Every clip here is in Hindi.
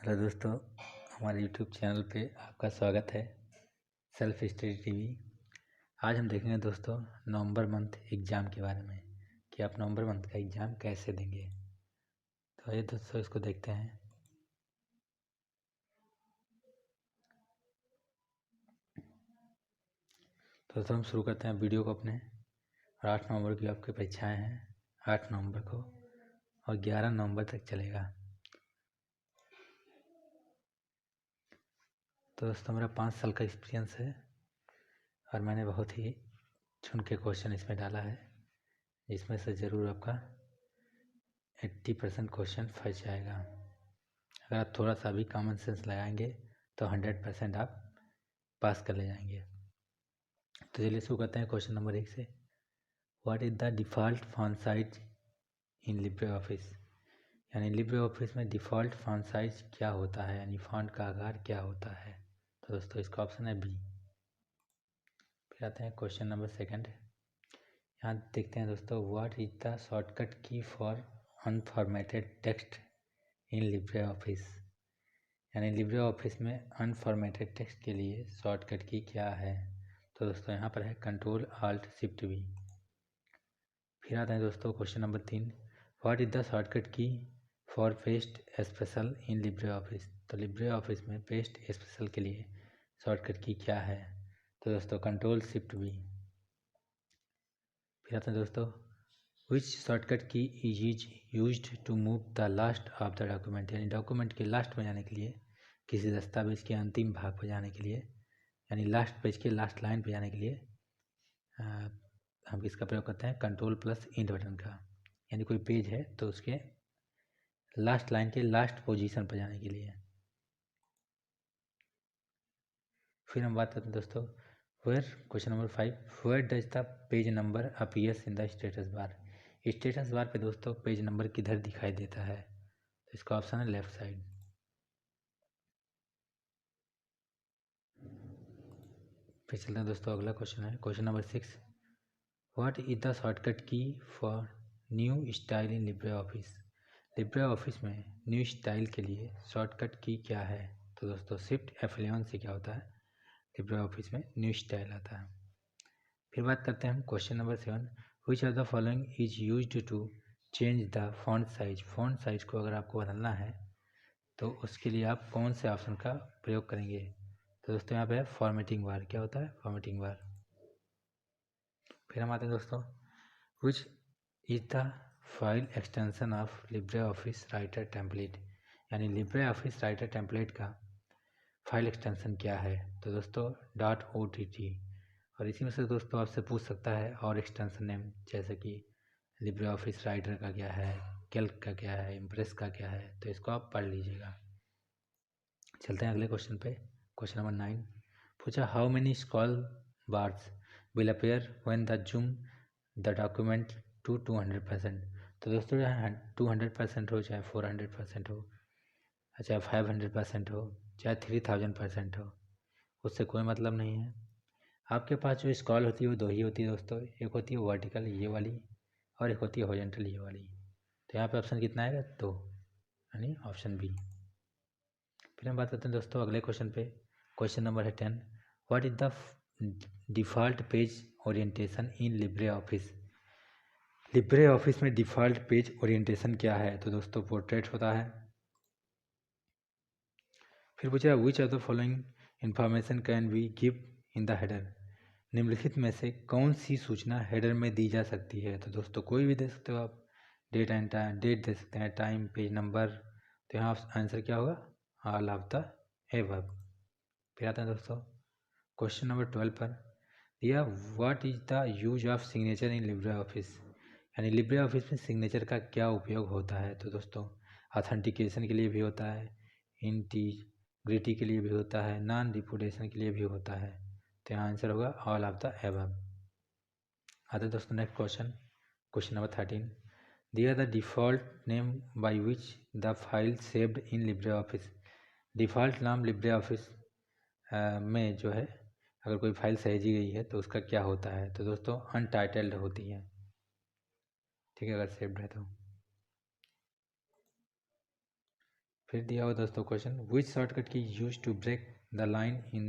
हेलो दोस्तों, हमारे यूट्यूब चैनल पे आपका स्वागत है। Self study TV. आज हम देखेंगे दोस्तों नवंबर मंथ एग्ज़ाम के बारे में कि आप नवंबर मंथ का एग्ज़ाम कैसे देंगे। तो ये दोस्तों इसको देखते हैं। तो दोस्तों हम शुरू करते हैं वीडियो को अपने। और 8 नवंबर की आपकी परीक्षाएँ हैं, 8 नवंबर को, और 11 नवंबर तक चलेगा। तो दोस्तों मेरा 5 साल का एक्सपीरियंस है और मैंने बहुत ही चुन के क्वेश्चन इसमें डाला है, जिसमें से ज़रूर आपका 80% क्वेश्चन फंस जाएगा। अगर आप थोड़ा सा भी कॉमन सेंस लगाएंगे तो 100% आप पास कर ले जाएंगे। तो चलिए शुरू करते हैं क्वेश्चन नंबर 1 से। What is the default font size in Libre office. यानी लिब्रे ऑफिस में डिफ़ॉल्ट फॉन्ट साइज क्या होता है, यानी फॉन्ट का आकार क्या होता है। तो दोस्तों इसका ऑप्शन है बी। फिर आते हैं क्वेश्चन नंबर 2। यहाँ देखते हैं दोस्तों, what is the shortcut key for unformatted text in Libre office. यानी लिब्रे ऑफिस में अनफॉर्मेटेड टेक्स्ट के लिए शॉर्टकट की क्या है। तो दोस्तों यहाँ पर है कंट्रोल आल्ट शिफ्ट वी। फिर आते हैं दोस्तों question number 3। What is the shortcut key for paste special in Libre office. तो लिब्रे ऑफिस में पेस्ट स्पेशल के लिए शॉर्टकट की क्या है। तो दोस्तों कंट्रोल शिफ्ट वी। फिर आते हैं दोस्तों, which shortcut key is used to move the last of the document. यानी डॉक्यूमेंट के लास्ट में जाने के लिए, किसी दस्तावेज के अंतिम भाग पर जाने के लिए, यानी लास्ट पेज के लास्ट लाइन पर जाने के लिए हम किसका प्रयोग करते हैं, कंट्रोल प्लस इंट बटन का। यानी कोई पेज है तो उसके लास्ट लाइन के लास्ट पोजीशन पर जाने के लिए। फिर हम बात करते हैं दोस्तों, where question number 5, where does the page number appears in the status bar. Status bar पे दोस्तों पेज नंबर किधर दिखाई देता है। तो इसका ऑप्शन है लेफ्ट साइड। फिर चलते हैं दोस्तों, अगला क्वेश्चन है question number 6। What is the shortcut key for new style in Libre office. Libre office में न्यू स्टाइल के लिए शॉर्टकट की क्या है। तो दोस्तों शिफ्ट F11 से क्या होता है, लिब्रे ऑफिस में न्यू स्टाइल आता है। फिर बात करते हैं हम question number 7। Which of the following is used to change the font size. Font size को अगर आपको बदलना है तो उसके लिए आप कौन से ऑप्शन का प्रयोग करेंगे। तो दोस्तों यहाँ पे है फॉर्मेटिंग बार। क्या होता है, फॉर्मेटिंग बार। फिर हम आते हैं दोस्तों, which is the file extension of Libre office writer template. यानी लिब्रे ऑफिस राइटर टेम्पलेट का फाइल एक्सटेंशन क्या है। तो दोस्तों .ott। और इसी में से दोस्तों आपसे पूछ सकता है और एक्सटेंशन नेम, जैसे कि लिब्रे ऑफिस राइटर का क्या है, कैल्क का क्या है, इम्प्रेस का क्या है। तो इसको आप पढ़ लीजिएगा। चलते हैं अगले क्वेश्चन पे। क्वेश्चन नंबर 9 पूछा, how many scroll bars will appear when the zoom the document to 200%। तो दोस्तों चाहे 200% हो, चाहे 400% हो, चाहे 500% हो, चाहे 3000% हो, उससे कोई मतलब नहीं है। आपके पास जो स्क्रॉल होती है वो दो ही होती है दोस्तों। एक होती है वर्टिकल ये वाली, और एक होती है हॉरिजॉन्टल ये वाली। तो यहाँ पे ऑप्शन कितना आएगा, 2, यानी ऑप्शन बी। फिर हम बात करते हैं दोस्तों अगले क्वेश्चन पे। क्वेश्चन नंबर है 10। What is the default page orientation in Libre office. Libre office में डिफ़ॉल्ट पेज ओरिएंटेशन क्या है। तो दोस्तों पोर्ट्रेट होता है। फिर पूछा, which of the following information can we give in the header. निम्नलिखित में से कौन सी सूचना हेडर में दी जा सकती है। तो दोस्तों कोई भी दे सकते हो आप, डेट एंड टाइम, डेट दे सकते हैं, टाइम, पेज नंबर। तो यहाँ आंसर क्या होगा, ऑल ऑफ द एबव। फिर आता है दोस्तों क्वेश्चन नंबर 12 पर, दिया what is the use of signature in Libre office. यानी लिब्रे ऑफिस में सिग्नेचर का क्या उपयोग होता है। तो दोस्तों ऑथेंटिकेशन के लिए भी होता है, इंटीग्रिटी के लिए भी होता है, नॉन रिपुटेशन के लिए भी होता है। तो यहाँ आंसर होगा ऑल ऑफ द एबव। आते दोस्तों नेक्स्ट क्वेश्चन, क्वेश्चन नंबर 13। दिया the default name by which the file saved in Libre office. Default नाम लिब्रे ऑफिस में जो है अगर कोई फाइल सहेजी गई है तो उसका क्या होता है। तो दोस्तों अनटाइटल्ड होती है, ठीक है, अगर सेव्ड है तो। फिर दिया हुआ दोस्तों question, which shortcut key use to break the line in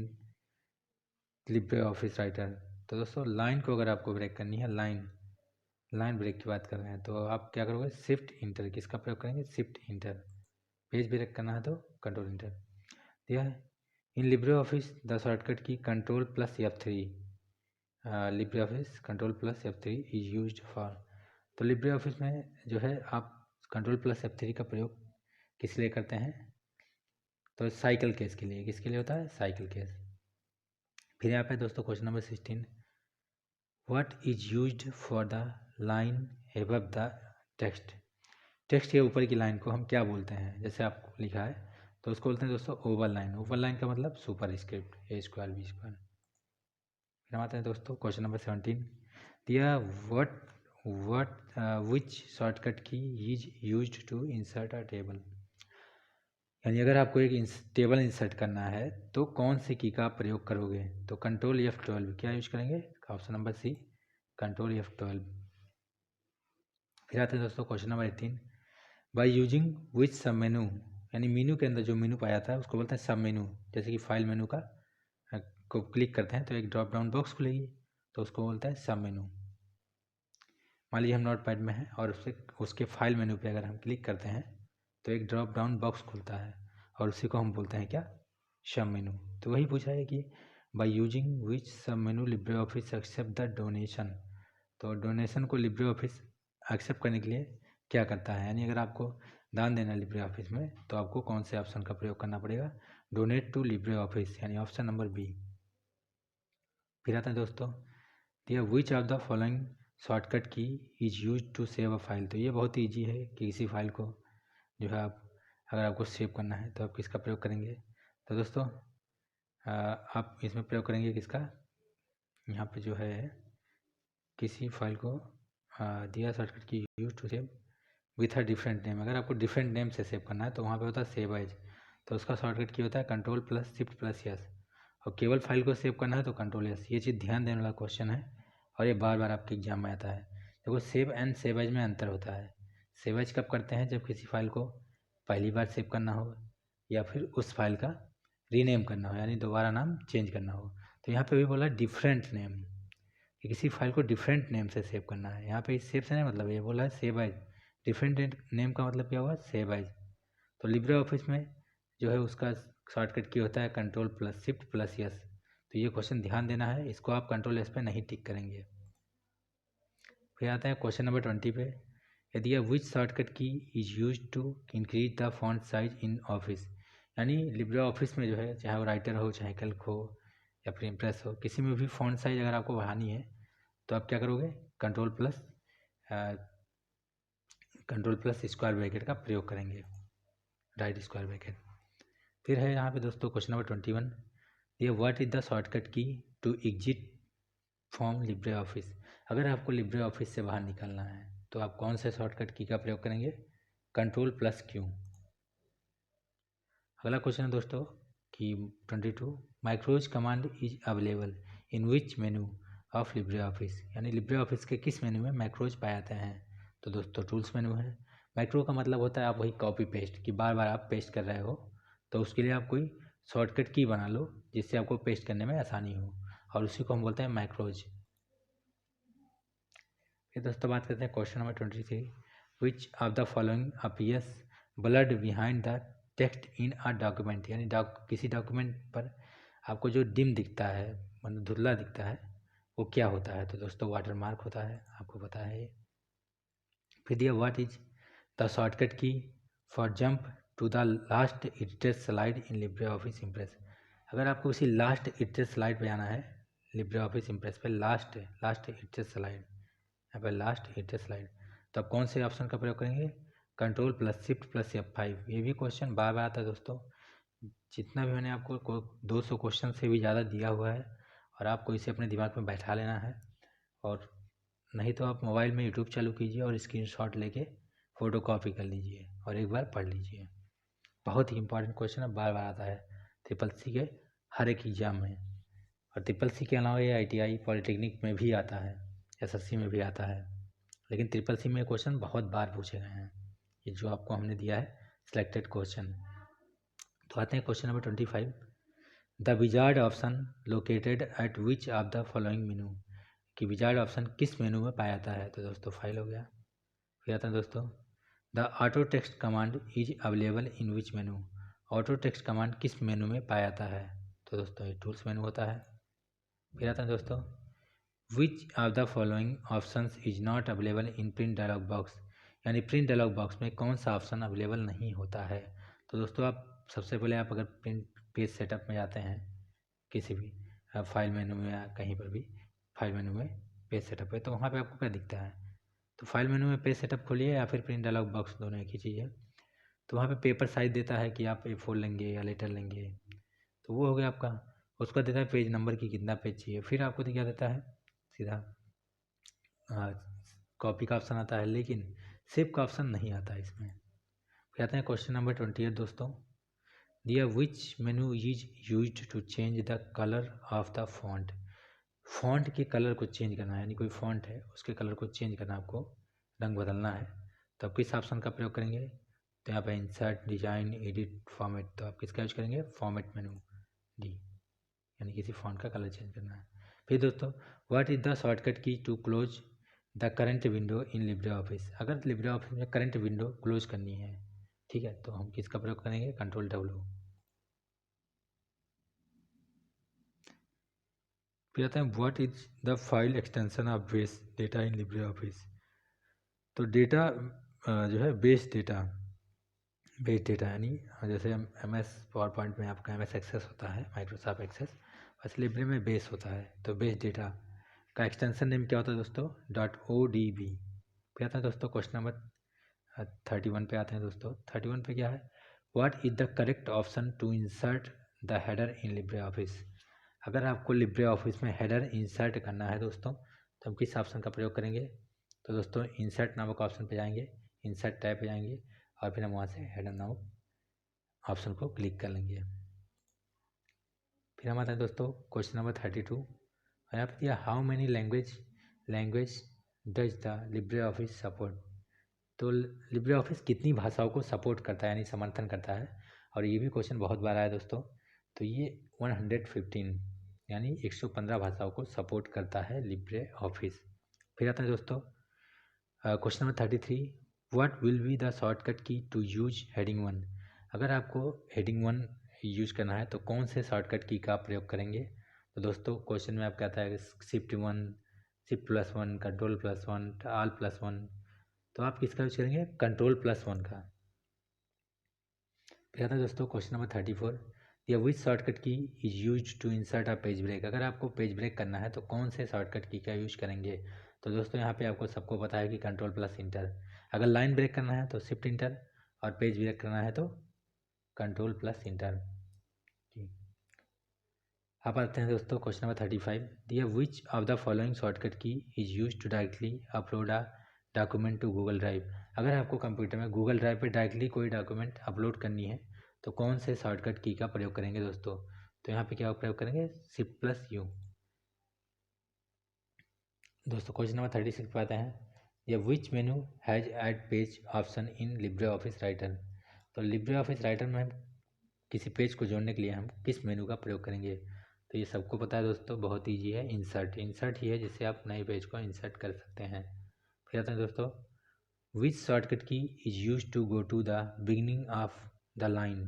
Libre office Writer. तो दोस्तों लाइन को अगर आपको ब्रेक करनी है, लाइन ब्रेक की बात कर रहे हैं, तो आप क्या करोगे, शिफ्ट इंटर, किसका प्रयोग करेंगे, शिफ्ट इंटर। पेज ब्रेक करना है तो कंट्रोल इंटर दिया है। In Libre office the shortcut key control plus F3, LibreOffice control plus F3 is used for. तो लिब्रे ऑफिस में जो है आप कंट्रोल प्लस F3 का प्रयोग किस लिए करते हैं, तो साइकिल केस के लिए। किसके लिए होता है, साइकिल केस। फिर यहाँ पे दोस्तों question number 16, what is used for the line above the text. Text के ऊपर की लाइन को हम क्या बोलते हैं, जैसे आपको लिखा है तो उसको बोलते हैं दोस्तों ओवल लाइन। ओवल लाइन का मतलब super script A square B square. फिर हम आते हैं दोस्तों क्वेश्चन नंबर 17, दिया what which shortcut key is used to insert a table. यानी अगर आपको एक टेबल इंसर्ट करना है तो कौन सी की का प्रयोग करोगे, तो कंट्रोल F12 क्या यूज करेंगे, option number C control F12। फिर आते हैं दोस्तों question number 18, bye using which sub मेनू। यानी मेनू के अंदर जो मेनू पाया था उसको बोलते हैं सब मेनू। जैसे कि फाइल मेनू का को क्लिक करते हैं तो एक ड्रॉप डाउन बॉक्स खुलेगी, तो उसको बोलते हैं सब मेनू। मान लीजिए हम नोट पैड में हैं और उसके फाइल मेनू पे अगर हम क्लिक करते हैं तो एक ड्रॉप डाउन बॉक्स खुलता है और उसी को हम बोलते हैं क्या, सब मेनू। तो वही पूछा है कि bye using which sub menu Libre Office accept the donation. तो डोनेशन को लिब्रे ऑफिस एक्सेप्ट करने के लिए क्या करता है, यानी अगर आपको दान देना है लिब्रे ऑफिस में तो आपको कौन से ऑप्शन का प्रयोग करना पड़ेगा, डोनेट टू लिब्रे ऑफिस, यानी ऑप्शन नंबर बी। फिर आता है दोस्तों, दिया which of the following shortcut key is use to save a file. तो ये बहुत ईजी है कि किसी फाइल को जो है आप अगर आपको सेव करना है तो आप किसका प्रयोग करेंगे, तो दोस्तों आप इसमें प्रयोग करेंगे किसका, यहाँ पे जो है किसी फाइल को दिया shortcut key use to save with a different name. अगर आपको डिफरेंट नेम से सेव करना है तो वहाँ पे होता है सेव एज, तो उसका शॉर्टकट की होता है control plus shift plus yes. और केवल फाइल को सेव करना है तो कंट्रोल यस। ये चीज़ ध्यान देने वाला क्वेश्चन है और ये बार बार आपके एग्जाम में आता है। देखो सेव एंड सेव एज में अंतर होता है। सेव एज कब करते हैं, जब किसी फाइल को पहली बार सेव करना हो या फिर उस फाइल का रीनेम करना हो, यानी दोबारा नाम चेंज करना हो। तो यहाँ पे भी बोला डिफरेंट नेम, कि किसी फाइल को डिफरेंट नेम से सेव करना है। यहाँ पे सेव से नहीं मतलब ये बोला है सेव एज, डिफरेंट नेम का मतलब क्या हुआ, सेव एज। तो लिब्रे ऑफिस में जो है उसका शॉर्टकट की होता है control plus shift plus yes. तो ये क्वेश्चन ध्यान देना है, इसको आप कंट्रोल एस पे नहीं टिक करेंगे। फिर आता है क्वेश्चन नंबर 20 पे, यदि which shortcut key is use to increase the font size in office. यानी लिब्रे ऑफिस में जो है चाहे वो राइटर हो चाहे कैल्क हो या फिर इम्प्रेस हो, किसी में भी फॉन्ट साइज अगर आपको बढ़ानी है तो आप क्या करोगे, कंट्रोल प्लस स्क्वायर ब्रैकेट का प्रयोग करेंगे, राइट स्क्वायर ब्रैकेट। फिर है यहाँ पे दोस्तों क्वेश्चन नंबर 21, ये what is the shortcut key to exit from Libre Office. अगर आपको लिब्रे ऑफिस से बाहर निकलना है तो आप कौन से शॉर्टकट की का प्रयोग करेंगे, कंट्रोल प्लस क्यू। अगला क्वेश्चन है दोस्तों कि 22, माइक्रोज command is available in which menu of Libre office. यानी लिब्रे ऑफिस के किस मेनू में मैक्रोज पाए जाते हैं, तो दोस्तों टूल्स मेनू है। मैक्रो का मतलब होता है आप वही कॉपी पेस्ट, कि बार बार आप पेस्ट कर रहे हो तो उसके लिए आप कोई शॉर्टकट की बना लो जिससे आपको पेस्ट करने में आसानी हो, और उसी को हम बोलते हैं मैक्रोज। फिर दोस्तों बात करते हैं question number 23, which of the following appears blood behind the text in a document. यानी किसी डॉक्यूमेंट पर आपको जो डिम दिखता है, मतलब धुंधला दिखता है, वो क्या होता है, तो दोस्तों वाटर मार्क होता है, आपको पता है ये। फिर दिया what is the shortcut key for jump to the last edited slide in Libre office Impress. अगर आपको उसी लास्ट एडिटेड स्लाइड पे आना है लिब्रे ऑफिस इम्प्रेस पे, लास्ट एडिटेड स्लाइड, यहाँ पे लास्ट एडिटेड स्लाइड, तो आप कौन से ऑप्शन का प्रयोग करेंगे, control plus shift plus F5। ये भी क्वेश्चन बार बार आता है दोस्तों। जितना भी मैंने आपको 200 क्वेश्चन से भी ज़्यादा दिया हुआ है और आपको इसे अपने दिमाग में बैठा लेना है, और नहीं तो आप मोबाइल में यूट्यूब चालू कीजिए और स्क्रीनशॉट लेके फ़ोटो कॉपी कर लीजिए और एक बार पढ़ लीजिए। बहुत ही इंपॉर्टेंट क्वेश्चन है, बार बार आता है ट्रिपल-सी के हर एक एग्जाम में। और ट्रिपल-सी के अलावा ये ITI पॉलिटेक्निक में भी आता है, SSC में भी आता है, लेकिन ट्रिपल-सी में क्वेश्चन बहुत बार पूछे गए हैं। ये जो आपको हमने दिया है सिलेक्टेड क्वेश्चन, तो आते हैं question number 25। The wizard option located at which of the following मेनू, कि विजार्ड ऑप्शन किस मेनू में पाया जाता है। तो दोस्तों फाइल हो गया। फिर आता है दोस्तों the auto text command is available in which menu, auto text command किस मेनू में पाया जाता है। तो दोस्तों ये टूल्स मेनू होता है। फिर आता है दोस्तों विच of the following options is not available in print dialogue box, यानी प्रिंट डायलॉग बॉक्स में कौन सा ऑप्शन अवेलेबल नहीं होता है। तो दोस्तों आप सबसे पहले आप अगर प्रिंट पेज सेटअप में जाते हैं किसी भी फाइल मेनू में या कहीं पर भी फाइल मेनू में पेज सेटअप है, तो वहाँ पे आपको क्या दिखता है। तो फाइल मेनू में पेज सेटअप खोलिए या फिर प्रिंट डायलॉग बॉक्स, दोनों एक ही चीज़ है। तो वहाँ पे पेपर साइज देता है कि आप A4 लेंगे या लेटर लेंगे, तो वो हो गया आपका। उसका देता है पेज नंबर की कितना पेज चाहिए। फिर आपको क्या देता है, सीधा कॉपी का ऑप्शन आता है, लेकिन सेव का ऑप्शन नहीं आता है इसमें। फिर आते हैं क्वेश्चन नंबर 28 दोस्तों। दिया which menu is used to change the colour of the font, font के कलर को चेंज करना है, यानी कोई फॉन्ट है उसके कलर को चेंज करना, आपको रंग बदलना है, तो आप किस ऑप्शन का प्रयोग करेंगे। तो यहाँ पे इंसर्ट, डिजाइन, एडिट, फॉर्मेट, तो आप किसका यूज करेंगे, फॉर्मेट मेनू डी, यानी किसी फॉन्ट का कलर चेंज करना है। फिर दोस्तों what is the shortcut key to close the current window in Libre Office, अगर लिब्रे ऑफिस में करंट विंडो क्लोज करनी है, ठीक है, तो हम किसका प्रयोग करेंगे, Ctrl+W। फिर आता है what is the file extension of base data in Libre office, तो डेटा जो है बेस डेटा यानी जैसे MS पावर पॉइंट में आपका MS एक्सेस होता है, माइक्रोसॉफ्ट एक्सेस, बस लिब्रे में बेस होता है। तो बेस डेटा का एक्सटेंशन नेम क्या होता है दोस्तों, .odb। फिर आता है दोस्तों क्वेश्चन नंबर 31 पे आते हैं दोस्तों। 31 पे क्या है, what is the correct option to insert the header in Libre Office, अगर आपको लिब्रे ऑफिस में हेडर इंसर्ट करना है दोस्तों, तो हम किस ऑप्शन का प्रयोग करेंगे। तो दोस्तों इंसर्ट नामक ऑप्शन पे जाएंगे, इंसर्ट टैब पे जाएंगे और फिर हम वहाँ से हेडर नामक ऑप्शन को क्लिक कर लेंगे। फिर हम आते हैं दोस्तों क्वेश्चन नंबर 32 और यहाँ पे दिया how many language does the Libre office support, तो लिब्रे ऑफिस कितनी भाषाओं को सपोर्ट करता है, यानी समर्थन करता है। और ये भी क्वेश्चन बहुत बार आया दोस्तों, तो ये 115 यानी 115 भाषाओं को सपोर्ट करता है लिब्रे ऑफिस। फिर आता है दोस्तों question number 33, what will be the shortcut key to use heading 1, अगर आपको हेडिंग 1 यूज करना है तो कौन से शॉर्टकट की का प्रयोग करेंगे। तो दोस्तों क्वेश्चन में आपका आता है Shift+1, Shift+1, Control+1, Alt+1, तो आप किसका यूज करेंगे, Control+1 का। फिर आता है दोस्तों क्वेश्चन नंबर 34, या which shortcut key is use to insert a page break, अगर आपको पेज ब्रेक करना है तो कौन से शॉर्टकट की का यूज करेंगे। तो दोस्तों यहाँ पे आपको सबको पता है कि Ctrl+Enter, अगर लाइन ब्रेक करना है तो Shift Enter और पेज ब्रेक करना है तो Ctrl+Enter। अब आते हैं दोस्तों क्वेश्चन नंबर 35, दिया which of the following shortcut key is use to directly upload a document to Google Drive, अगर आपको कंप्यूटर में गूगल ड्राइव पे डायरेक्टली कोई डॉक्यूमेंट अपलोड करनी है तो कौन से शॉर्टकट की का प्रयोग करेंगे दोस्तों। तो यहाँ पे क्या प्रयोग करेंगे, Shift+U। दोस्तों क्वेश्चन नंबर 36 पे आते हैं, या which menu has add page option in Libre office Writer, तो लिब्रे ऑफिस राइटर में हम किसी पेज को जोड़ने के लिए हम किस मेनू का प्रयोग करेंगे। तो ये सबको पता है दोस्तों, बहुत ईजी है, इंसर्ट ही है जिससे आप नए पेज को इंसर्ट कर सकते हैं। फिर आते हैं दोस्तों which shortcut key is use to go to the beginning of the line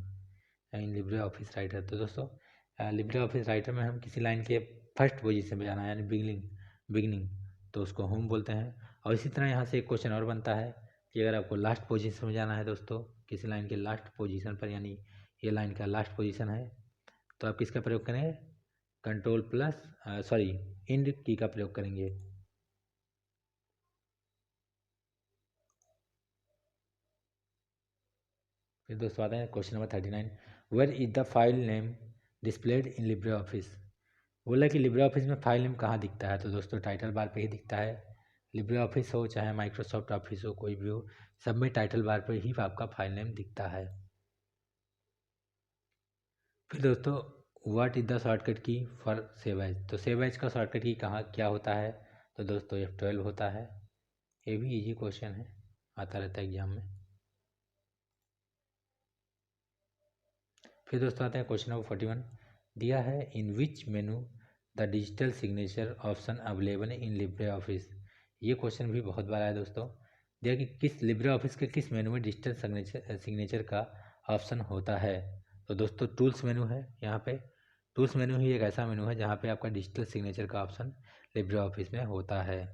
in Libre office Writer, तो दोस्तों लिब्रे ऑफिस राइटर में हम किसी लाइन के फर्स्ट पोजीशन पे जाना है, यानी बिगिनिंग, तो उसको होम बोलते हैं। और इसी तरह यहाँ से एक क्वेश्चन और बनता है कि अगर आपको लास्ट पोजीशन में जाना है दोस्तों, किसी लाइन के लास्ट पोजीशन पर, यानी ये लाइन का लास्ट पोजीशन है, तो आप किसका प्रयोग करेंगे, इंड की का प्रयोग करेंगे। फिर दोस्तों आते हैं question number 39, where is the file name displayed in Libre Office, बोला कि लिब्रे ऑफिस में फाइल नेम कहाँ दिखता है। तो दोस्तों टाइटल बार पे ही दिखता है, लिब्रे ऑफिस हो चाहे माइक्रोसॉफ्ट ऑफिस हो, कोई भी हो, सब में टाइटल बार पर ही आपका फाइल नेम दिखता है। फिर दोस्तों what is the shortcut key for save as, तो सेव एज का शॉर्टकट की कहाँ क्या होता है। तो दोस्तों F12 होता है। ये भी इजी क्वेश्चन है, आता रहता है एग्जाम में। फिर दोस्तों आते हैं क्वेश्चन नंबर 41। दिया है in which menu the digital signature option available in Libre office. ये क्वेश्चन भी बहुत बार आया दोस्तों। दिया कि किस लिब्रे ऑफिस के किस मेनू में डिजिटल सिग्नेचर का ऑप्शन होता है। तो दोस्तों टूल्स मेनू है। यहाँ पे टूल्स मेनू ही एक ऐसा मेनू है जहाँ पे आपका डिजिटल सिग्नेचर का ऑप्शन लिब्रे ऑफिस में होता है।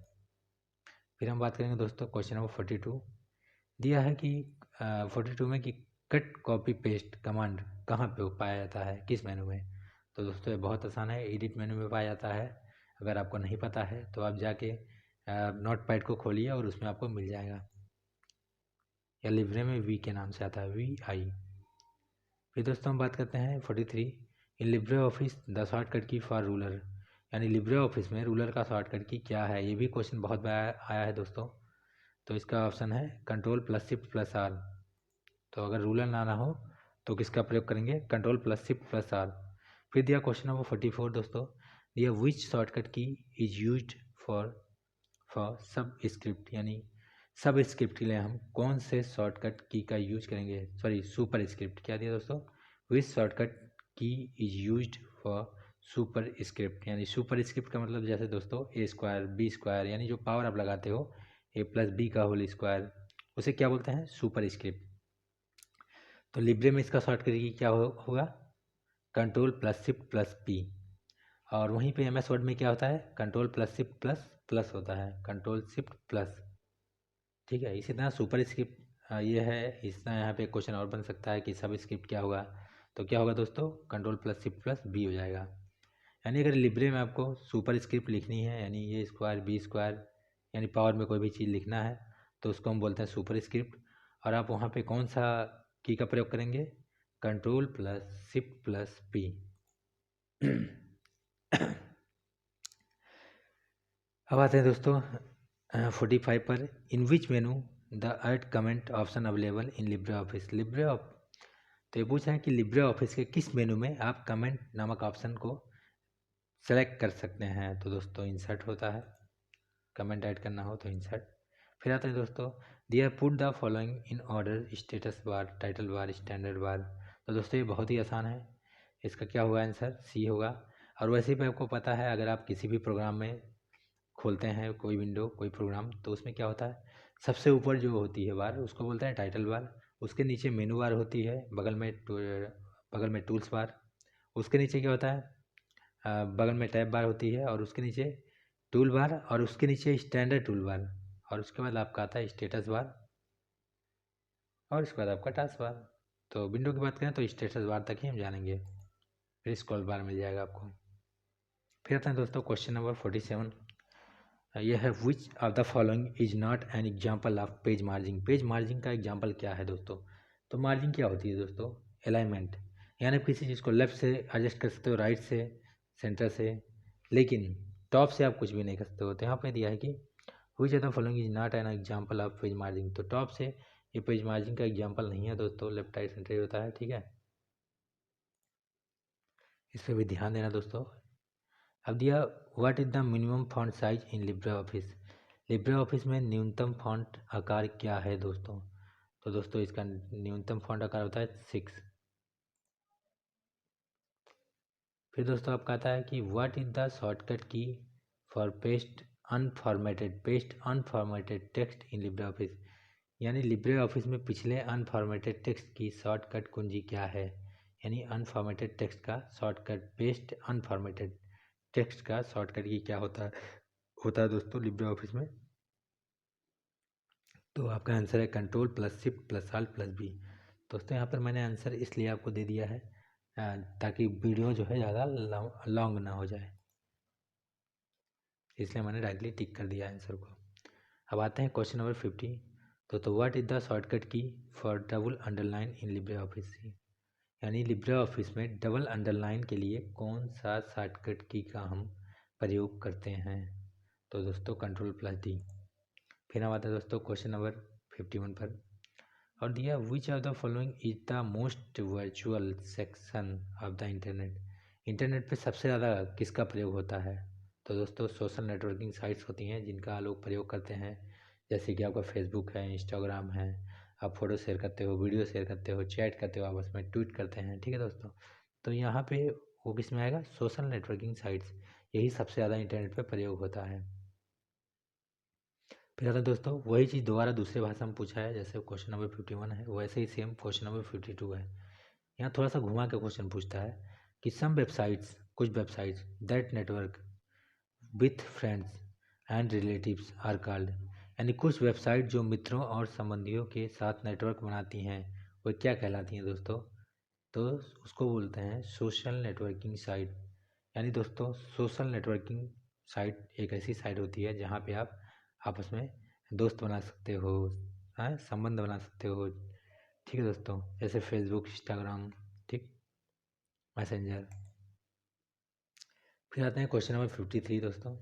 फिर हम बात करेंगे दोस्तों क्वेश्चन नंबर 42। दिया है कि 42 में कि कट कॉपी पेस्ट कमांड कहाँ पे पाया जाता है, किस मेनू में। तो दोस्तों ये बहुत आसान है, एडिट मेनू में पाया जाता है। अगर आपको नहीं पता है तो आप जाके नोटपैड को खोलिए और उसमें आपको मिल जाएगा। या लिब्रे में वी के नाम से आता है, VI। फिर दोस्तों हम बात करते हैं 43। इन Libre office the shortcut key for ruler, यानी लिब्रे ऑफिस में रूलर का शॉर्टकट की क्या है। ये भी क्वेश्चन बहुत बार आया है दोस्तों। तो इसका ऑप्शन है Ctrl+Shift+R। तो अगर रूलर ना हो तो किसका प्रयोग करेंगे, Ctrl+Shift+R। फिर दिया क्वेश्चन नंबर 44 दोस्तों। दिया विच shortcut key is used for सब स्क्रिप्ट, यानी सब स्क्रिप्ट के लिए हम कौन से शॉर्टकट की का यूज करेंगे, सॉरी सुपर स्क्रिप्ट। क्या दिया दोस्तों, which shortcut key is used for super script, यानी सुपर स्क्रिप्ट का मतलब जैसे दोस्तों A² B², यानी जो पावर आप लगाते हो A+B का होल स्क्वायर, उसे क्या बोलते हैं, सुपर स्क्रिप्ट। तो लिब्रे में इसका शॉर्टकट की क्या होगा, Ctrl+Shift+P। और वहीं पे MS वर्ड में क्या होता है, Ctrl+Shift++ होता है, Ctrl+Shift+। ठीक है, इसी तरह सुपर स्क्रिप्ट ये है। इस तरह यहाँ पे क्वेश्चन और बन सकता है कि सब स्क्रिप्ट क्या होगा। तो क्या होगा दोस्तों, Ctrl+Shift+B हो जाएगा। यानी अगर लिब्रे में आपको सुपर स्क्रिप्ट लिखनी है, यानी A² B², यानी पावर में कोई भी चीज़ लिखना है तो उसको हम बोलते हैं सुपर स्क्रिप्ट। और आप वहाँ पे कौन सा की का प्रयोग करेंगे, Ctrl+Shift+P। अब आते हैं दोस्तों 45 पर। In which menu the add comment option available in Libre office. तो ये पूछा है कि लिब्रे ऑफिस के किस मेनू में आप कमेंट नामक ऑप्शन को सेलेक्ट कर सकते हैं। तो दोस्तों इंसर्ट होता है, कमेंट ऐड करना हो तो इंसर्ट। फिर आता है दोस्तों, दिया put the following in order, status bar, title bar, standard bar. तो दोस्तों ये बहुत ही आसान है, इसका क्या होगा, आंसर C होगा। और वैसे भी आपको पता है, अगर आप किसी भी प्रोग्राम में खोलते हैं कोई विंडो कोई प्रोग्राम, तो उसमें क्या होता है, सबसे ऊपर जो होती है बार उसको बोलते हैं टाइटल बार। उसके नीचे मेनू बार होती है, बगल में टूल्स बार। उसके नीचे क्या होता है, बगल में टैब बार होती है, और उसके नीचे टूल बार, और उसके नीचे स्टैंडर्ड टूल बार, और उसके बाद आपका आता है स्टेटस बार, और उसके बाद आपका टास्क बार। तो विंडो की बात करें तो स्टेटस बार तक ही हम जानेंगे, फिर स्क्रॉल बार मिल जाएगा आपको। फिर आता है दोस्तों क्वेश्चन नंबर 47। यह है which of the following is not an example of page margin. Page margin का एग्जाम्पल क्या है दोस्तों। तो मार्जिंग क्या होती है दोस्तों, अलाइनमेंट, यानी आप किसी चीज़ को लेफ्ट से एडजस्ट कर सकते हो, राइट से, सेंटर से, लेकिन टॉप से आप कुछ भी नहीं कर सकते हो। तो यहाँ पे दिया है कि विच of the following is not an example of page margin. तो टॉप से ये पेज मार्जिंग का एग्जाम्पल नहीं है दोस्तों, लेफ्ट राइट सेंटर होता है। ठीक है, इस पर भी ध्यान देना दोस्तों। अब दिया what is the minimum font size in Libre office. Libre office में न्यूनतम फॉन्ट आकार क्या है दोस्तों। तो दोस्तों इसका न्यूनतम फॉन्ट आकार होता है 6। फिर दोस्तों आपका आता है कि what is the shortcut key for paste unformatted text in Libre office. यानी लिब्रे ऑफिस में पिछले अनफॉर्मेटेड टेक्स्ट की शॉर्टकट कुंजी क्या है। यानी अनफॉर्मेटेड टेक्स्ट का शॉर्टकट, पेस्ट अनफॉर्मेटेड टेक्स्ट का शॉर्टकट की क्या होता है दोस्तों लिब्रे ऑफिस में। तो आपका आंसर है Ctrl+Shift+Alt+B। दोस्तों यहाँ पर मैंने आंसर इसलिए आपको दे दिया है ताकि वीडियो जो है ज़्यादा लॉन्ग ना हो जाए, इसलिए मैंने डायरेक्टली टिक कर दिया आंसर को। अब आते हैं क्वेश्चन नंबर 50। तो what is the shortcut key for double underline in Libre office. यानी लिब्रे ऑफिस में डबल अंडरलाइन के लिए कौन सा शॉर्टकट की का हम प्रयोग करते हैं। तो दोस्तों Ctrl+D। फिर हम आते हैं दोस्तों क्वेश्चन नंबर 51 पर। और दिया which of the following is the most virtual section of the internet. Internet पे सबसे ज़्यादा किसका प्रयोग होता है। तो दोस्तों सोशल नेटवर्किंग साइट्स होती हैं जिनका लोग प्रयोग करते हैं, जैसे कि आपका फेसबुक है, इंस्टाग्राम है, आप फ़ोटो शेयर करते हो, वीडियो शेयर करते हो, चैट करते हो आपस में, ट्वीट करते हैं, ठीक है दोस्तों। तो यहाँ पे वो किस में आएगा, सोशल नेटवर्किंग साइट्स, यही सबसे ज़्यादा इंटरनेट पे प्रयोग होता है। फिर आता है दोस्तों वही चीज़ दोबारा दूसरे भाषा में पूछा है, जैसे क्वेश्चन नंबर 51 है वैसे ही सेम क्वेश्चन नंबर 52 है। यहाँ थोड़ा सा घुमा के क्वेश्चन पूछता है कि सम वेबसाइट्स, कुछ websites that network with friends and relatives are called, यानी कुछ वेबसाइट जो मित्रों और संबंधियों के साथ नेटवर्क बनाती हैं वो क्या कहलाती हैं दोस्तों, तो उसको बोलते हैं सोशल नेटवर्किंग साइट। यानी दोस्तों सोशल नेटवर्किंग साइट एक ऐसी साइट होती है जहाँ पे आप आपस में दोस्त बना सकते हो, हाँ संबंध बना सकते हो, ठीक है दोस्तों, जैसे फेसबुक, इंस्टाग्राम, ठीक, मैसेंजर। फिर आते हैं क्वेश्चन नंबर 53 दोस्तों।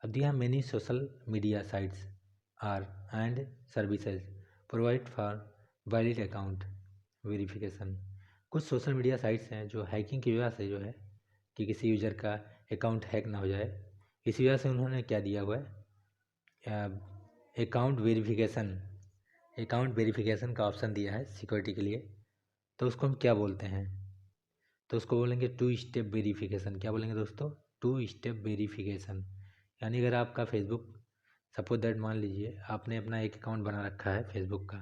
अब दिया many social media sites are and services provide for valid account verification. कुछ सोशल मीडिया साइट्स हैं जो हैकिंग की वजह से जो है कि किसी यूज़र का अकाउंट हैक ना हो जाए, इसी वजह से उन्होंने क्या दिया हुआ है, अकाउंट वेरिफिकेशन का ऑप्शन दिया है सिक्योरिटी के लिए। तो उसको हम क्या बोलते हैं, तो उसको बोलेंगे टू स्टेप वेरिफिकेशन। क्या बोलेंगे दोस्तों, टू स्टेप वेरिफिकेशन। यानी अगर आपका फेसबुक, सपोज दैट मान लीजिए आपने अपना एक अकाउंट बना रखा है फेसबुक का,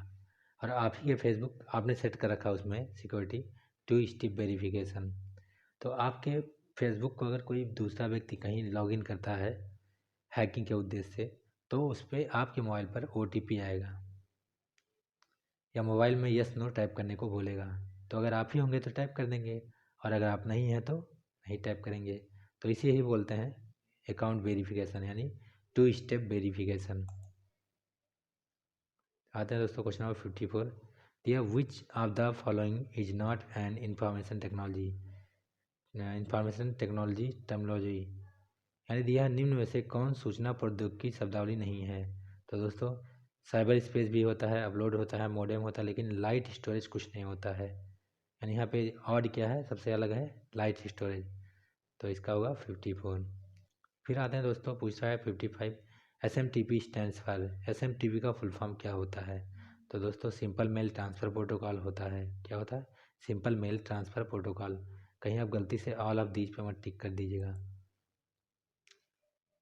और आप ही के फेसबुक आपने सेट कर रखा है उसमें सिक्योरिटी टू स्टेप वेरिफिकेशन। तो आपके फेसबुक को अगर कोई दूसरा व्यक्ति कहीं लॉगिन करता है हैकिंग के उद्देश्य से, तो उस पर आपके मोबाइल पर OTP आएगा या मोबाइल में यस नो टाइप करने को बोलेगा। तो अगर आप ही होंगे तो टाइप कर देंगे, और अगर आप नहीं हैं तो नहीं टाइप करेंगे। तो इसे ही बोलते हैं अकाउंट वेरिफिकेशन, यानी टू स्टेप वेरिफिकेशन। आते हैं दोस्तों क्वेश्चन नंबर 54। दिया which of the following is not an information technology terminology, यानी दिया है निम्न में से कौन सूचना प्रौद्योगिकी शब्दावली नहीं है। तो दोस्तों साइबर स्पेस भी होता है, अपलोड होता है, मॉडेम होता है, लेकिन लाइट स्टोरेज कुछ नहीं होता है। यानी यहाँ पे ऑड क्या है, सबसे अलग है लाइट स्टोरेज, तो इसका होगा 54। फिर आते हैं दोस्तों, पूछ रहा है 55। SMTP स्टैंड्स फॉर, SMTP का फुल फॉर्म क्या होता है। तो दोस्तों सिंपल मेल ट्रांसफ़र प्रोटोकॉल होता है। क्या होता है, सिंपल मेल ट्रांसफ़र प्रोटोकॉल। कहीं आप गलती से ऑल ऑफ दीज पे मत टिक कर दीजिएगा।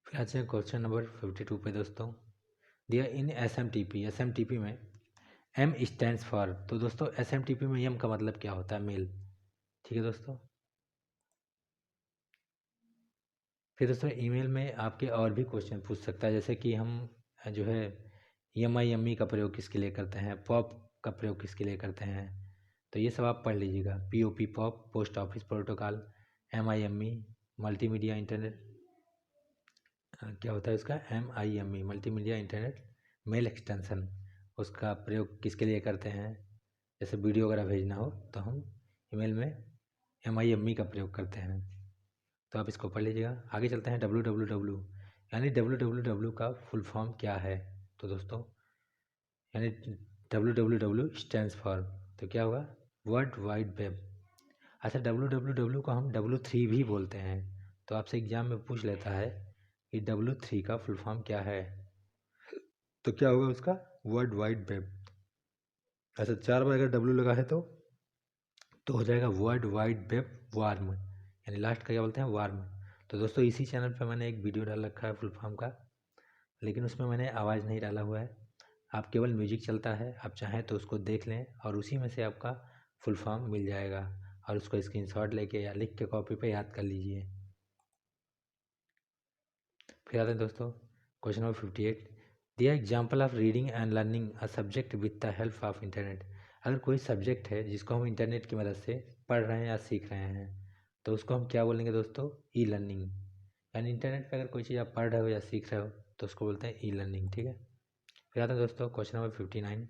फिर आते हैं क्वेश्चन नंबर 52 पे दोस्तों। दिया इन SMTP में M स्टैंड्स फॉर। तो दोस्तों SMTP में M का मतलब क्या होता है, मेल, ठीक है दोस्तों। फिर दोस्तों ईमेल में आपके और भी क्वेश्चन पूछ सकता है, जैसे कि हम जो है MIME का प्रयोग किसके लिए करते हैं, पॉप का प्रयोग किसके लिए करते हैं। तो ये सब आप पढ़ लीजिएगा, POP pop post office protocol, MIME multimedia internet, क्या होता है उसका, MIME multimedia internet mail extension, उसका प्रयोग किसके लिए करते हैं। जैसे वीडियो वगैरह भेजना हो तो हम ईमेल में MIME का प्रयोग करते हैं। तो आप इसको पढ़ लीजिएगा। आगे चलते हैं www, यानी www का फुल फॉर्म क्या है। तो दोस्तों यानी www स्टैंड्स फॉर, तो क्या होगा, वर्ल्ड वाइड वेब। अच्छा www को हम W3 भी बोलते हैं। तो आपसे एग्जाम में पूछ लेता है कि W3 का फुल फॉर्म क्या है, तो क्या होगा उसका, वर्ल्ड वाइड वेब। अच्छा 4 बार अगर W लगा है तो हो जाएगा वर्ल्ड वाइड वेब वार्म, यानी लास्ट का क्या बोलते हैं, वार्म। तो दोस्तों इसी चैनल पर मैंने एक वीडियो डाल रखा है फुल फॉर्म का, लेकिन उसमें मैंने आवाज़ नहीं डाला हुआ है, आप केवल म्यूजिक चलता है, आप चाहें तो उसको देख लें और उसी में से आपका फुल फॉर्म मिल जाएगा, और उसको स्क्रीनशॉट लेके या लिख के कॉपी पे याद कर लीजिए। फिर आते हैं दोस्तों क्वेश्चन नंबर 58। दिया example of reading and learning a subject with the help of internet. अगर कोई सब्जेक्ट है जिसको हम इंटरनेट की मदद से पढ़ रहे हैं या सीख रहे हैं, तो उसको हम क्या बोलेंगे दोस्तों, ई लर्निंग। यानी इंटरनेट पे अगर कोई चीज़ आप पढ़ रहे हो या सीख रहे हो तो उसको बोलते हैं ई लर्निंग, ठीक है। फिर आता है दोस्तों क्वेश्चन नंबर 59।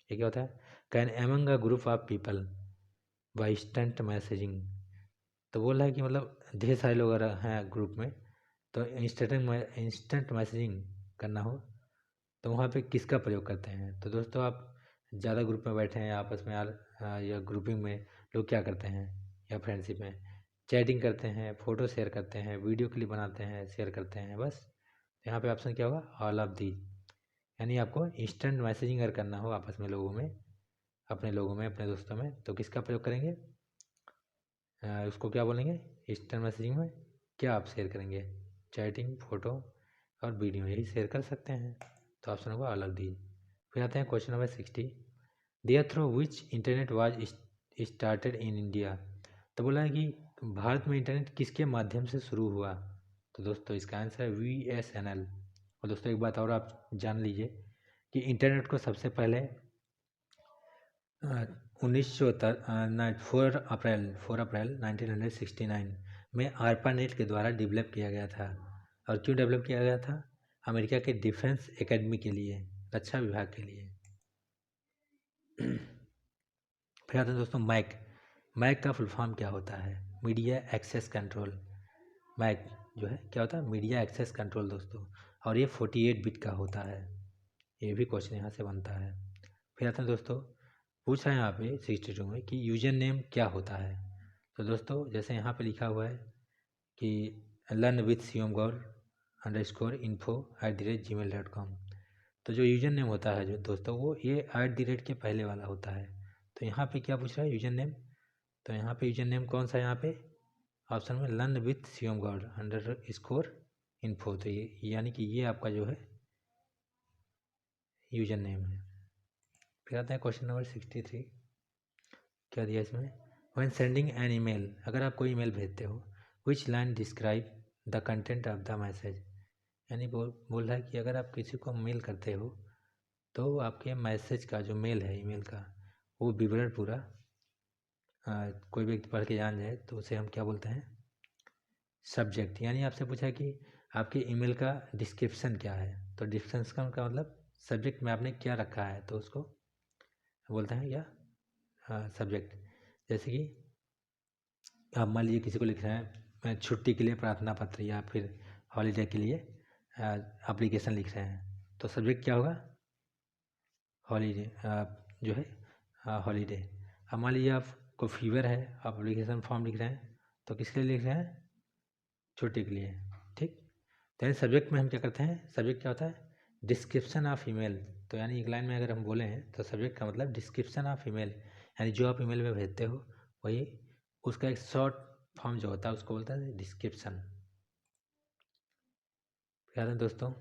ये क्या होता है, can among a group of people by instant messaging. तो बोल रहा है कि मतलब ढेर सारे लोग अगर हैं ग्रुप में, तो इंस्टेंट मैसेजिंग करना हो तो वहाँ पे किसका प्रयोग करते हैं। तो दोस्तों आप ज़्यादा ग्रुप में बैठे हैं आपस में यार, या ग्रुपिंग में लोग क्या करते हैं, या फ्रेंडशिप में चैटिंग करते हैं, फ़ोटो शेयर करते हैं, वीडियो क्लिप बनाते हैं, शेयर करते हैं, बस। यहाँ पे ऑप्शन क्या होगा, ऑल ऑफ दी। यानी आपको इंस्टेंट मैसेजिंग अगर करना हो आपस में लोगों में, अपने लोगों में, अपने दोस्तों में, तो किसका प्रयोग करेंगे? उसको क्या बोलेंगे? इंस्टेंट मैसेजिंग में क्या आप शेयर करेंगे? चैटिंग, फोटो और वीडियो, यही शेयर कर सकते हैं। तो ऑप्शन होगा अलग दी। फिर आते हैं question number 60, there through which internet was started in India. तो बोला है कि भारत में इंटरनेट किसके माध्यम से शुरू हुआ? तो दोस्तों इसका आंसर है VSNL। और दोस्तों एक बात और आप जान लीजिए कि इंटरनेट को सबसे पहले 4 अप्रैल 1969 में ARPANET के द्वारा डेवलप किया गया था। और क्यों डेवलप किया गया था? अमेरिका के डिफेंस एकेडमी के लिए, रक्षा विभाग के लिए। फिर आते हैं दोस्तों मैक का फुल फॉर्म क्या होता है? Media access control. मैक जो है क्या होता है? मीडिया एक्सेस कंट्रोल दोस्तों। और ये 48 बिट का होता है। ये भी क्वेश्चन यहाँ से बनता है। फिर आते हैं दोस्तों, पूछ रहे हैं यहाँ पे 62 में कि यूजर नेम क्या होता है? तो दोस्तों जैसे यहाँ पे लिखा हुआ है कि learn with shiomgaur_info@gmail.com। तो जो यूजर नेम होता है जो दोस्तों, वो ये @ के पहले वाला होता है। तो यहाँ पे क्या पूछ रहा है? User name. तो यहाँ पे यूजर नेम कौन सा है? यहाँ पे ऑप्शन में learn with shiomgaur_info। तो ये यानी कि ये आपका जो है यूजर नेम है। फिर आता है क्वेश्चन नंबर 63, क्या दिया इसमें? व्हेन सेंडिंग एन ईमेल, अगर आप कोई ईमेल भेजते हो, which line describe the content of the message. यानी बोल रहा है कि अगर आप किसी को मेल करते हो तो आपके मैसेज का जो मेल है, ईमेल का, वो विवरण पूरा कोई व्यक्ति पढ़ के जान जाए तो उसे हम क्या बोलते हैं? सब्जेक्ट। यानी आपसे पूछा है कि आपके ईमेल का डिस्क्रिप्शन क्या है, तो डिस्क्रिप्शन का मतलब सब्जेक्ट में आपने क्या रखा है, तो उसको बोलते हैं क्या? सब्जेक्ट। जैसे कि आप मान लीजिए किसी को लिख रहे हैं छुट्टी के लिए प्रार्थना पत्र, या फिर हॉलीडे के लिए एप्लीकेशन लिख रहे हैं, तो सब्जेक्ट क्या होगा? हॉलीडे जो है हॉलीडे। अब मान लीजिए आपको फीवर है, आप एप्लीकेशन फॉर्म लिख रहे हैं, तो किसके लिए लिख रहे हैं? छुट्टी के लिए। ठीक। तो यानी सब्जेक्ट में हम क्या करते हैं? सब्जेक्ट क्या होता है? Description of email. तो यानी एक लाइन में अगर हम बोले हैं तो सब्जेक्ट का मतलब डिस्क्रिप्शन ऑफ ईमेल, यानी जो आप ईमेल में भेजते हो वही उसका एक शॉर्ट फॉर्म जो होता है उसको बोलता है डिस्क्रिप्शन। याद है दोस्तों?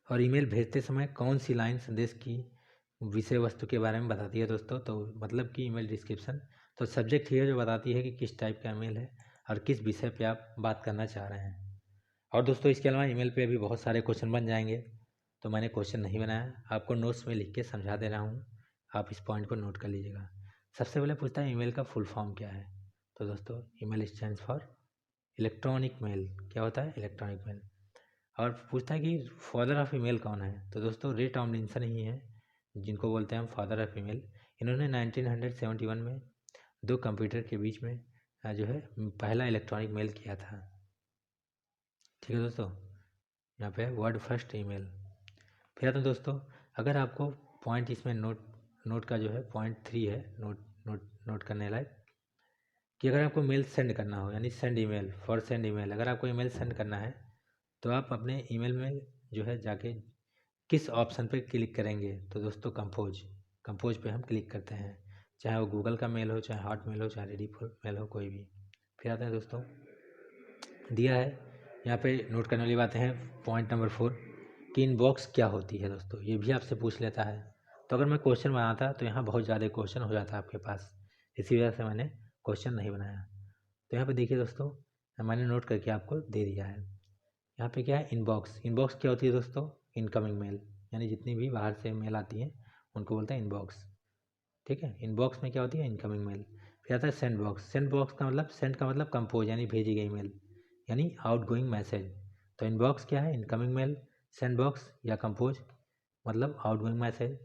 और ईमेल भेजते समय कौन सी लाइन संदेश की विषय वस्तु के बारे में बताती है दोस्तों? तो मतलब कि ईमेल डिस्क्रिप्शन, तो सब्जेक्ट ही है जो बताती है कि किस टाइप का ईमेल है और किस विषय पे आप बात करना चाह रहे हैं। और दोस्तों इसके अलावा ईमेल पे भी बहुत सारे क्वेश्चन बन जाएंगे, तो मैंने क्वेश्चन नहीं बनाया, आपको नोट्स में लिख के समझा दे रहा हूँ, आप इस पॉइंट को नोट कर लीजिएगा। सबसे पहले पूछता है ईमेल का फुल फॉर्म क्या है? तो दोस्तों email stands for electronic mail. क्या होता है? Electronic mail. और पूछता है कि फादर ऑफ ईमेल कौन है? तो दोस्तों रे टॉमलिंसन ही है जिनको बोलते हैं हम फादर ऑफ ईमेल। इन्होंने 1971 में 2 कंप्यूटर के बीच में जो है पहला इलेक्ट्रॉनिक मेल किया था। ठीक है दोस्तों, यहाँ पे वर्ड फर्स्ट ईमेल। फिर आता है दोस्तों, अगर आपको पॉइंट इसमें नोट का जो है पॉइंट 3 है नोट करने लायक, कि अगर आपको मेल सेंड करना हो, यानी send email, for send email, अगर आपको ईमेल सेंड करना है तो आप अपने ईमेल में जो है जाके किस ऑप्शन पे क्लिक करेंगे? तो दोस्तों कंपोज पे हम क्लिक करते हैं, चाहे वो गूगल का मेल हो, चाहे हॉटमेल हो, चाहे रेडीफुल मेल हो, कोई भी। फिर आते हैं दोस्तों, दिया है यहाँ पे नोट करने वाली बातें हैं। पॉइंट नंबर 4 कि इनबॉक्स क्या होती है दोस्तों, ये भी आपसे पूछ लेता है। तो अगर मैं क्वेश्चन बनाता तो यहाँ बहुत ज़्यादा क्वेश्चन हो जाता आपके पास, इसी वजह से मैंने क्वेश्चन नहीं बनाया। तो यहाँ पे देखिए दोस्तों, मैंने नोट करके आपको दे दिया है। यहाँ पे क्या है? इनबॉक्स। इनबॉक्स क्या होती है दोस्तों? इनकमिंग मेल, यानी जितनी भी बाहर से मेल आती है उनको बोलते हैं इनबॉक्स। ठीक है, इनबॉक्स में क्या होती है? Incoming mail. फिर आता है सेंड बॉक्स। सेंड बॉक्स का मतलब, सेंड का मतलब कंपोज, यानी भेजी गई मेल, यानी आउटगोइंग मैसेज। तो इनबॉक्स क्या है? Incoming mail. सेंड बॉक्स या कंपोज मतलब आउटगोइंग मैसेज।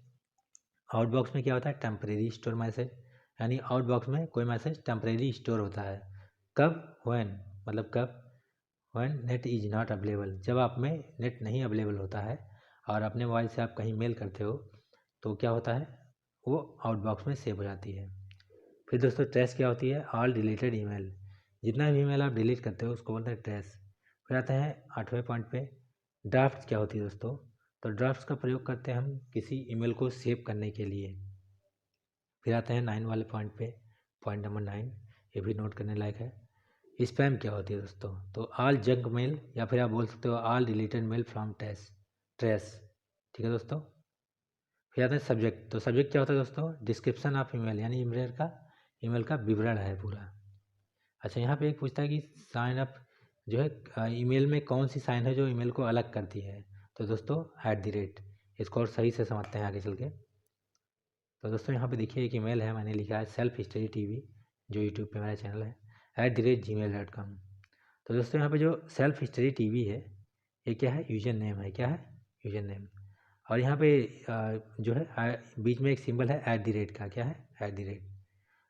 आउटबॉक्स में क्या होता है? टेम्परेरी स्टोर मैसेज, यानी आउटबॉक्स में कोई मैसेज टेम्परेरी स्टोर होता है। कब? व्हेन मतलब कब? When net is not available, जब आप में नेट नहीं अवेलेबल होता है और अपने मोबाइल से आप कहीं मेल करते हो तो क्या होता है? वो आउटबॉक्स में सेव हो जाती है। फिर दोस्तों ट्रैश क्या होती है? ऑल डिलीटेड ईमेल, जितना भी ईमेल आप डिलीट करते हो उसको बोलते हैं ट्रैश। फिर आता है 8वें पॉइंट पे, ड्राफ्ट क्या होती है दोस्तों? तो ड्राफ्ट्स का प्रयोग करते हैं हम किसी ईमेल को सेव करने के लिए। फिर आते हैं 9 वाले पॉइंट पे, पॉइंट नंबर 9, ये भी नोट करने लायक है। स्पैम क्या होती है दोस्तों? तो ऑल जंक मेल, या फिर आप बोल सकते हो all deleted mail from trash. ठीक है दोस्तों। फिर आता है सब्जेक्ट। तो सब्जेक्ट क्या होता है दोस्तों? डिस्क्रिप्शन ऑफ ईमेल, यानी ईमेल का विवरण है पूरा। अच्छा, यहाँ पे एक पूछता है कि साइन अप जो है ईमेल में कौन सी साइन है जो ईमेल को अलग करती है? तो दोस्तों @। इसको और सही से समझते हैं आगे चल के। तो दोस्तों यहाँ पे देखिए एक ईमेल है, मैंने लिखा है सेल्फ स्टडी TV, जो यूट्यूब पे मेरा चैनल है, @gmail.com। तो दोस्तों यहाँ पे जो सेल्फ स्टडी TV है, ये क्या है? यूजर नेम है। क्या है? User name. और यहाँ पे जो है बीच में एक सिंबल है @ का। क्या है? @।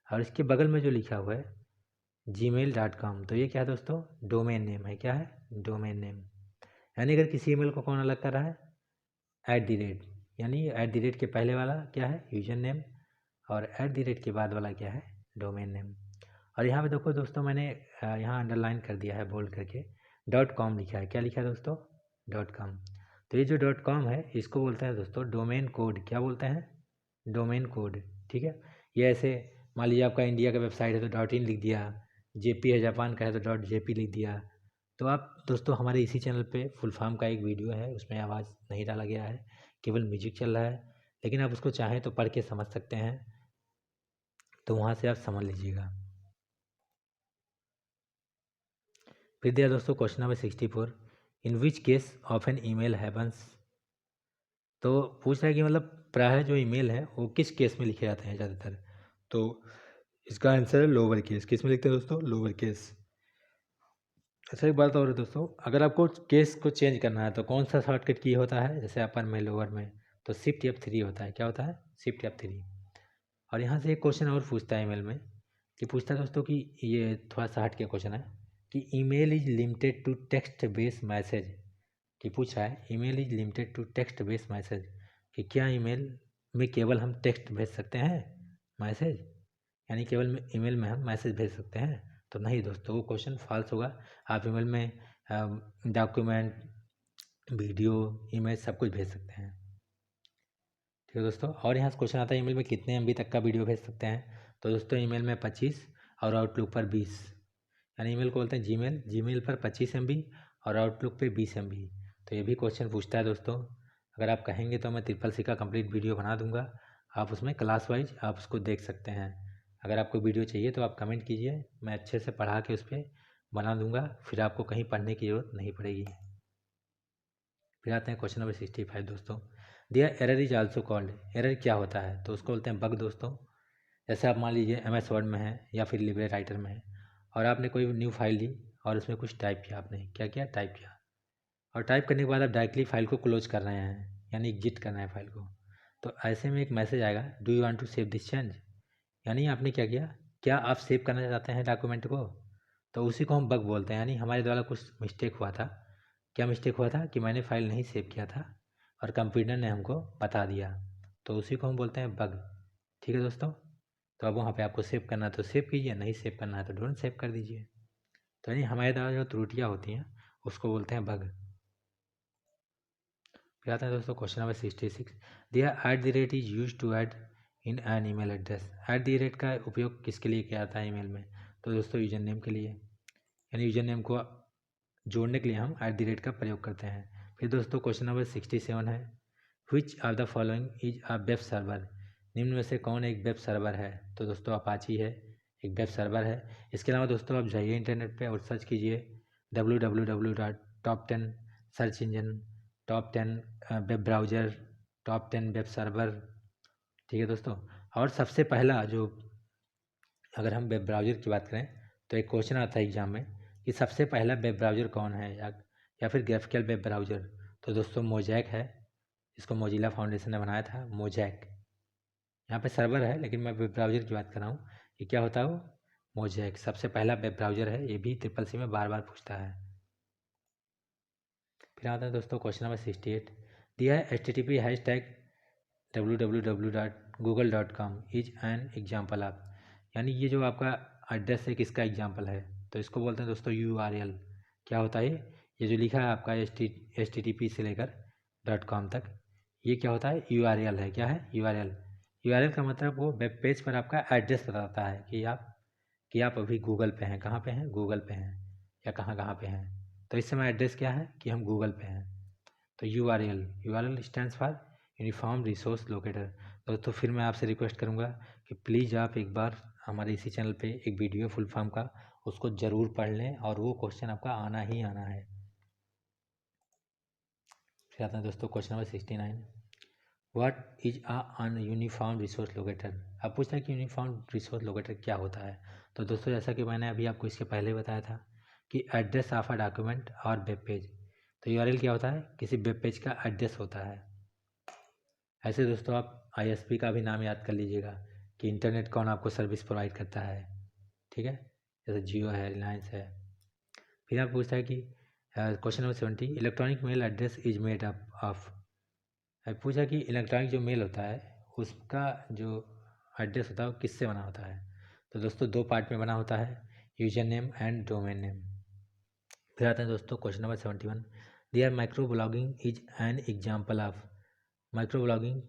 और इसके बगल में जो लिखा हुआ है gmail.com, तो ये क्या है दोस्तों? डोमेन नेम है। क्या है? Domain name. यानी अगर किसी ईमेल को कौन अलग कर रहा है? @, यानी @ के पहले वाला क्या है? यूजर नेम, और @ के बाद वाला क्या है? Domain name. और यहाँ पे देखो दोस्तों, मैंने यहाँ अंडरलाइन कर दिया है बोल्ड करके, .com लिखा है। क्या लिखा है दोस्तों? .com। तो ये जो .com है, इसको बोलते हैं दोस्तों डोमेन कोड। क्या बोलते हैं? Domain code. ठीक है। ये ऐसे मान लीजिए आपका इंडिया का वेबसाइट है तो .in लिख दिया, JP है जापान का है तो .jp लिख दिया। तो आप दोस्तों हमारे इसी चैनल पे फुल फॉर्म का एक वीडियो है, उसमें आवाज़ नहीं डाला गया है, केवल म्यूजिक चल रहा है, लेकिन आप उसको चाहें तो पढ़ के समझ सकते हैं, तो वहाँ से आप समझ लीजिएगा। फिर दिया दोस्तों question number 64, in which case of an email happens. तो पूछ रहा है कि मतलब प्रायः जो ईमेल है वो किस केस में लिखे जाते हैं ज़्यादातर। तो इसका आंसर है लोअर केस। किस में लिखते हैं दोस्तों? Lower case. अच्छा, एक बात और है दोस्तों, अगर आपको केस को चेंज करना है तो कौन सा शॉर्टकट की होता है? जैसे अपर में, लोअर में, तो शिफ्ट F3 होता है। क्या होता है? Shift F3। और यहाँ से एक क्वेश्चन और पूछता है ईमेल में, कि पूछता है दोस्तों कि ये थोड़ा सा हट के क्वेश्चन है कि email is limited to text based message. कि पूछ रहा है email is limited to text based message, कि क्या ईमेल में केवल हम टेक्स्ट भेज सकते हैं, मैसेज, यानी केवल ईमेल में हम मैसेज भेज सकते हैं? तो नहीं दोस्तों, वो क्वेश्चन फॉल्स होगा। आप ईमेल में डॉक्यूमेंट, वीडियो, इमेज सब कुछ भेज सकते हैं। ठीक है दोस्तों। और यहाँ से क्वेश्चन आता है ईमेल में कितने MB तक का वीडियो भेज सकते हैं? तो दोस्तों ईमेल में 25 और आउटलुक पर 20, यानी ईमेल को बोलते हैं जीमेल पर 25 MB और आउटलुक पे 20 MB। तो ये भी क्वेश्चन पूछता है दोस्तों। अगर आप कहेंगे तो मैं CCC का कंप्लीट वीडियो बना दूंगा, आप उसमें क्लास वाइज आप उसको देख सकते हैं। अगर आपको वीडियो चाहिए तो आप कमेंट कीजिए, मैं अच्छे से पढ़ा के उस पर बना दूंगा, फिर आपको कहीं पढ़ने की ज़रूरत नहीं पड़ेगी। फिर आते हैं क्वेश्चन नंबर 65 दोस्तों, दिया error is also called. Error क्या होता है? तो उसको बोलते हैं बग दोस्तों। जैसे आप मान लीजिए MS वर्ड में है या फिर लिब्रे राइटर में है, और आपने कोई न्यू फाइल ली और उसमें कुछ टाइप किया, आपने क्या किया? टाइप किया। और टाइप करने के बाद आप डायरेक्टली फाइल को क्लोज कर रहे हैं, यानी एग्जिट कर रहे हैं फाइल को। तो ऐसे में एक मैसेज आएगा, do you want to save this change, यानी आपने क्या किया? क्या आप सेव करना चाहते हैं डॉक्यूमेंट को? तो उसी को हम बग बोलते हैं, यानी हमारे द्वारा कुछ मिस्टेक हुआ था। क्या मिस्टेक हुआ था? कि मैंने फाइल नहीं सेव किया था और कंप्यूटर ने हमको बता दिया, तो उसी को हम बोलते हैं बग। ठीक है दोस्तों। तो अब वहाँ पे आपको सेव करना है तो सेव कीजिए, नहीं सेव करना है तो डोंट सेव कर दीजिए। तो यानी हमारे द्वारा जो त्रुटियाँ होती हैं उसको बोलते हैं बग। फिर आता है दोस्तों क्वेश्चन नंबर 66, दिया @ is use to add in an email address. @ का उपयोग किसके लिए किया जाता है ईमेल में? तो दोस्तों यूजर नेम के लिए, यानी यूजर नेम को जोड़ने के लिए हम @ का प्रयोग करते हैं। फिर दोस्तों क्वेश्चन नंबर 67 है, which of the following is a web server. निम्न में से कौन एक वेब सर्वर है? तो दोस्तों अपाची है, एक वेब सर्वर है। इसके अलावा दोस्तों आप जाइए इंटरनेट पे और सर्च कीजिए www.top10 search engine, top 10 web browser, top 10 web server. ठीक है दोस्तों। और सबसे पहला जो, अगर हम वेब ब्राउज़र की बात करें तो एक क्वेश्चन आता है एग्जाम में कि सबसे पहला वेब ब्राउज़र कौन है, या फिर ग्राफिकल वेब ब्राउज़र। तो दोस्तों मोजैक है, इसको मोजिला फाउंडेशन ने बनाया था, मोजैक। यहाँ पे सर्वर है लेकिन मैं वेब ब्राउज़र की बात कर रहा हूँ कि क्या होता है वो, मोजैक सबसे पहला वेब ब्राउज़र है। ये भी CCC में बार बार पूछता है। फिर आता है दोस्तों क्वेश्चन नंबर 68, दिया है HTTP #www.google.com is an example of, यानी ये जो आपका एड्रेस है किसका एग्जाम्पल है? तो इसको बोलते हैं दोस्तों URL। क्या होता है ये जो लिखा है आपका HTTP से लेकर .com तक। ये क्या होता है, URL है। क्या है, URL। URL का मतलब वो वेब पेज पर आपका एड्रेस बताता है कि आप अभी गूगल पे हैं। कहाँ पे हैं, गूगल पे हैं, या कहाँ कहाँ पे हैं। तो इस समय एड्रेस क्या है कि हम गूगल पे हैं। तो URL stands for uniform resource locator. दोस्तों फिर मैं आपसे रिक्वेस्ट करूँगा कि प्लीज़ आप एक बार हमारे इसी चैनल पे एक वीडियो फुल फॉर्म का उसको ज़रूर पढ़ लें, और वो क्वेश्चन आपका आना ही आना है। फिर आता है दोस्तों question number 69। What is an uniform resource locator. अब पूछता है कि यूनिफॉर्म रिसोर्स लोकेटर क्या होता है। तो दोस्तों जैसा कि मैंने अभी आपको इसके पहले बताया था कि एड्रेस ऑफ अ डॉक्यूमेंट और वेब पेज। तो URL क्या होता है, किसी वेब पेज का एड्रेस होता है। ऐसे दोस्तों आप ISP का भी नाम याद कर लीजिएगा कि इंटरनेट कौन आपको सर्विस प्रोवाइड करता है। ठीक है, जैसे जियो है, रिलायंस है। फिर आप पूछता है कि question number 70, electronic mail address is made up of. पूछा कि इलेक्ट्रॉनिक जो मेल होता है उसका जो एड्रेस होता है वो किससे बना होता है। तो दोस्तों 2 पार्ट में बना होता है, user name and domain name. फिर आता है दोस्तों question number 71, dear micro blogging is an example of. Micro blogging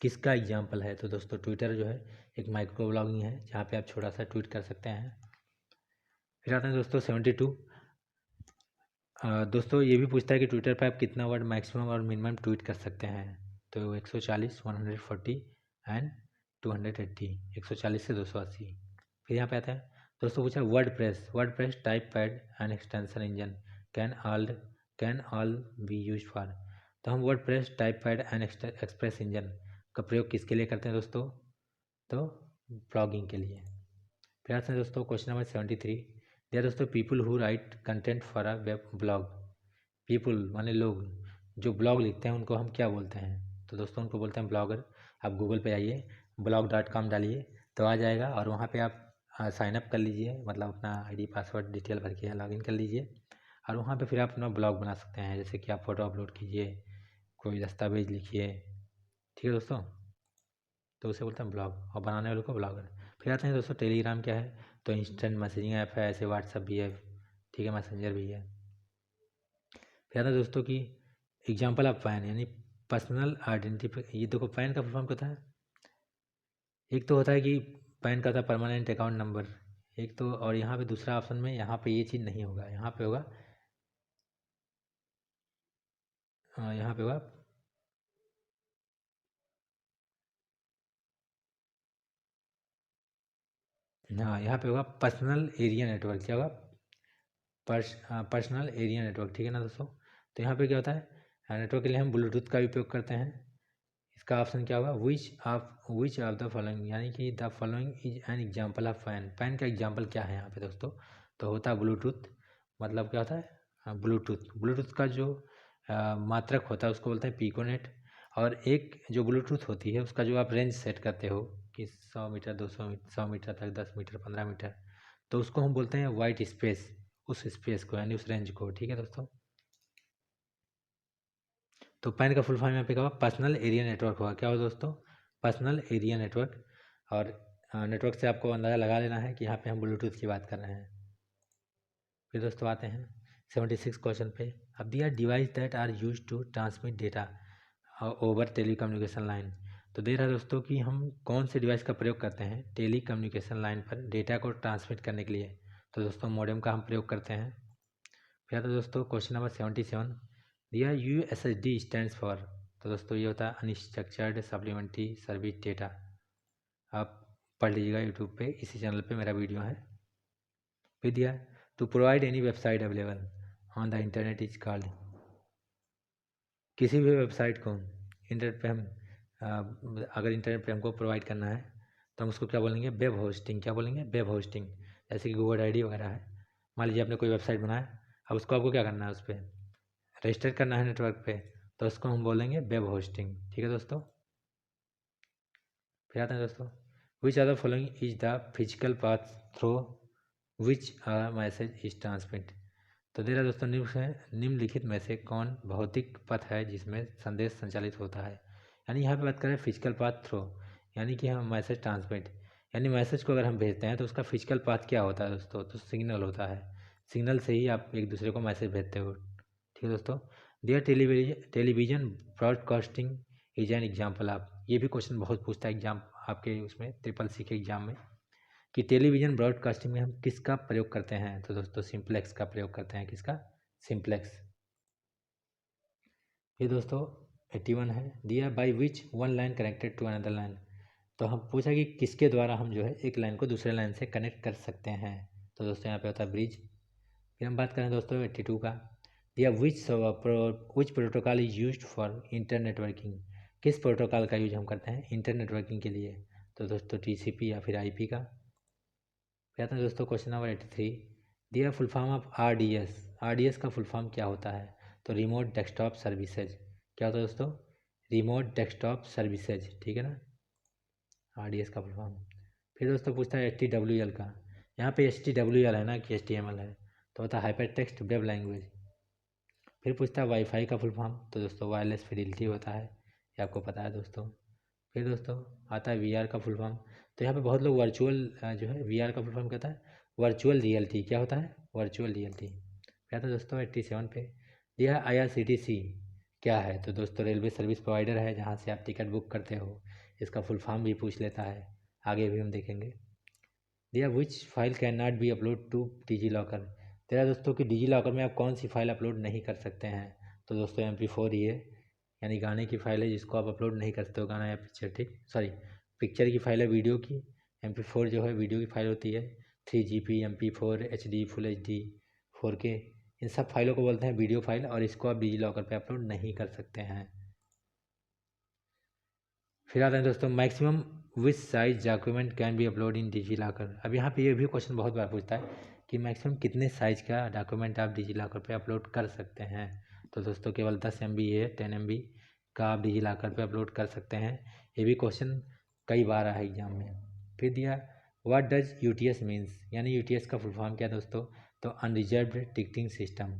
किसका एग्जाम्पल है। तो दोस्तों ट्विटर जो है एक माइक्रो ब्लॉगिंग है, जहाँ पे आप छोटा सा ट्वीट कर सकते हैं। फिर आते हैं दोस्तों 72। दोस्तों ये भी पूछता है कि ट्विटर पे आप कितना वर्ड मैक्सिमम और मिनिमम ट्वीट कर सकते हैं। तो 140, 140 एंड 280, 140 से 280। फिर यहाँ पे आता है दोस्तों पूछा word press type pad and extension engine can all B use for. तो हम word press type pad and express engine का प्रयोग किसके लिए करते हैं दोस्तों, तो ब्लॉगिंग के लिए। फिर आते हैं दोस्तों क्वेश्चन नंबर 73। दिया दोस्तों people who right content for a web blog. People माने लोग, जो ब्लॉग लिखते हैं उनको हम क्या बोलते हैं। तो दोस्तों उनको बोलते हैं ब्लॉगर। आप गूगल पे आइए, blog.com डालिए तो आ जाएगा, और वहाँ पे आप साइन अप कर लीजिए, मतलब अपना ID पासवर्ड डिटेल भर के लॉगिन कर लीजिए, और वहाँ पे फिर आप अपना ब्लॉग बना सकते हैं। जैसे कि आप फ़ोटो अपलोड कीजिए, कोई दस्तावेज लिखिए। ठीक है दोस्तों, तो उसे बोलते हैं ब्लॉग, और बनाने वाले को ब्लॉगर। फिर आते हैं दोस्तों टेलीग्राम क्या है। तो इंस्टेंट मैसेजिंग ऐप है, ऐसे व्हाट्सअप भी है, ठीक है, मैसेंजर भी है। फिर आता है दोस्तों की एग्जाम्पल ऑफ पैन यानी पर्सनल आइडेंटिफिकेशन। ये देखो पैन का फुल फॉर्म क्या होता है। एक तो होता है कि पैन का होता है परमानेंट अकाउंट नंबर, एक तो, और यहाँ पे दूसरा ऑप्शन में यहाँ पे ये चीज़ नहीं होगा, यहाँ पे होगा, यहाँ पे होगा, हाँ यहाँ पे होगा पर्सनल एरिया नेटवर्क। क्या होगा, पर्सनल एरिया नेटवर्क। ठीक है ना दोस्तों। तो यहाँ पे क्या होता है, नेटवर्क के लिए हम ब्लूटूथ का उपयोग करते हैं। इसका ऑप्शन क्या होगा, विच ऑफ द फॉलोइंग, यानी कि the following is an example of pan. Pan का एग्जाम्पल क्या है यहाँ पे दोस्तों, तो होता है ब्लूटूथ। मतलब क्या होता है, ब्लूटूथ का जो मात्रक होता है उसको बोलते हैं पिकोनेट। और एक जो ब्लूटूथ होती है उसका जो आप रेंज सेट करते हो कि 100 मीटर, 200 मीटर, 100 मीटर तक, 10 मीटर, 15 मीटर, तो उसको हम बोलते हैं वाइट स्पेस, उस स्पेस को यानी उस रेंज को। ठीक है दोस्तों। तो पैन का फुल फॉर्म यहाँ पे क्या होगा, पर्सनल एरिया नेटवर्क होगा। क्या होगा दोस्तों, पर्सनल एरिया नेटवर्क। और नेटवर्क से आपको अंदाज़ा लगा लेना है कि यहाँ पे हम ब्लूटूथ की बात कर रहे हैं। फिर दोस्तों आते हैं 76 क्वेश्चन पे। अब दिया device that are use to transmit data over telecommunication line. तो दे रहा है दोस्तों कि हम कौन से डिवाइस का प्रयोग करते हैं टेलीकम्युनिकेशन लाइन पर डेटा को ट्रांसमिट करने के लिए। तो दोस्तों मॉडेम का हम प्रयोग करते हैं। फिर आता है दोस्तों क्वेश्चन नंबर 77। दिया USSD स्टैंड्स फॉर। तो दोस्तों ये होता है अनस्ट्रक्चर्ड सप्लीमेंट्री सर्विस डेटा। आप पढ़ लीजिएगा यूट्यूब पे, इसी चैनल पे मेरा वीडियो है। फिर दिया to provide any website available on the internet is called. किसी भी वेबसाइट को इंटरनेट पे हम अगर इंटरनेट पे हमको प्रोवाइड करना है तो हम उसको क्या बोलेंगे, वेब होस्टिंग। क्या बोलेंगे, वेब होस्टिंग। जैसे कि गूगल ID वगैरह है। मान लीजिए आपने कोई वेबसाइट बनाया, अब उसको आपको क्या करना है, उस पर रजिस्टर करना है नेटवर्क पे, तो उसको हम बोलेंगे वेब होस्टिंग। ठीक है दोस्तों। फिर आते हैं दोस्तों which are the following is the physical path through which message is transmit. तो दे रहा दोस्तों निम्नलिखित में से कौन भौतिक पथ है जिसमें संदेश संचालित होता है। यानी यहाँ पे बात करें फिजिकल पाथ थ्रू, यानी कि हम मैसेज ट्रांसमिट, यानी मैसेज को अगर हम भेजते हैं तो उसका फिजिकल पाथ क्या होता है दोस्तों, तो सिग्नल होता है। सिग्नल से ही आप एक दूसरे को मैसेज भेजते हो। ठीक है दोस्तों। दियर television broadcasting is an example of, ये भी क्वेश्चन बहुत पूछता है एग्जाम आपके उसमें CCC के एग्जाम में, कि टेलीविज़न ब्रॉडकास्टिंग में हम किसका प्रयोग करते हैं। तो दोस्तों सिंप्लेक्स का प्रयोग करते हैं। किसका? सिंप्लेक्स। ये दोस्तों 81 है, दिया by which one line connected to another line. तो हम पूछा कि किसके द्वारा हम जो है एक लाइन को दूसरे लाइन से कनेक्ट कर सकते हैं। तो दोस्तों यहाँ पे होता है ब्रिज। फिर हम बात करें दोस्तों 82 का, दिया विच protocol is used for inter networking, किस प्रोटोकॉल का यूज हम करते हैं इंटर नेटवर्किंग के लिए। तो दोस्तों TCP या फिर IP का। फिर आता है दोस्तों क्वेश्चन नंबर 83, दिया full form of RDS, RDS का फुल फॉर्म क्या होता है। तो रिमोट डेस्कटॉप सर्विसेज। क्या होता है दोस्तों? रिमोट डेस्कटॉप सर्विसेज, ठीक है ना, RDS का फुल फॉर्म। फिर दोस्तों पूछता है HTWL का, यहाँ पे HTWL है ना कि HTML है, तो होता है हाइपर टेक्स्ट वेब लैंग्वेज। फिर पूछता है वाईफाई का फुल फॉर्म, तो दोस्तों वायरलेस फिडिलिटी होता है, ये आपको पता है दोस्तों। फिर दोस्तों आता है VR का फुल फॉर्म, तो यहाँ पे बहुत लोग वर्चुअल जो है VR का फुल फॉर्म कहता है वर्चुअल रियलिटी। क्या होता है? Virtual reality. फिर आता है दोस्तों 87 पे, दिया IRCTC क्या है। तो दोस्तों रेलवे सर्विस प्रोवाइडर है जहाँ से आप टिकट बुक करते हो, इसका फुल फॉर्म भी पूछ लेता है, आगे भी हम देखेंगे। दिया which file can not be upload to DigiLocker, तेरा दोस्तों कि डिजी लॉकर में आप कौन सी फाइल अपलोड नहीं कर सकते हैं। तो दोस्तों MP4 ही है, यानी गाने की फाइल है जिसको आप अपलोड नहीं कर सकते हो, गाना या पिक्चर, ठीक, सॉरी पिक्चर की फाइल है वीडियो की, MP4 जो है वीडियो की फाइल होती है, 3GP MP4 HD Full HD 4K, इन सब फाइलों को बोलते हैं वीडियो फाइल, और इसको आप डिजी लॉकर पर अपलोड नहीं कर सकते हैं। फिर आते हैं दोस्तों maximum which size document can be upload in DigiLocker. अब यहाँ पे ये भी क्वेश्चन बहुत बार पूछता है कि मैक्सिमम कितने साइज का डॉक्यूमेंट आप डिजी लॉकर पे अपलोड कर सकते हैं। तो दोस्तों केवल 10 MB है, 10 MB का आप डिजी लॉकर पे अपलोड कर सकते हैं। ये भी क्वेश्चन कई बार आया है एग्जाम में। फिर दिया व्हाट डज UTS मीन्स, यानी UTS का फुल फॉर्म क्या है दोस्तों। तो अनरिजर्व्ड टिकटिंग सिस्टम।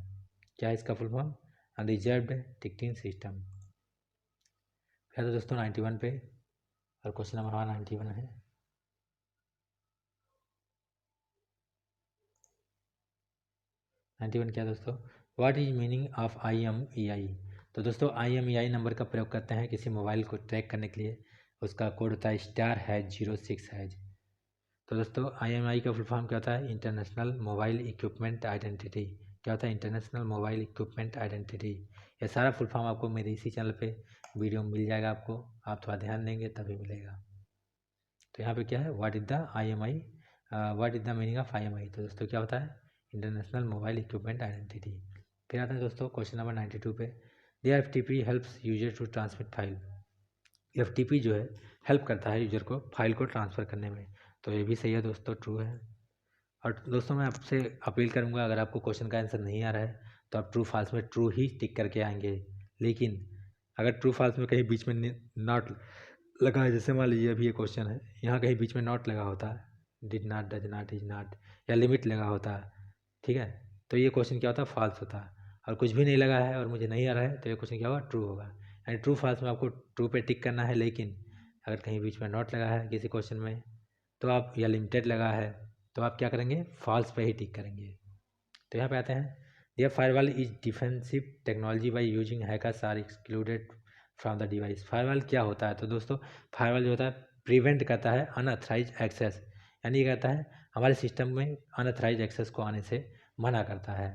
क्या है इसका full form? Unreserved ticketing system. फिर तो दोस्तों 91 पे, और क्वेश्चन नंबर हमारा 91 है। 91 क्या दोस्तों? What is meaning of IMEI। तो दोस्तों IMEI नंबर का प्रयोग करते हैं किसी मोबाइल को ट्रैक करने के लिए, उसका कोड होता है *#06#। तो दोस्तों IMEI का फुल फॉर्म क्या होता है? International mobile equipment identity. क्या होता है? International mobile equipment identity. ये सारा फुल फॉर्म आपको मेरे इसी चैनल पे वीडियो मिल जाएगा, आपको आप थोड़ा ध्यान देंगे तभी मिलेगा। तो यहाँ पे क्या है? What is the IMEI, what is the meaning of IMEI। तो दोस्तों क्या होता है? International mobile equipment identity. फिर आते हैं दोस्तों क्वेश्चन नंबर 92 पे, the FTP helps user to transmit file. FTP जो है हेल्प करता है यूजर को फाइल को ट्रांसफ़र करने में। तो ये भी सही है दोस्तों, ट्रू है। और दोस्तों मैं आपसे अपील करूँगा, अगर आपको क्वेश्चन का आंसर नहीं आ रहा है तो आप ट्रू फॉल्स में ट्रू ही टिक करके आएंगे। लेकिन अगर ट्रू फॉल्स में कहीं बीच में नॉट लगा है, जैसे मान लीजिए अभी ये क्वेश्चन है, यहाँ कहीं बीच में नॉट लगा होता है, did not, does not, is not, या लिमिट लगा होता है, ठीक है, तो ये क्वेश्चन क्या होता है? फॉल्स होता है। और कुछ भी नहीं लगा है और मुझे नहीं आ रहा है तो ये क्वेश्चन क्या होगा? ट्रू होगा। यानी ट्रू फॉल्स में आपको ट्रू पे टिक करना है। लेकिन अगर कहीं बीच में नॉट लगा है किसी क्वेश्चन में तो आप, या लिमिटेड लगा है, तो आप क्या करेंगे? फॉल्स पे ही टिक करेंगे। तो यहाँ पे आते हैं, दियर firewall is defensive technology by using hackers are excluded from the device. Firewall क्या होता है? तो दोस्तों फायरवॉल जो होता है प्रिवेंट करता है अनऑथराइज एक्सेस, यानी ये कहता है हमारे सिस्टम में अनऑथराइज एक्सेस को आने से मना करता है,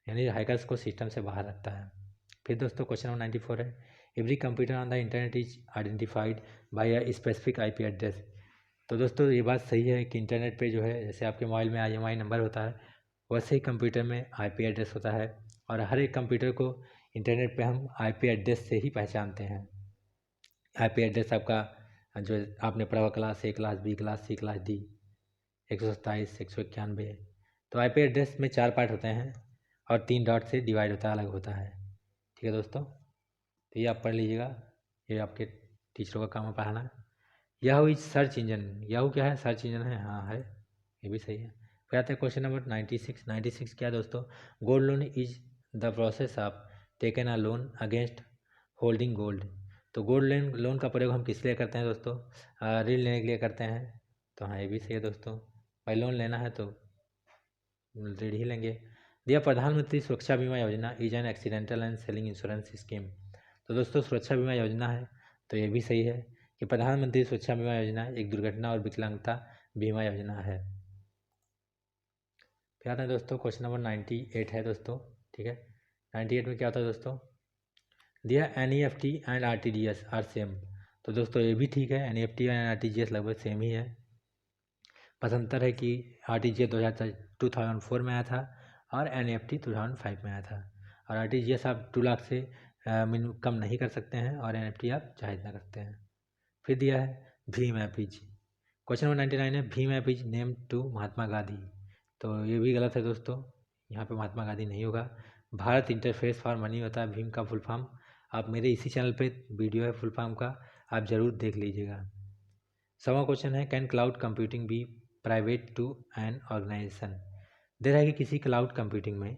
यानी हैकर्स को सिस्टम से बाहर रखता है। फिर दोस्तों क्वेश्चन नंबर 94 है, every computer on the internet is identified by a specific IP address. तो दोस्तों ये बात सही है कि इंटरनेट पे जो है, जैसे आपके मोबाइल में IMEI नंबर होता है, वैसे ही कंप्यूटर में IP एड्रेस होता है, और हर एक कंप्यूटर को इंटरनेट पे हम IP एड्रेस से ही पहचानते हैं। IP एड्रेस आपका जो आपने पढ़ा हुआ class A, class B, class C, class D, 127, 191। तो IP एड्रेस में 4 पार्ट होते हैं और 3 डॉट से डिवाइड होता है, अलग होता है, ठीक है दोस्तों। तो ये आप पढ़ लीजिएगा, ये आपके टीचरों का काम है पढ़ाना। Yahoo is search engine. Yahoo क्या है? सर्च इंजन है, हाँ है, ये भी सही है। फिर आता है क्वेश्चन नंबर 96। 96 क्या है दोस्तों? Gold loan is the process of taken a loan against holding gold. तो गोल्ड लोन का प्रयोग हम किस लिए करते हैं दोस्तों? ऋण लेने के लिए करते हैं। तो हाँ ये भी सही है दोस्तों, भाई लोन लेना है तो ऋण ही लेंगे। दिया प्रधानमंत्री सुरक्षा बीमा योजना is an accidental and selling insurance scheme. तो दोस्तों सुरक्षा बीमा योजना है, तो ये भी सही है कि प्रधानमंत्री सुरक्षा बीमा योजना एक दुर्घटना और विकलांगता बीमा योजना है। फिर आता है दोस्तों क्वेश्चन नंबर 98 है दोस्तों, ठीक है। 98 में क्या होता है दोस्तों, दिया NEFT and RTGS are same. तो दोस्तों ये भी ठीक है, NEFT एंड RTGS लगभग सेम ही है। बस अंतर है कि RTGS 2004 में आया था और NEFT 2005 में आया था। और RTGS आप 2 लाख से कम नहीं कर सकते हैं और NEFT आप चाहे इतना करते हैं। फिर दिया है भीम ऐप इज। क्वेश्चन नंबर 99 है भीम app is name to Mahatma Gandhi. तो ये भी गलत है दोस्तों, यहाँ पे महात्मा गांधी नहीं होगा। भारत इंटरफेस फॉर मनी होता है भीम का फुल फॉर्म। आप मेरे इसी चैनल पे वीडियो है फुल फॉर्म का, आप ज़रूर देख लीजिएगा। 7वां क्वेश्चन है can cloud computing be private to an organisation. दे रहा है कि किसी क्लाउड कंप्यूटिंग में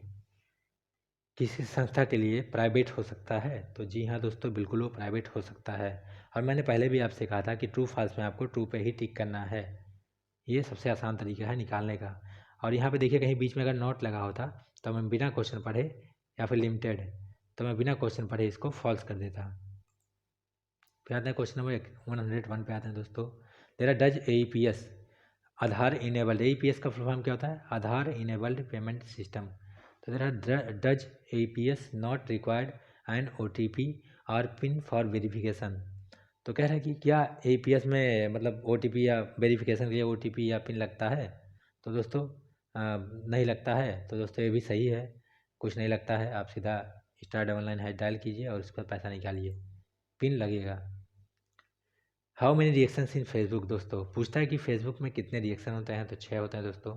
किसी संस्था के लिए प्राइवेट हो सकता है। तो जी हाँ दोस्तों, बिल्कुल वो प्राइवेट हो सकता है। और मैंने पहले भी आपसे कहा था कि ट्रू फॉल्स में आपको ट्रू पे ही टिक करना है, ये सबसे आसान तरीका है निकालने का। और यहाँ पे देखिए कहीं बीच में अगर नॉट लगा होता तो मैं बिना क्वेश्चन पढ़े या फिर लिमिटेड, तो मैं बिना क्वेश्चन पढ़े इसको फॉल्स कर देता। फिर आते हैं क्वेश्चन नंबर 101 पे आते हैं दोस्तों। तेरा does AEPS Aadhaar enabled, AEPS का फुल फॉर्म क्या होता है, आधार इनेबल्ड पेमेंट सिस्टम। तो तेरा does AEPS not required an OTP और पिन फॉर वेरिफिकेशन। तो कह रहा है कि क्या AEPS में मतलब OTP या वेरिफिकेशन के लिए OTP या पिन लगता है। तो दोस्तों नहीं लगता है। तो दोस्तों ये भी सही है, कुछ नहीं लगता है। आप सीधा *99# डायल कीजिए और उसके बाद पैसा निकालिए, पिन लगेगा। How many reactions in Facebook. दोस्तों पूछता है कि फेसबुक में कितने रिएक्शन होते हैं, तो 6 होते हैं दोस्तों,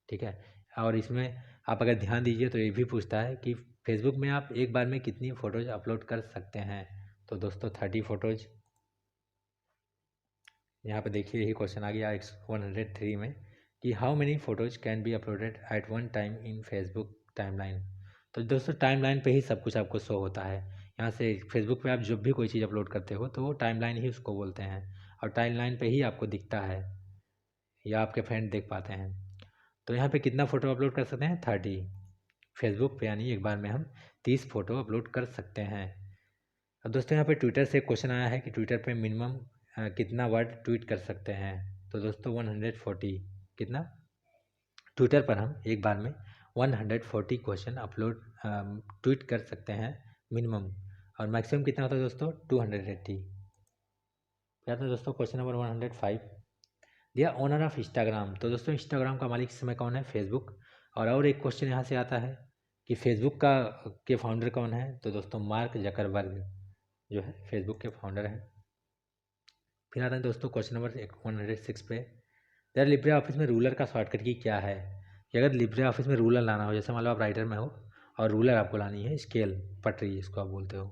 ठीक है। और इसमें आप अगर ध्यान दीजिए तो ये भी पूछता है कि फेसबुक में आप एक बार में कितनी फ़ोटोज़ अपलोड कर सकते हैं। तो दोस्तों 30 फ़ोटोज़। यहाँ पे देखिए यही क्वेश्चन आ गया 103 में कि how many photos can be uploaded at one time in Facebook timeline. तो दोस्तों टाइमलाइन पे ही सब कुछ आपको शो होता है। यहाँ से फेसबुक पे आप जब भी कोई चीज़ अपलोड करते हो तो वो टाइमलाइन ही उसको बोलते हैं, और टाइमलाइन पे ही आपको दिखता है या आपके फ्रेंड देख पाते हैं। तो यहाँ पे कितना फ़ोटो अपलोड कर सकते हैं, 30 फेसबुक पे, यानी एक बार में हम 30 फ़ोटो अपलोड कर सकते हैं। अब दोस्तों यहाँ पे ट्विटर से क्वेश्चन आया है कि ट्विटर पे मिनिमम कितना वर्ड ट्वीट कर सकते हैं। तो दोस्तों 140, कितना, ट्विटर पर हम एक बार में 140 क्वेश्चन अपलोड ट्वीट कर सकते हैं मिनिमम, और मैक्सिमम कितना होता है दोस्तों 280। क्या था दोस्तों क्वेश्चन नंबर 105, दिया ओनर ऑफ इंस्टाग्राम। तो दोस्तों इंस्टाग्राम का मालिक इस समय कौन है, फेसबुक। और एक क्वेश्चन यहाँ से आता है कि फेसबुक का के फाउंडर कौन है। तो दोस्तों मार्क जकरबर्ग जो है फेसबुक के फाउंडर हैं। फिर आता है दोस्तों क्वेश्चन नंबर 106 पे, यार लिब्रे ऑफिस में रूलर का शॉर्टकट की क्या है। कि अगर लिब्रे ऑफिस में रूलर लाना हो, जैसे मान लो आप राइटर में हो और रूलर आपको लानी है, स्केल पटरी जिसको आप बोलते हो,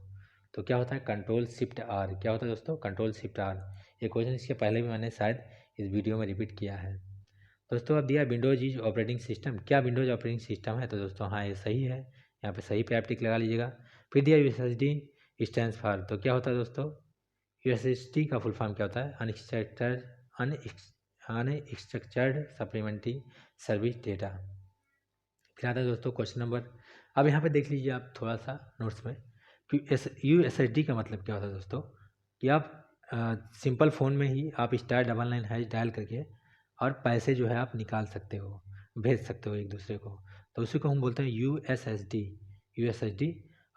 तो क्या होता है Ctrl+Shift+R। क्या होता है दोस्तों Ctrl+Shift+R। ये क्वेश्चन इसके पहले भी मैंने शायद इस वीडियो में रिपीट किया है। दोस्तों अब दिया विंडोज इज ऑपरेटिंग सिस्टम। क्या विंडोज ऑपरेटिंग सिस्टम है। तो दोस्तों हाँ ये सही है, यहाँ पे सही पे आप टिक लगा लीजिएगा। फिर दिया USSD स्टैंड्स फॉर। तो क्या होता है दोस्तों USSD का फुल फॉर्म क्या होता है, अनस्ट्रक्चर्ड सप्लीमेंट्री सर्विस डेटा। फिर आता है दोस्तों क्वेश्चन नंबर, अब यहाँ पे देख लीजिए आप थोड़ा सा नोट्स में कि USSD का मतलब क्या होता है दोस्तों, कि आप सिंपल फ़ोन में ही आप *99# डायल करके और पैसे जो है आप निकाल सकते हो, भेज सकते हो एक दूसरे को। तो उसी को हम बोलते हैं USSD।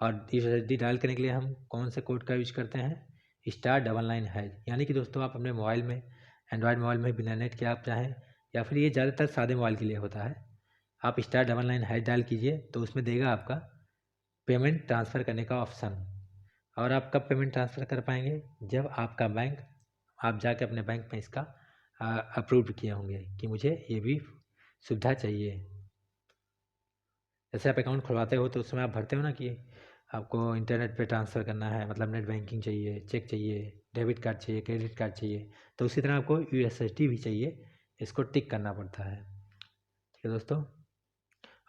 और USSD डायल करने के लिए हम कौन से कोड का यूज करते हैं, *99#। यानी कि दोस्तों आप अपने मोबाइल में, एंड्रॉयड मोबाइल में बिना नेट के आप चाहें, या फिर ये ज़्यादातर सादे मोबाइल के लिए होता है, आप *99# डायल कीजिए तो उसमें देगा आपका पेमेंट ट्रांसफ़र करने का ऑप्शन। और आप कब पेमेंट ट्रांसफ़र कर पाएंगे, जब आपका बैंक, आप जाके अपने बैंक में इसका अप्रूव किए होंगे कि मुझे ये भी सुविधा चाहिए। जैसे आप अकाउंट खुलवाते हो तो उसमें आप भरते हो ना कि आपको इंटरनेट पे ट्रांसफ़र करना है, मतलब नेट बैंकिंग चाहिए, चेक चाहिए, डेबिट कार्ड चाहिए, क्रेडिट कार्ड चाहिए। तो उसी तरह आपको USSD भी चाहिए, इसको टिक करना पड़ता है, ठीक है दोस्तों।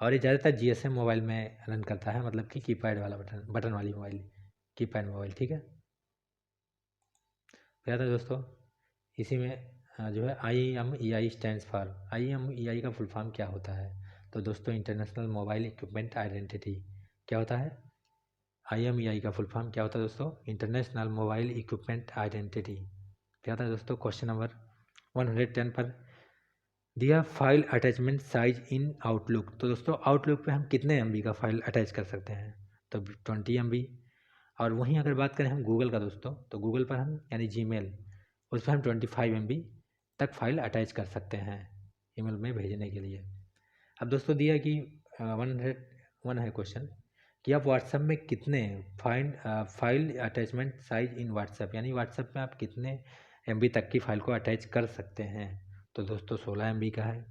और ये ज़्यादातर GSM मोबाइल में रन करता है, मतलब कि कीपैड वाला बटन वाली मोबाइल, कीपैड मोबाइल, ठीक है। फिर आता है दोस्तों इसी में जो है IMEI स्टैंड्स फॉर। IMEI का फुल फॉर्म क्या होता है। तो दोस्तों इंटरनेशनल मोबाइल इक्विपमेंट आइडेंटिटी क्या होता है? IMEI का फुल फॉर्म क्या होता है दोस्तों? इंटरनेशनल मोबाइल इक्विपमेंट आइडेंटिटी क्या होता है दोस्तों? क्वेश्चन नंबर 110 पर दिया file attachment size in outlook. तो दोस्तों आउटलुक पे हम कितने MB का फाइल अटैच कर सकते हैं? तो 20 MB। और वहीं अगर बात करें हम गूगल का दोस्तों, तो गूगल पर हम यानी जीमेल, उस पर हम 25 MB तक फाइल अटैच कर सकते हैं ईमेल में भेजने के लिए। अब दोस्तों दिया कि 101 है क्वेश्चन कि आप व्हाट्सएप में कितने file attachment size in WhatsApp, यानी व्हाट्सएप में आप कितने MB तक की फाइल को अटैच कर सकते हैं? तो दोस्तों 16 MB का है।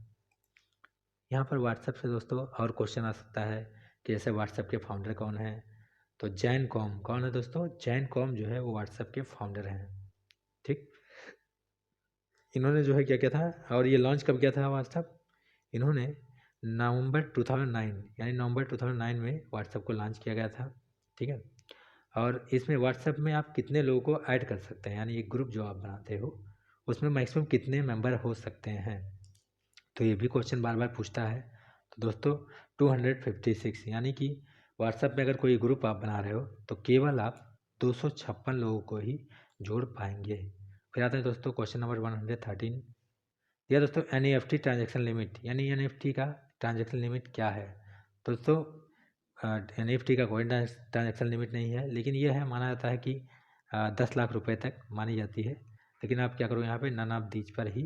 यहाँ पर व्हाट्सएप से दोस्तों और क्वेश्चन आ सकता है कि जैसे व्हाट्सएप के फाउंडर कौन है? तो जैन कॉम कौन है दोस्तों? जैन कॉम जो है वो व्हाट्सएप के फाउंडर हैं। ठीक, इन्होंने जो है क्या किया था और ये लॉन्च कब किया था व्हाट्सएप? इन्होंने नवंबर 2009 यानी नवंबर 2009 में व्हाट्सएप को लॉन्च किया गया था। ठीक है, और इसमें व्हाट्सएप में आप कितने लोगों को ऐड कर सकते हैं, यानी एक ग्रुप जो आप बनाते हो उसमें मैक्सिमम कितने मेंबर हो सकते हैं? तो ये भी क्वेश्चन बार बार पूछता है। तो दोस्तों 256, यानी कि व्हाट्सएप में अगर कोई ग्रुप आप बना रहे हो तो केवल आप 256 लोगों को ही जोड़ पाएंगे। फिर आते हैं दोस्तों क्वेश्चन नंबर 113। यह दोस्तों NEFT ट्रांजेक्शन लिमिट, यानी NFT का ट्रांजेक्शन लिमिट क्या है? दोस्तों NFT का कोई ट्रांजेक्शन लिमिट नहीं है, लेकिन यह है माना जाता है कि 10 लाख रुपए तक मानी जाती है। लेकिन आप क्या करो यहाँ पे नन ऑफ दीज पर ही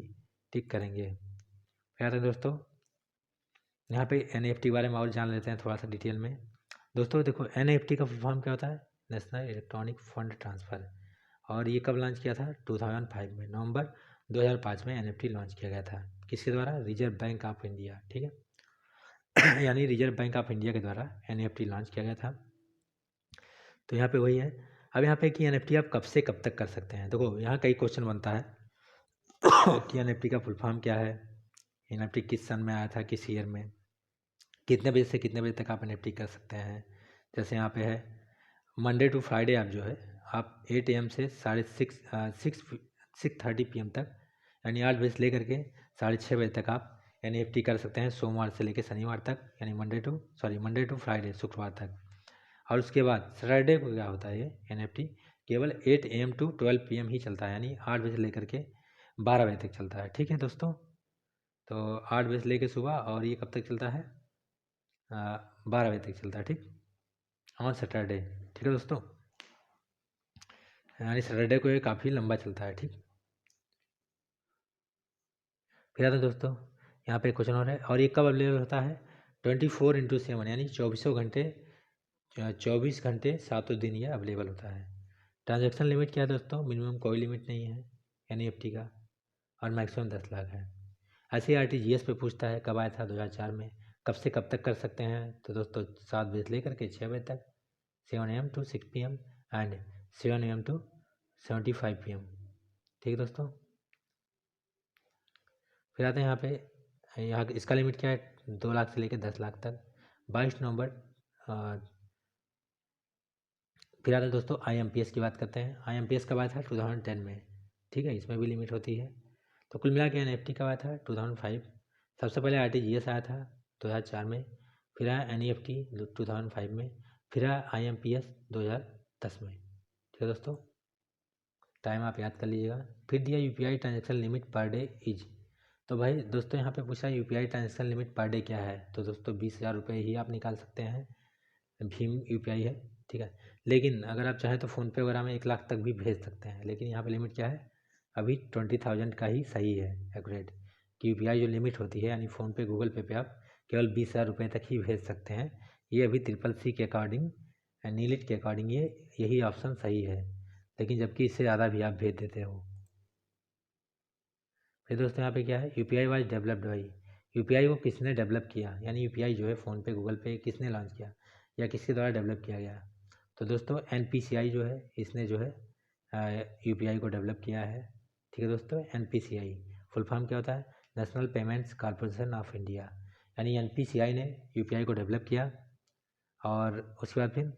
टिक करेंगे। फिर आते हैं दोस्तों यहाँ पे NFT के बारे में और जान लेते हैं थोड़ा सा डिटेल में। दोस्तों देखो NFT का फुल फॉर्म क्या होता है? National electronic fund transfer. और ये कब लॉन्च किया था? 2005 में, नवंबर 2005 में NFT लॉन्च किया गया था। किसके द्वारा? Reserve bank of India. ठीक है यानी रिजर्व बैंक ऑफ इंडिया के द्वारा NFT लॉन्च किया गया था। तो यहाँ पे वही है। अब यहाँ पे कि NFT आप कब से कब तक कर सकते हैं? देखो यहाँ कई क्वेश्चन बनता है कि NFT का फुल फॉर्म क्या है, NFT किस सन में आया था, किस ईयर में, कितने बजे से कितने बजे तक आप NFT कर सकते हैं। जैसे यहाँ पे है मंडे टू फ्राइडे आप जो है आप 8 AM से 6:30 PM तक, यानी 8 बजे से लेकर के 6:30 बजे तक आप NFT कर सकते हैं, सोमवार से लेकर शनिवार तक, यानी मंडे टू फ्राइडे, शुक्रवार तक। और उसके बाद सैटरडे को क्या होता है, ये NFT केवल 8 AM टू 12 PM ही चलता है, यानी 8 बजे से लेकर के 12 बजे तक चलता है। ठीक है दोस्तों, तो 8 बजे से लेकर सुबह, और ये कब तक चलता है? 12 बजे तक चलता है। ठीक, ऑन सैटरडे। ठीक है दोस्तों, यानी सैटरडे को ये काफ़ी लंबा चलता है। ठीक, फिर आता है दोस्तों यहाँ पे क्वेश्चन और है, और ये कब अवेलेबल होता है? 24/7, यानी 24 घंटे 7 दिन ये अवेलेबल होता है। ट्रांजैक्शन लिमिट क्या है दोस्तों? मिनिमम कोई लिमिट नहीं है NFT का, और मैक्सिमम 10 लाख है। ऐसे RTGS पे पूछता है कब आया था? 2004 में। कब से कब तक कर सकते हैं? तो दोस्तों 7 बजे से लेकर के 6 बजे तक, 7 AM to 6 PM and 7 AM to 75 PM। ठीक है दोस्तों, फिर आते हैं यहाँ पे, यहाँ इसका लिमिट क्या है? 2 लाख से लेकर 10 लाख तक। 22 नवंबर। फिर आते हैं दोस्तों IMPS की बात करते हैं। IMPS कब आया था? 2010 में। ठीक है, इसमें भी लिमिट होती है। तो कुल मिला के NFT कब आया था? 2005। सबसे पहले RTGS आया था 2004 में, फिर आया NEFT 2005 में, फिर आया IMPS 2010 में। ठीक है दोस्तों, टाइम आप याद कर लीजिएगा। फिर दिया UPI transaction limit per day is. तो भाई दोस्तों यहाँ पे पूछा UPI transaction limit per day क्या है? तो दोस्तों 20,000 रुपये ही आप निकाल सकते हैं, भीम UPI है। ठीक है, लेकिन अगर आप चाहें तो फ़ोनपे वगैरह में 1 लाख तक भी भेज सकते हैं, लेकिन यहाँ पे लिमिट क्या है? अभी 20,000 का ही सही है एक्यूरेट, कि UPI जो लिमिट होती है, यानी फ़ोनपे गूगल पे आप केवल 20,000 रुपये तक ही भेज सकते हैं। ये अभी CCC के अकॉर्डिंग, नीलिट के अकॉर्डिंग ये यही ऑप्शन सही है, लेकिन जबकि इससे ज़्यादा भी आप भेज देते हो। फिर दोस्तों यहाँ पे क्या है? UPI was developed by. UPI को किसने डेवलप किया, यानी UPI जो है फ़ोनपे गूगल पे किसने लॉन्च किया या किसके द्वारा डेवलप किया गया? तो दोस्तों NPCI जो है, इसने जो है UPI को डेवलप किया है। ठीक है दोस्तों, NPCI फुल फॉर्म क्या होता है? National payments corporation of India, यानी NPCI ने UPI को डेवलप किया। और उसके बाद फिर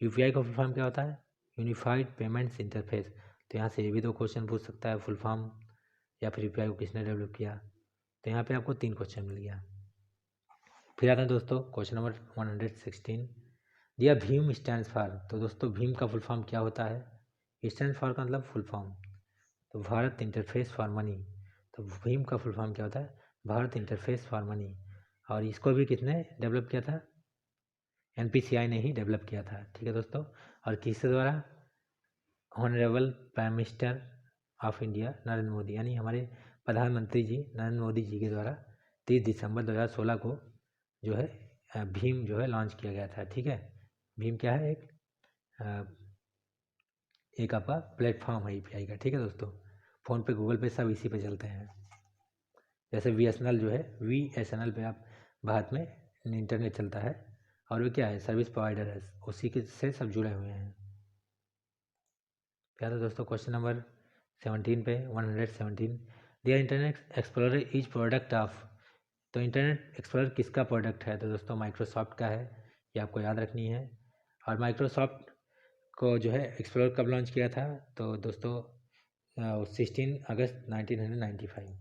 UPI का फुल फॉर्म क्या होता है? Unified payments interface. तो यहाँ से ये भी 2 क्वेश्चन पूछ सकता है, फुल फॉर्म या फिर UPI को किसने डेवलप किया। तो यहाँ पे आपको 3 क्वेश्चन मिल गया। फिर आता है दोस्तों क्वेश्चन नंबर 116, दिया भीम स्टैंड्स फॉर। तो दोस्तों भीम का फुल फॉर्म क्या होता है? स्टैंड फॉर का मतलब फुल फॉर्म, तो भारत इंटरफेस फॉर मनी। तो भीम का फुल फॉर्म क्या होता है? Bharat interface for money. और इसको भी किसने डेवलप किया था? NPCI ने ही डेवलप किया था। ठीक है दोस्तों। और किसके द्वारा? Honourable prime minister of India Narendra Modi, यानी हमारे प्रधानमंत्री जी नरेंद्र मोदी जी के द्वारा 30 दिसंबर 2016 को जो है भीम जो है लॉन्च किया गया था। ठीक है। भीम क्या है? एक आपका प्लेटफॉर्म है API का। ठीक है दोस्तों। फ़ोन पे, गूगल पे सब इसी पे चलते हैं। जैसे BSNL जो है, VSNL पे आप भारत में इंटरनेट चलता है, और वो क्या है? सर्विस प्रोवाइडर है, उसी के से सब जुड़े हुए हैं। क्या था दोस्तों क्वेश्चन नंबर 17 पे 117, दिया internet explorer is product of. तो इंटरनेट एक्सप्लोरर किसका प्रोडक्ट है? तो दोस्तों माइक्रोसॉफ्ट का है, ये आपको याद रखनी है। और माइक्रोसॉफ्ट को जो है एक्सप्लोरर कब लॉन्च किया था? तो दोस्तों 16 अगस्त 1995।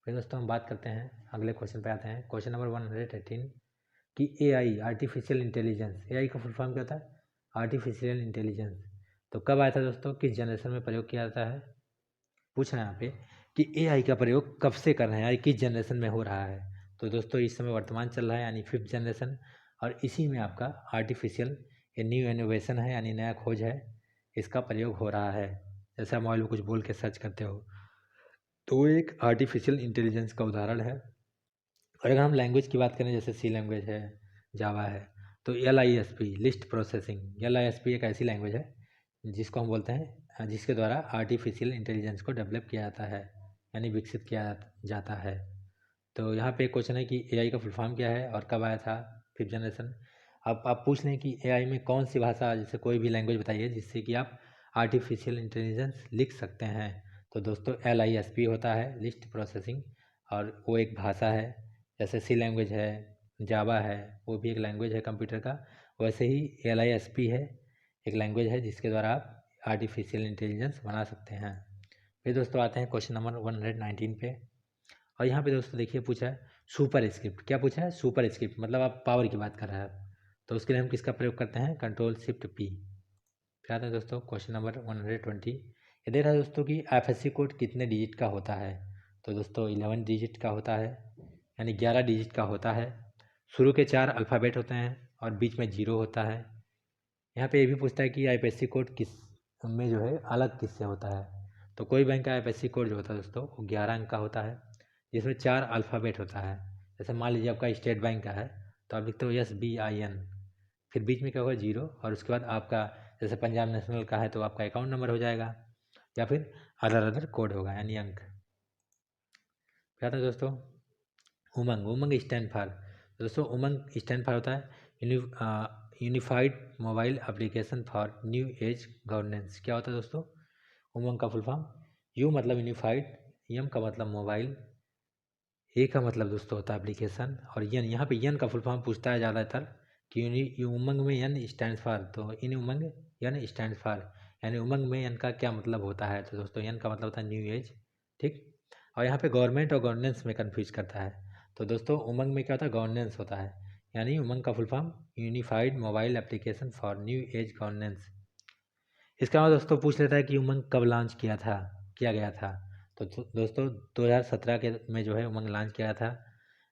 फिर दोस्तों हम बात करते हैं, अगले क्वेश्चन पे आते हैं। क्वेश्चन नंबर 118 कि AI आर्टिफिशियल इंटेलिजेंस, AI का फुल फॉर्म क्या होता है? Artificial intelligence. तो कब आया था दोस्तों? किस जनरेशन में प्रयोग किया जाता है? पूछ रहे हैं यहाँ पे कि AI का प्रयोग कब से कर रहे हैं, किस जनरेशन में हो रहा है? तो दोस्तों इस समय वर्तमान चल रहा है, यानी 5th जनरेशन, और इसी में आपका आर्टिफिशियल ये न्यू इनोवेशन है, यानी नया खोज है, इसका प्रयोग हो रहा है। जैसे आप मोबाइल में कुछ बोल के सर्च करते हो, तो वो एक आर्टिफिशियल इंटेलिजेंस का उदाहरण है। और अगर हम लैंग्वेज की बात करें, जैसे C लैंग्वेज है, जावा है, तो LISP लिस्ट प्रोसेसिंग, LISP एक ऐसी लैंग्वेज है जिसको हम बोलते हैं, जिसके द्वारा आर्टिफिशियल इंटेलिजेंस को डेवलप किया जाता है, यानी विकसित किया जाता है। तो यहाँ पे एक क्वेश्चन है कि AI का फुल फॉर्म क्या है और कब आया था 5th जनरेशन। अब आप पूछ लें कि AI में कौन सी भाषा, जैसे कोई भी लैंग्वेज बताइए जिससे कि आप आर्टिफिशियल इंटेलिजेंस लिख सकते हैं। तो दोस्तों LISP होता है, लिस्ट प्रोसेसिंग, और वो एक भाषा है। जैसे C लैंग्वेज है, जावा है, वो भी एक लैंग्वेज है कंप्यूटर का, वैसे ही LISP है, एक लैंग्वेज है जिसके द्वारा आप आर्टिफिशियल इंटेलिजेंस बना सकते हैं। फिर दोस्तों आते हैं क्वेश्चन नंबर 119 पे, और यहाँ पे दोस्तों देखिए पूछा है सुपर स्क्रिप्ट। क्या पूछा है? सुपर स्क्रिप्ट, मतलब आप पावर की बात कर रहे हैं, तो उसके लिए हम किसका प्रयोग करते हैं? Ctrl+Shift+P। फिर आता है दोस्तों क्वेश्चन नंबर 120, ये दे रहा है दोस्तों कि FSC कोड कितने डिजिट का होता है? तो दोस्तों 11 डिजिट का होता है, यानी 11 डिजिट का होता है। शुरू के 4 अल्फ़ाबेट होते हैं और बीच में 0 होता है। यहाँ पे ये भी पूछता है कि IFSC कोड किस में जो है अलग किससे होता है? तो कोई बैंक का IFSC कोड जो होता है दोस्तों, वो 11 अंक का होता है, जिसमें 4 अल्फ़ाबेट होता है। जैसे मान लीजिए आपका स्टेट बैंक का है, तो आप लिखते हो SBIN, फिर बीच में क्या होगा? 0, और उसके बाद आपका जैसे पंजाब नेशनल का है तो आपका अकाउंट नंबर हो जाएगा, या फिर अदर कोड होगा, यानी अंक। क्या था दोस्तों? उमंग, उमंग स्टैंड फॉर। दोस्तों उमंग स्टैंड फॉर होता है unified mobile application for new age governance. क्या होता है दोस्तों? उमंग का फुल फॉर्म, यू मतलब यूनिफाइड, एम का मतलब मोबाइल, ए का मतलब दोस्तों होता है एप्लीकेशन, और यन, यहाँ पे यन का फुल फॉर्म पूछता है ज़्यादातर कि उमंग में यन स्टैंड फॉर, तो इन उमंग यन स्टैंड फॉर, यानी उमंग में यन का क्या मतलब होता है? तो दोस्तों यन का मतलब होता है न्यू एज। ठीक। और यहाँ पे गवर्नमेंट और गवर्नेंस में कन्फ्यूज करता है। तो दोस्तों उमंग में क्या होता है? गवर्नेंस होता है, यानी उमंग का full form unified mobile application for new age governance. इसके बाद दोस्तों पूछ लेता है कि उमंग कब लॉन्च किया गया था? तो दोस्तों 2017 के में जो है उमंग लॉन्च किया था,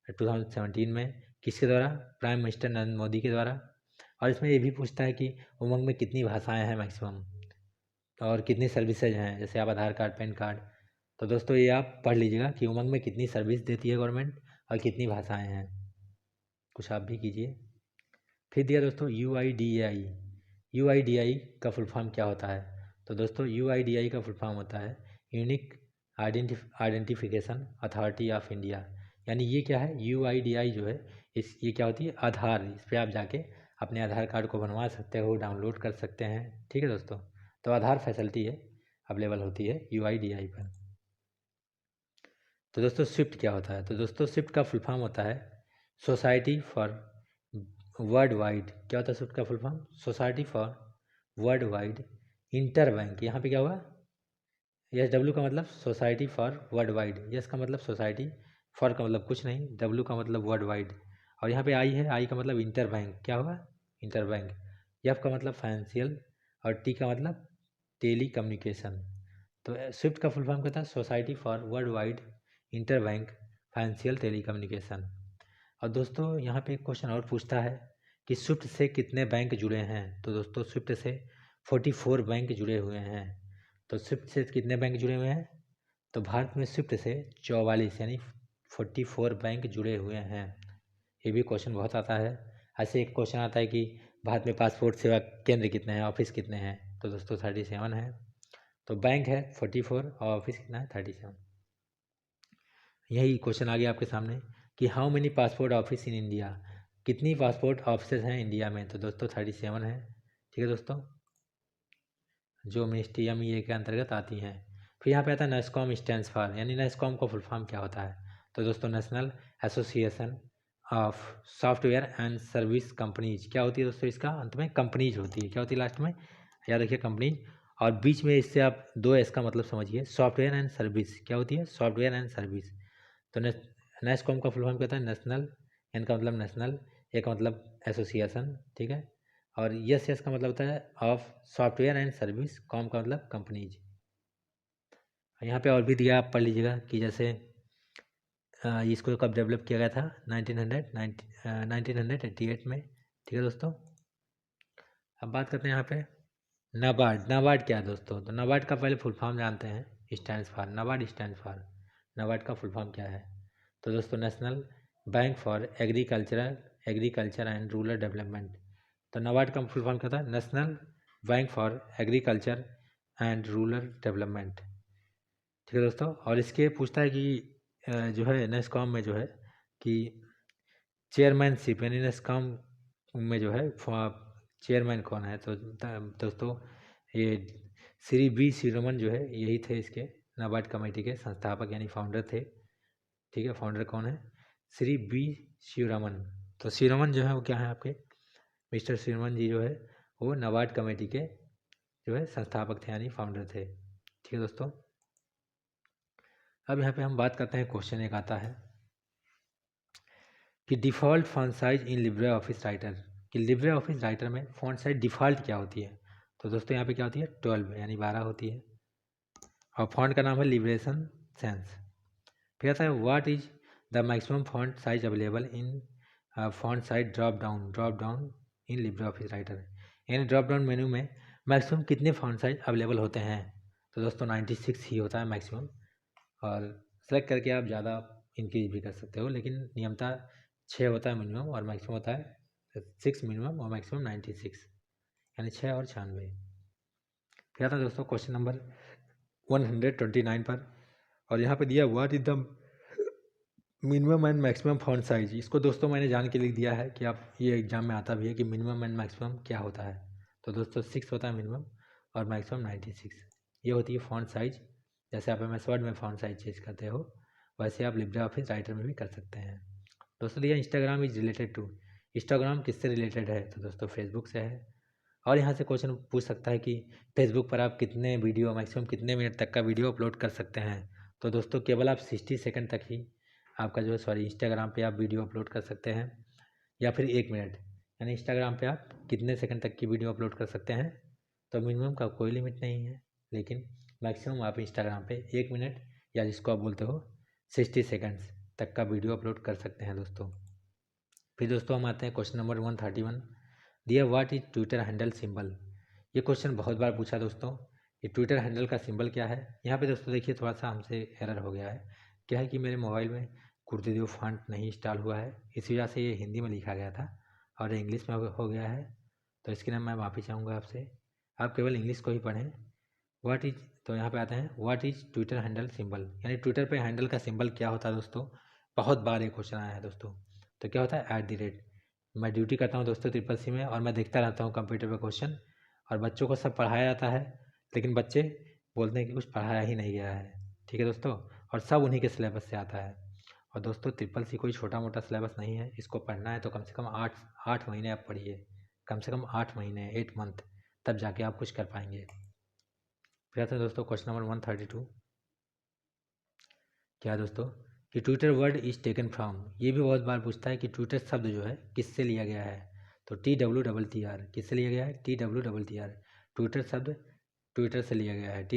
2017 में। किसके द्वारा? प्राइम मिनिस्टर नरेंद्र मोदी के द्वारा। और इसमें ये भी पूछता है कि उमंग में कितनी भाषाएं हैं मैक्सिमम, और कितनी सर्विसेज हैं, जैसे आप आधार कार्ड, पैन कार्ड। तो दोस्तों ये आप पढ़ लीजिएगा कि उमंग में कितनी सर्विस देती है गवर्नमेंट और कितनी भाषाएं हैं, कुछ आप भी कीजिए। फिर दिया दोस्तों UIDAI, UIDAI का फुल फॉर्म क्या होता है? तो दोस्तों UIDAI का फुल फॉर्म होता है unique identification authority of India. यानी ये क्या है? UIDAI जो है ये क्या होती है? आधार, इस पर आप जाके अपने आधार कार्ड को बनवा सकते हो, डाउनलोड कर सकते हैं। ठीक है दोस्तों। तो आधार फैसिलिटी है अवेलेबल होती है UIDAI पर। तो दोस्तों स्विफ्ट क्या होता है? तो दोस्तों स्विफ्ट का फुल फॉर्म होता है सोसाइटी फॉर वर्ल्ड वाइड। क्या होता है स्विफ्ट का full form? Society for world wide inter bank. यहाँ पे क्या होगा? SW का मतलब society for world wide, yes का मतलब सोसाइटी, फॉर का मतलब कुछ नहीं, W का मतलब वर्ल्ड वाइड, और यहाँ पे आई है, आई का मतलब इंटर बैंक, क्या होगा, इंटर बैंक। एफ का मतलब फाइनेंशियल और टी का मतलब टेली कम्युनिकेशन। तो स्विफ्ट का फुल फॉर्म क्या था, society for world wide interbank financial telecommunication. और दोस्तों यहाँ पे एक क्वेश्चन और पूछता है कि स्विफ्ट से कितने बैंक जुड़े हैं। तो दोस्तों स्विफ्ट से 44 बैंक जुड़े हुए हैं। तो स्विफ्ट से कितने बैंक जुड़े हुए हैं, तो भारत में स्विफ्ट से 44 यानी 44 बैंक जुड़े हुए हैं। ये भी क्वेश्चन बहुत आता है। ऐसे एक क्वेश्चन आता है कि भारत में पासपोर्ट सेवा केंद्र कितने हैं, ऑफिस कितने हैं। तो दोस्तों 37 है। तो बैंक है 44 और ऑफिस कितना है 37। यही क्वेश्चन आ गया आपके सामने कि how many passport office in India, कितनी पासपोर्ट ऑफिस हैं इंडिया में। तो दोस्तों 37 है। ठीक है दोस्तों, जो मिनिस्ट्री MEA के अंतर्गत आती हैं। फिर यहाँ पे आता है नेस्कॉम स्टैंड्स फॉर, यानी नेस्कॉम का फुल फॉर्म क्या होता है। तो दोस्तों national association of software and service companies. क्या होती है दोस्तों, इसका अंत में कंपनीज होती है। क्या होती है लास्ट में, याद रखिए कंपनीज। और बीच में इससे आप 2 S का मतलब समझिए, सॉफ्टवेयर एंड सर्विस। क्या होती है, सॉफ्टवेयर एंड सर्विस। तो नेस्कॉम का फुल फॉर्म क्या होता है, नेशनल, एन का मतलब नेशनल, ए का मतलब एसोसिएशन, ठीक है। और यस का मतलब होता है of software and service, com का मतलब कंपनीज। यहाँ पे और भी दिया, आप पढ़ लीजिएगा कि जैसे इसको कब डेवलप किया गया था, 1988 में। ठीक है दोस्तों। अब बात करते हैं यहाँ पे नाबार्ड। नाबार्ड क्या है दोस्तों, तो नाबार्ड का पहले फुल फॉर्म जानते हैं, stands for, NABARD stands for, NABARD का फुल फॉर्म क्या है। तो दोस्तों national bank for agriculture and rural development. तो नाबार्ड का फुल फॉर्म क्या था, national bank for agriculture and rural development. ठीक है दोस्तों। और इसके पूछता है कि जो है नेस्कॉम में जो है कि चेयरमैनशिप, यानी नेस्कॉम में जो है चेयरमैन कौन है। तो दोस्तों ये श्री बी शिरोमन जो है, यही थे इसके नाबार्ड कमेटी के संस्थापक यानी फाउंडर थे। ठीक है, फाउंडर कौन है, श्री बी शिरोमन। तो शिरोमन जो है वो क्या है आपके, मिस्टर शिरोमन जी जो है वो नाबार्ड कमेटी के जो है संस्थापक थे यानी फाउंडर थे। ठीक है दोस्तों। अब यहाँ पे हम बात करते हैं, क्वेश्चन एक आता है कि डिफ़ॉल्ट फॉन्ट साइज इन लिब्रे ऑफिस राइटर, कि लिब्रे ऑफिस राइटर में फॉन्ट साइज डिफ़ॉल्ट क्या होती है। तो दोस्तों यहाँ पे क्या होती है, 12 यानी 12 होती है। और फॉन्ट का नाम है लिबरेशन सेंस। फिर आता है what is the maximum font size available in font size drop down in Libre office writer, यानी ड्रॉप डाउन मेन्यू में मैक्सिमम कितने फॉन्ट साइज अवेलेबल होते हैं। तो दोस्तों 96 ही होता है मैक्सिमम, और सेलेक्ट करके आप ज़्यादा इंक्रीज भी कर सकते हो, लेकिन नियमतः 6 होता है मिनिमम और मैक्सिमम होता है 6 मिनिमम और मैक्सिमम 96, यानी 6 और 96। फिर आता है दोस्तों क्वेश्चन नंबर 129 पर, और यहाँ पे दिया what is the minimum and maximum font size. इसको दोस्तों मैंने जान के लिख दिया है कि आप, ये एग्जाम में आता भी है कि मिनिमम एंड मैक्सिमम क्या होता है। तो दोस्तों 6 होता है मिनिमम और मैक्सिमम 96, ये होती है फॉन्ट साइज। जैसे आप MS वर्ड में फॉन्ट साइज चेंज करते हो, वैसे आप लिब्रे ऑफिस राइटर में भी कर सकते हैं। दोस्तों दिया Instagram is related to, Instagram किससे रिलेटेड है। तो दोस्तों फेसबुक से है। और यहाँ से क्वेश्चन पूछ सकता है कि फेसबुक पर आप कितने वीडियो, मैक्सिमम कितने मिनट तक का वीडियो अपलोड कर सकते हैं। तो दोस्तों केवल आप 60 सेकंड तक ही आपका जो है इंस्टाग्राम पे आप वीडियो अपलोड कर सकते हैं, या फिर 1 मिनट, यानी इंस्टाग्राम पे आप कितने सेकंड तक की वीडियो अपलोड कर सकते हैं। तो मिनिमम का कोई लिमिट नहीं है, लेकिन मैक्सिमम आप इंस्टाग्राम पे 1 मिनट या जिसको आप बोलते हो 60 सेकंड्स तक का वीडियो अपलोड कर सकते हैं दोस्तों। फिर दोस्तों हम आते हैं क्वेश्चन नंबर 131, दिया what is Twitter handle symbol. ये क्वेश्चन बहुत बार पूछा दोस्तों, ये ट्विटर हैंडल का सिंबल क्या है। यहाँ पे दोस्तों देखिए थोड़ा सा हमसे एरर हो गया है। क्या है कि मेरे मोबाइल में कुर्दिदेव फॉन्ट नहीं इंस्टॉल हुआ है, इस वजह से ये हिंदी में लिखा गया था और इंग्लिश में हो गया है। तो इसके लिए मैं माफ़ी चाहूँगा आपसे, आप केवल इंग्लिश को ही पढ़ें। व्हाट इज, तो यहाँ पे आते हैं what is Twitter handle symbol, यानी ट्विटर पे हैंडल का सिंबल क्या होता है दोस्तों। बहुत बार ये क्वेश्चन आया है दोस्तों। तो क्या होता है @ मैं ड्यूटी करता हूँ दोस्तों CCC में, और मैं देखता रहता हूँ कंप्यूटर पे क्वेश्चन, और बच्चों को सब पढ़ाया जाता है, लेकिन बच्चे बोलते हैं कि कुछ पढ़ाया ही नहीं गया है। ठीक है दोस्तों, और सब उन्हीं के सिलेबस से आता है। और दोस्तों CCC कोई छोटा मोटा सिलेबस नहीं है, इसको पढ़ना है तो कम से कम 8 महीने आप पढ़िए, कम से कम 8 महीने, 8 मंथ, तब जाके आप कुछ कर पाएंगे। फिर आते हैं दोस्तों क्वेश्चन नंबर 132, क्या है दोस्तों कि Twitter word is taken from, ये भी बहुत बार पूछता है कि ट्विटर शब्द जो है किससे लिया गया है, तो TWTR किससे लिया गया है, TWTR, ट्विटर शब्द ट्विटर से लिया गया है,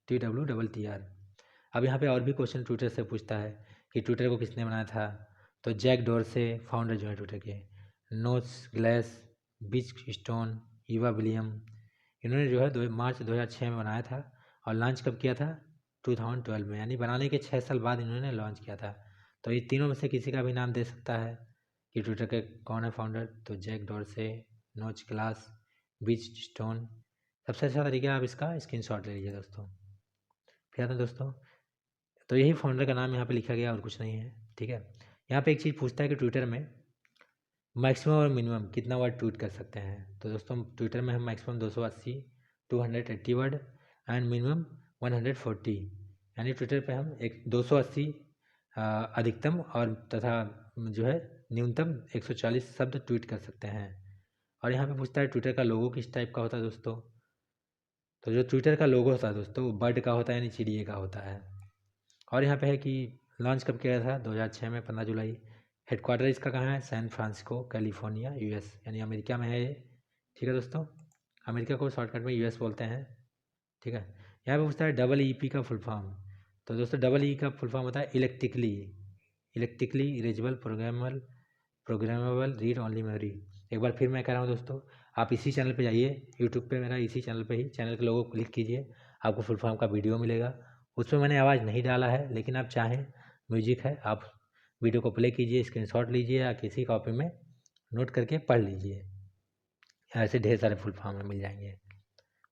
TWTR। अब यहाँ पे और भी क्वेश्चन ट्विटर से पूछता है कि ट्विटर को किसने बनाया था, तो जैक डोरसे फाउंडर जो है ट्विटर के, नोच ग्लेस, बिच स्टोन, ईवा विलियम, इन्होंने जो है मार्च 2006 में बनाया था और लॉन्च कब किया था, 2012 में, यानी बनाने के 6 साल बाद इन्होंने लॉन्च किया था। तो ये तीनों में से किसी का भी नाम दे सकता है कि ट्विटर के कौन है फाउंडर, तो जैक डोरसे, नोच ग्लास, बिच स्टोन। सबसे अच्छा तरीका आप इसका स्क्रीनशॉट ले लीजिए दोस्तों। फिर आता है दोस्तों, तो यही फाउंडर का नाम यहाँ पे लिखा गया और कुछ नहीं है, ठीक है। यहाँ पे एक चीज़ पूछता है कि ट्विटर में मैक्सिमम और मिनिमम कितना वर्ड ट्वीट कर सकते हैं, तो दोस्तों ट्विटर में हम मैक्सिमम 280 वर्ड एंड मिनिमम 140, यानी ट्विटर पे हम 280 अधिकतम और तथा जो है न्यूनतम 140 शब्द ट्वीट कर सकते हैं। और यहाँ पे पूछता है ट्विटर का लोगो किस टाइप का होता है दोस्तों, तो जो ट्विटर का लोगो होता है दोस्तों वो बर्ड का होता है, यानी चिड़िए का होता है। और यहाँ पे है कि लॉन्च कब किया था, 2006 में 15 जुलाई। हेडक्वार्टर इसका कहाँ है, सैन फ्रांसिस्को कैलिफोर्निया US, यानी अमेरिका में है ये, ठीक है दोस्तों। अमेरिका को शॉर्टकट में US बोलते हैं, ठीक है। यहाँ पे पूछता है EEP का फुल फॉर्म, तो दोस्तों EE का फुल फॉर्म होता है electrically erasable programmable read only memory. एक बार फिर मैं कह रहा हूँ दोस्तों, आप इसी चैनल पे जाइए, यूट्यूब पे मेरा इसी चैनल पे ही, चैनल के लोगो को क्लिक कीजिए, आपको फुल फॉर्म का वीडियो मिलेगा। उसमें मैंने आवाज़ नहीं डाला है, लेकिन आप चाहें म्यूजिक है, आप वीडियो को प्ले कीजिए, स्क्रीनशॉट लीजिए या किसी कॉपी में नोट करके पढ़ लीजिए, ऐसे ढेर सारे फुल फॉर्म में मिल जाएंगे।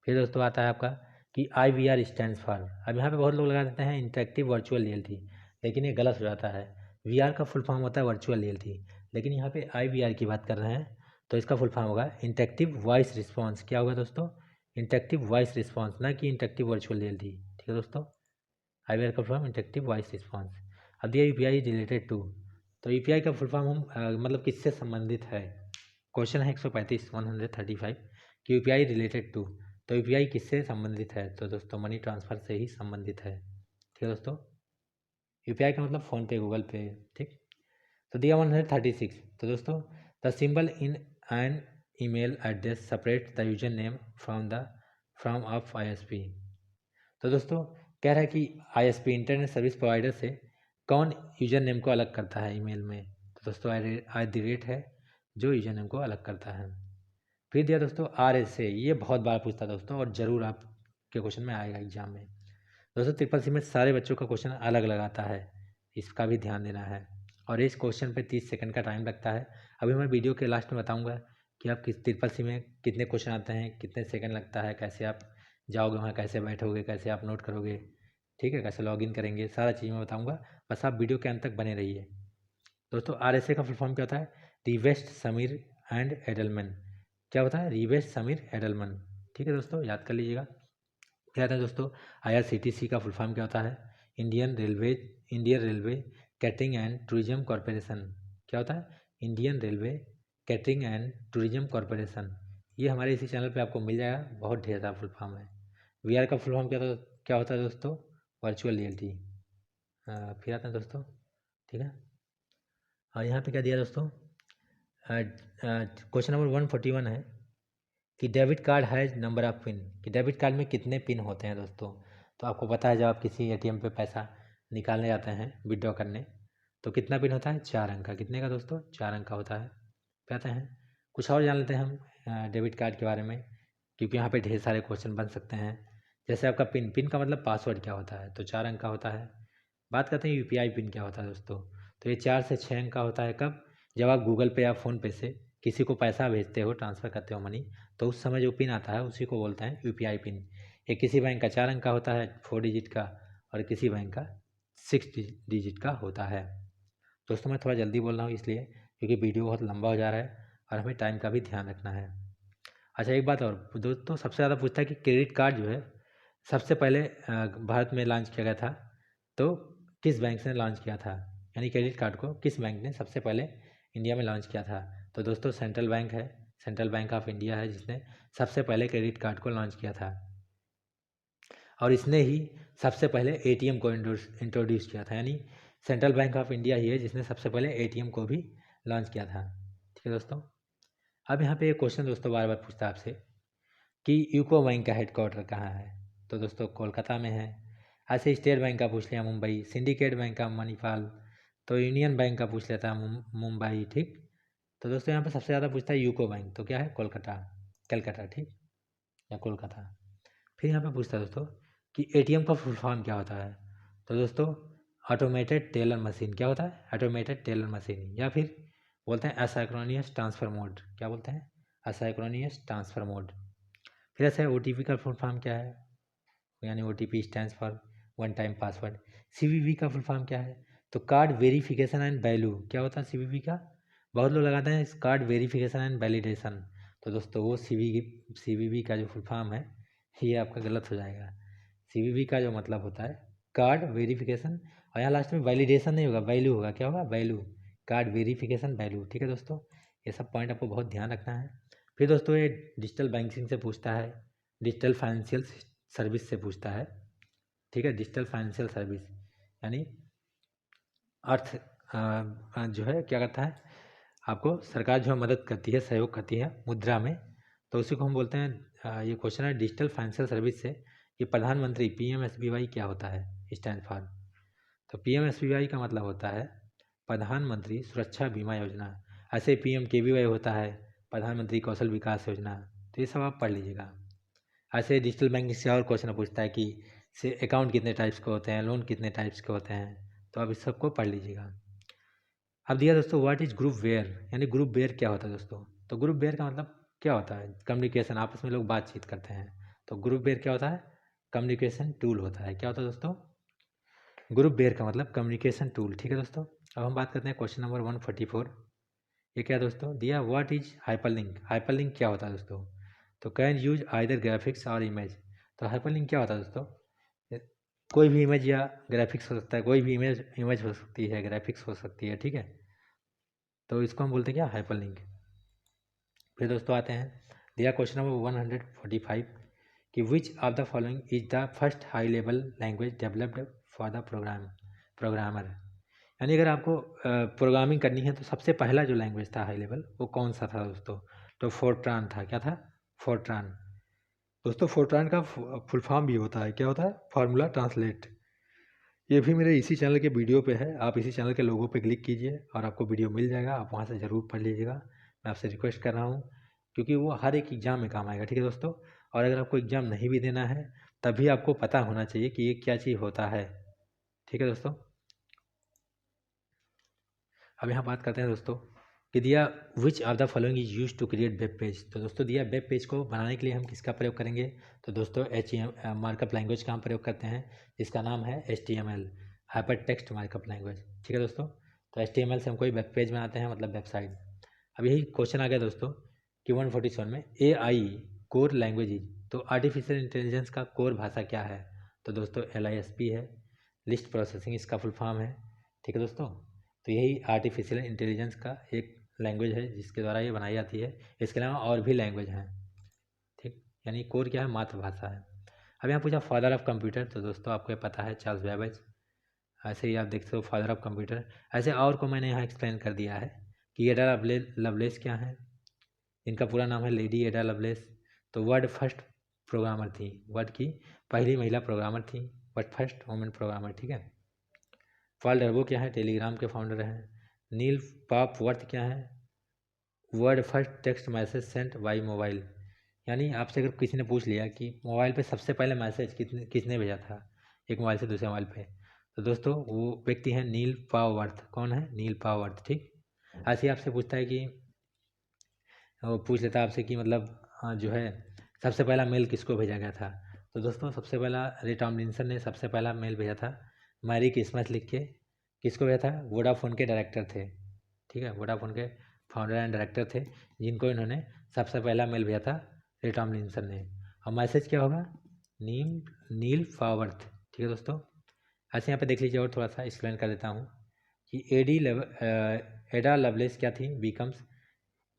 फिर दोस्तों आता है आपका कि IVR स्टैंड्स फॉर, अब यहाँ पे बहुत लोग लगा देते हैं इंटरेक्टिव वर्चुअल रियलिटी, लेकिन ये गलत हो जाता है। VR का फुल फॉर्म होता है वर्चुअल रियलिटी, लेकिन यहाँ पे IVR की बात कर रहे हैं, तो इसका फुल फॉर्म होगा इंटरेक्टिव वॉइस रिस्पॉन्स। क्या होगा दोस्तों, इंटरेक्टिव वॉइस रिस्पॉन्स, ना कि इंटरेक्टिव वर्चुअल रियलिटी, ठीक है दोस्तों। IVR का full form interactive voice response. अब दिया UPI रिलेटेड टू, तो UPI का फुल फॉर्म हम मतलब किससे संबंधित है, क्वेश्चन है 135 कि UPI रिलेटेड टू, तो UPI किससे संबंधित है, तो दोस्तों मनी ट्रांसफ़र से ही संबंधित है, ठीक है दोस्तों। UPI का मतलब फ़ोन पे, गूगल पे, ठीक। तो दिया 136, तो दोस्तों the symbol in an email address separate the user name from of ISP, तो दोस्तों कह रहा है कि ISP इंटरनेट सर्विस प्रोवाइडर से कौन यूजर नेम को अलग करता है ईमेल में, तो दोस्तों @ है जो यूजर नेम को अलग करता है। फिर दिया दोस्तों RSA, ये बहुत बार पूछता है दोस्तों और ज़रूर आपके क्वेश्चन में आएगा एग्जाम में। दोस्तों CCC में सारे बच्चों का क्वेश्चन अलग लगाता है, इसका भी ध्यान देना है, और इस क्वेश्चन पे 30 सेकंड का टाइम लगता है। अभी मैं वीडियो के लास्ट में बताऊंगा कि आप किस CCC में कितने क्वेश्चन आते हैं, कितने सेकंड लगता है, कैसे आप जाओगे वहाँ, कैसे बैठोगे, कैसे आप नोट करोगे, ठीक है, कैसे लॉगिन करेंगे, सारा चीज़ मैं बताऊँगा, बस आप वीडियो के अंत तक बने रहिए। दोस्तों RSA का फुल फॉर्म क्या होता है, रिवेस्ट समीर एंड एडलमैन, क्या होता है, रिवेस्ट समीर एडलमैन, ठीक है दोस्तों, याद कर लीजिएगा। क्या होता है दोस्तों IRCTC का फुल फॉर्म क्या होता है, Indian railway catering and tourism corporation, क्या होता है, Indian railway catering and tourism corporation, ये हमारे इसी चैनल पे आपको मिल जाएगा, बहुत ढेर सारा फुल फॉर्म है। VR का फुल फॉर्म क्या होता है दोस्तों, वर्चुअल रियलिटी। फिर आता है दोस्तों, ठीक है। और यहाँ पे क्या दिया दोस्तों, क्वेश्चन नंबर 141 है कि debit card has number of pin, कि डेबिट कार्ड में कितने पिन होते हैं दोस्तों। तो आपको पता है जब आप किसी ATM पे पैसा निकालने जाते हैं, विड्रॉ करने, तो कितना पिन होता है, 4 अंक का, कितने का दोस्तों, 4 अंक का होता है। कहते हैं कुछ और जान लेते हैं हम डेबिट कार्ड के बारे में, क्योंकि यहाँ पे ढेर सारे क्वेश्चन बन सकते हैं। जैसे आपका पिन का मतलब पासवर्ड क्या होता है, तो 4 अंक का होता है। बात करते हैं UPI पिन क्या होता है दोस्तों, तो ये 4 से 6 अंक का होता है। कब, जब आप गूगल पे या फ़ोन पे से किसी को पैसा भेजते हो, ट्रांसफ़र करते हो मनी, तो उस समय जो पिन आता है उसी को बोलते हैं UPI पिन। ये किसी बैंक का 4 अंक का होता है, 4 डिजिट का, और किसी बैंक का 6 डिजिट का होता है। दोस्तों मैं थोड़ा जल्दी बोल रहा हूँ इसलिए क्योंकि वीडियो बहुत लंबा हो जा रहा है और हमें टाइम का भी ध्यान रखना है। अच्छा एक बात और दोस्तों, सबसे ज़्यादा पूछता है कि क्रेडिट कार्ड जो है सबसे पहले भारत में लॉन्च किया गया था, तो किस बैंक ने लॉन्च किया था, यानी क्रेडिट कार्ड को किस बैंक ने सबसे पहले इंडिया में लॉन्च किया था। तो दोस्तों सेंट्रल बैंक है, सेंट्रल बैंक ऑफ इंडिया है जिसने सबसे पहले क्रेडिट कार्ड को लॉन्च किया था। और इसने ही सबसे पहले एटीएम को इंट्रोड्यूस किया था, यानी सेंट्रल बैंक ऑफ इंडिया ही है जिसने सबसे पहले एटीएम को भी लॉन्च किया था। ठीक है दोस्तों। अब यहाँ पे एक क्वेश्चन दोस्तों बार बार पूछता है आपसे कि यूको बैंक का हेडक्वार्टर कहाँ है, तो दोस्तों कोलकाता में है। ऐसे स्टेट बैंक का पूछ लिया मुंबई, सिंडिकेट बैंक का मणिपाल, तो यूनियन बैंक का पूछ लेता है मुंबई। ठीक, तो दोस्तों यहाँ पे सबसे ज़्यादा पूछता है यूको बैंक, तो क्या है कोलकाता, कलकत्ता, ठीक, या कोलकाता। फिर यहाँ पे पूछता है दोस्तों कि एटीएम का फुल फॉर्म क्या होता है, तो दोस्तों ऑटोमेटेड टेलर मशीन। क्या होता है? ऑटोमेटेड टेलर मशीन, या फिर बोलते हैं असाइक्रोनियस ट्रांसफर मोड। क्या बोलते हैं? असाइक्रोनियस ट्रांसफर मोड। फिर ऐसे ओटीपी का फुल फॉर्म क्या है, यानी OTP stands for one time password. CVV का फुल फॉर्म क्या है, तो कार्ड वेरिफिकेशन एंड वैल्यू। क्या होता है सीवीवी का? बहुत लोग लगाते हैं कार्ड वेरिफिकेशन एंड वैलिडेशन, तो दोस्तों वो सीवीवी का जो फुल फॉर्म है ये आपका गलत हो जाएगा। सीवीवी का जो मतलब होता है कार्ड वेरिफिकेशन, और यहाँ लास्ट में वैलिडेशन नहीं होगा, वैल्यू होगा। क्या होगा? Value, card verification value. ठीक है दोस्तों, ये सब पॉइंट आपको बहुत ध्यान रखना है। फिर दोस्तों ये डिजिटल बैंकिंग से पूछता है, डिजिटल फाइनेंशियल सर्विस से पूछता है। ठीक है, डिजिटल फाइनेंशियल सर्विस यानी अर्थ जो है क्या करता है, आपको सरकार जो है मदद करती है, सहयोग करती है मुद्रा में, तो उसी को हम बोलते हैं। ये क्वेश्चन है डिजिटल फाइनेंशियल सर्विस से कि प्रधानमंत्री PMSBY क्या होता है, स्टैंड फॉर। तो PMSBY का मतलब होता है प्रधानमंत्री सुरक्षा बीमा योजना। ऐसे PMKVY होता है प्रधानमंत्री कौशल विकास योजना। तो ये सब आप पढ़ लीजिएगा। ऐसे डिजिटल बैंकिंग से और क्वेश्चन पूछता है कि से अकाउंट कितने टाइप्स के होते हैं, लोन कितने टाइप्स के होते हैं, तो आप इस सबको पढ़ लीजिएगा। अब दिया दोस्तों व्हाट इज ग्रुप वेयर, यानी ग्रुप वेयर क्या होता है दोस्तों। तो ग्रुप वेयर का मतलब क्या होता है, कम्युनिकेशन, आपस में लोग बातचीत करते हैं। तो ग्रुप वेयर क्या होता है, कम्युनिकेशन टूल होता है। क्या होता है दोस्तों, ग्रुप वेयर का मतलब कम्युनिकेशन टूल। ठीक है दोस्तों। अब हम बात करते हैं क्वेश्चन नंबर 144। ये क्या दोस्तों दिया, व्हाट इज हाइपरलिंक। हाइपरलिंक क्या होता है दोस्तों, तो कैन यूज आइदर ग्राफिक्स और इमेज। तो हाइपरलिंक क्या होता है दोस्तों, कोई भी इमेज या ग्राफिक्स हो सकता है, कोई भी इमेज हो सकती है, ग्राफिक्स हो सकती है। ठीक है, तो इसको हम बोलते हैं क्या, हाइपरलिंक। फिर दोस्तों आते हैं दिया क्वेश्चन नंबर 145 कि विच of the following is the first high level language developed for the programmer. यानी अगर आपको प्रोग्रामिंग करनी है तो सबसे पहला जो लैंग्वेज था हाई लेवल वो कौन सा था दोस्तों, तो फोर्ट्रान था। क्या था? फोर्ट्रान। दोस्तों फोर्ट्रान का फुल फॉर्म भी होता है, क्या होता है, फार्मूला ट्रांसलेट। ये भी मेरे इसी चैनल के वीडियो पे है, आप इसी चैनल के लोगों पे क्लिक कीजिए और आपको वीडियो मिल जाएगा, आप वहाँ से ज़रूर पढ़ लीजिएगा। मैं आपसे रिक्वेस्ट कर रहा हूँ क्योंकि वो हर एक एग्ज़ाम में काम आएगा। ठीक है दोस्तों, और अगर आपको एग्ज़ाम नहीं भी देना है तभी आपको पता होना चाहिए कि ये क्या चीज़ होता है। ठीक है दोस्तों। अब यहाँ बात करते हैं दोस्तों कि दिया which of the following is use to create web page. तो दोस्तों दिया वेब पेज को बनाने के लिए हम किसका प्रयोग करेंगे, तो दोस्तों HTML मार्कअप लैंग्वेज का हम प्रयोग करते हैं जिसका नाम है HTML, hyper text markup language. ठीक है दोस्तों, तो HTML से हम कोई वेब पेज बनाते हैं, मतलब वेबसाइट। अब यही क्वेश्चन आ गया दोस्तों कि 147 में AI कोर लैंग्वेज इज, तो आर्टिफिशियल इंटेलिजेंस का कोर भाषा क्या है, तो दोस्तों LISP है, लिस्ट प्रोसेसिंग इसका फुल फॉर्म है। ठीक है दोस्तों, तो यही आर्टिफिशियल इंटेलिजेंस का एक लैंग्वेज है जिसके द्वारा ये बनाई जाती है। इसके अलावा और भी लैंग्वेज हैं। ठीक, यानी कोर क्या है, मातृभाषा है। अब यहाँ पूछा फादर ऑफ कंप्यूटर, तो दोस्तों आपको ये पता है चार्ल्स बेबेज। ऐसे ही आप देख सकते हो फादर ऑफ कंप्यूटर। ऐसे और को मैंने यहाँ एक्सप्लेन कर दिया है कि एडा लवलेस क्या है, इनका पूरा नाम है लेडी एडा लवलेस। तो वर्ल्ड फर्स्ट प्रोग्रामर थी, वर्ल्ड की पहली महिला प्रोग्रामर थी, वर्ल्ड फर्स्ट वुमेन प्रोग्रामर। ठीक है। पॉल डर्बो क्या है, टेलीग्राम के फाउंडर हैं। नील पापवर्थ क्या है, world first text message Saint by mobile. यानी आपसे अगर किसी ने पूछ लिया कि मोबाइल पे सबसे पहले मैसेज किसने भेजा था एक मोबाइल से दूसरे मोबाइल पे, तो दोस्तों वो व्यक्ति है नील पाववर्थ। कौन है? नील पाववर्थ। ठीक, ऐसे ही आपसे पूछता है कि वो पूछ लेता है आपसे कि मतलब जो है सबसे पहला मेल किसको भेजा गया था, तो दोस्तों सबसे पहला रे टॉमलिंसन ने सबसे पहला मेल भेजा था मैरी क्रिसमस लिख के। किसको भेजा था? वोडाफोन के डायरेक्टर थे। ठीक है, वोडाफोन के फाउंडर एंड डायरेक्टर थे जिनको इन्होंने सबसे पहला मेल भेजा था रे टॉमलिंसन ने। और मैसेज क्या होगा? नील पाववर्थ। ठीक है दोस्तों, ऐसे यहाँ पे देख लीजिए और थोड़ा सा एक्सप्लेन कर देता हूँ कि एडा लवलेस क्या थी, becomes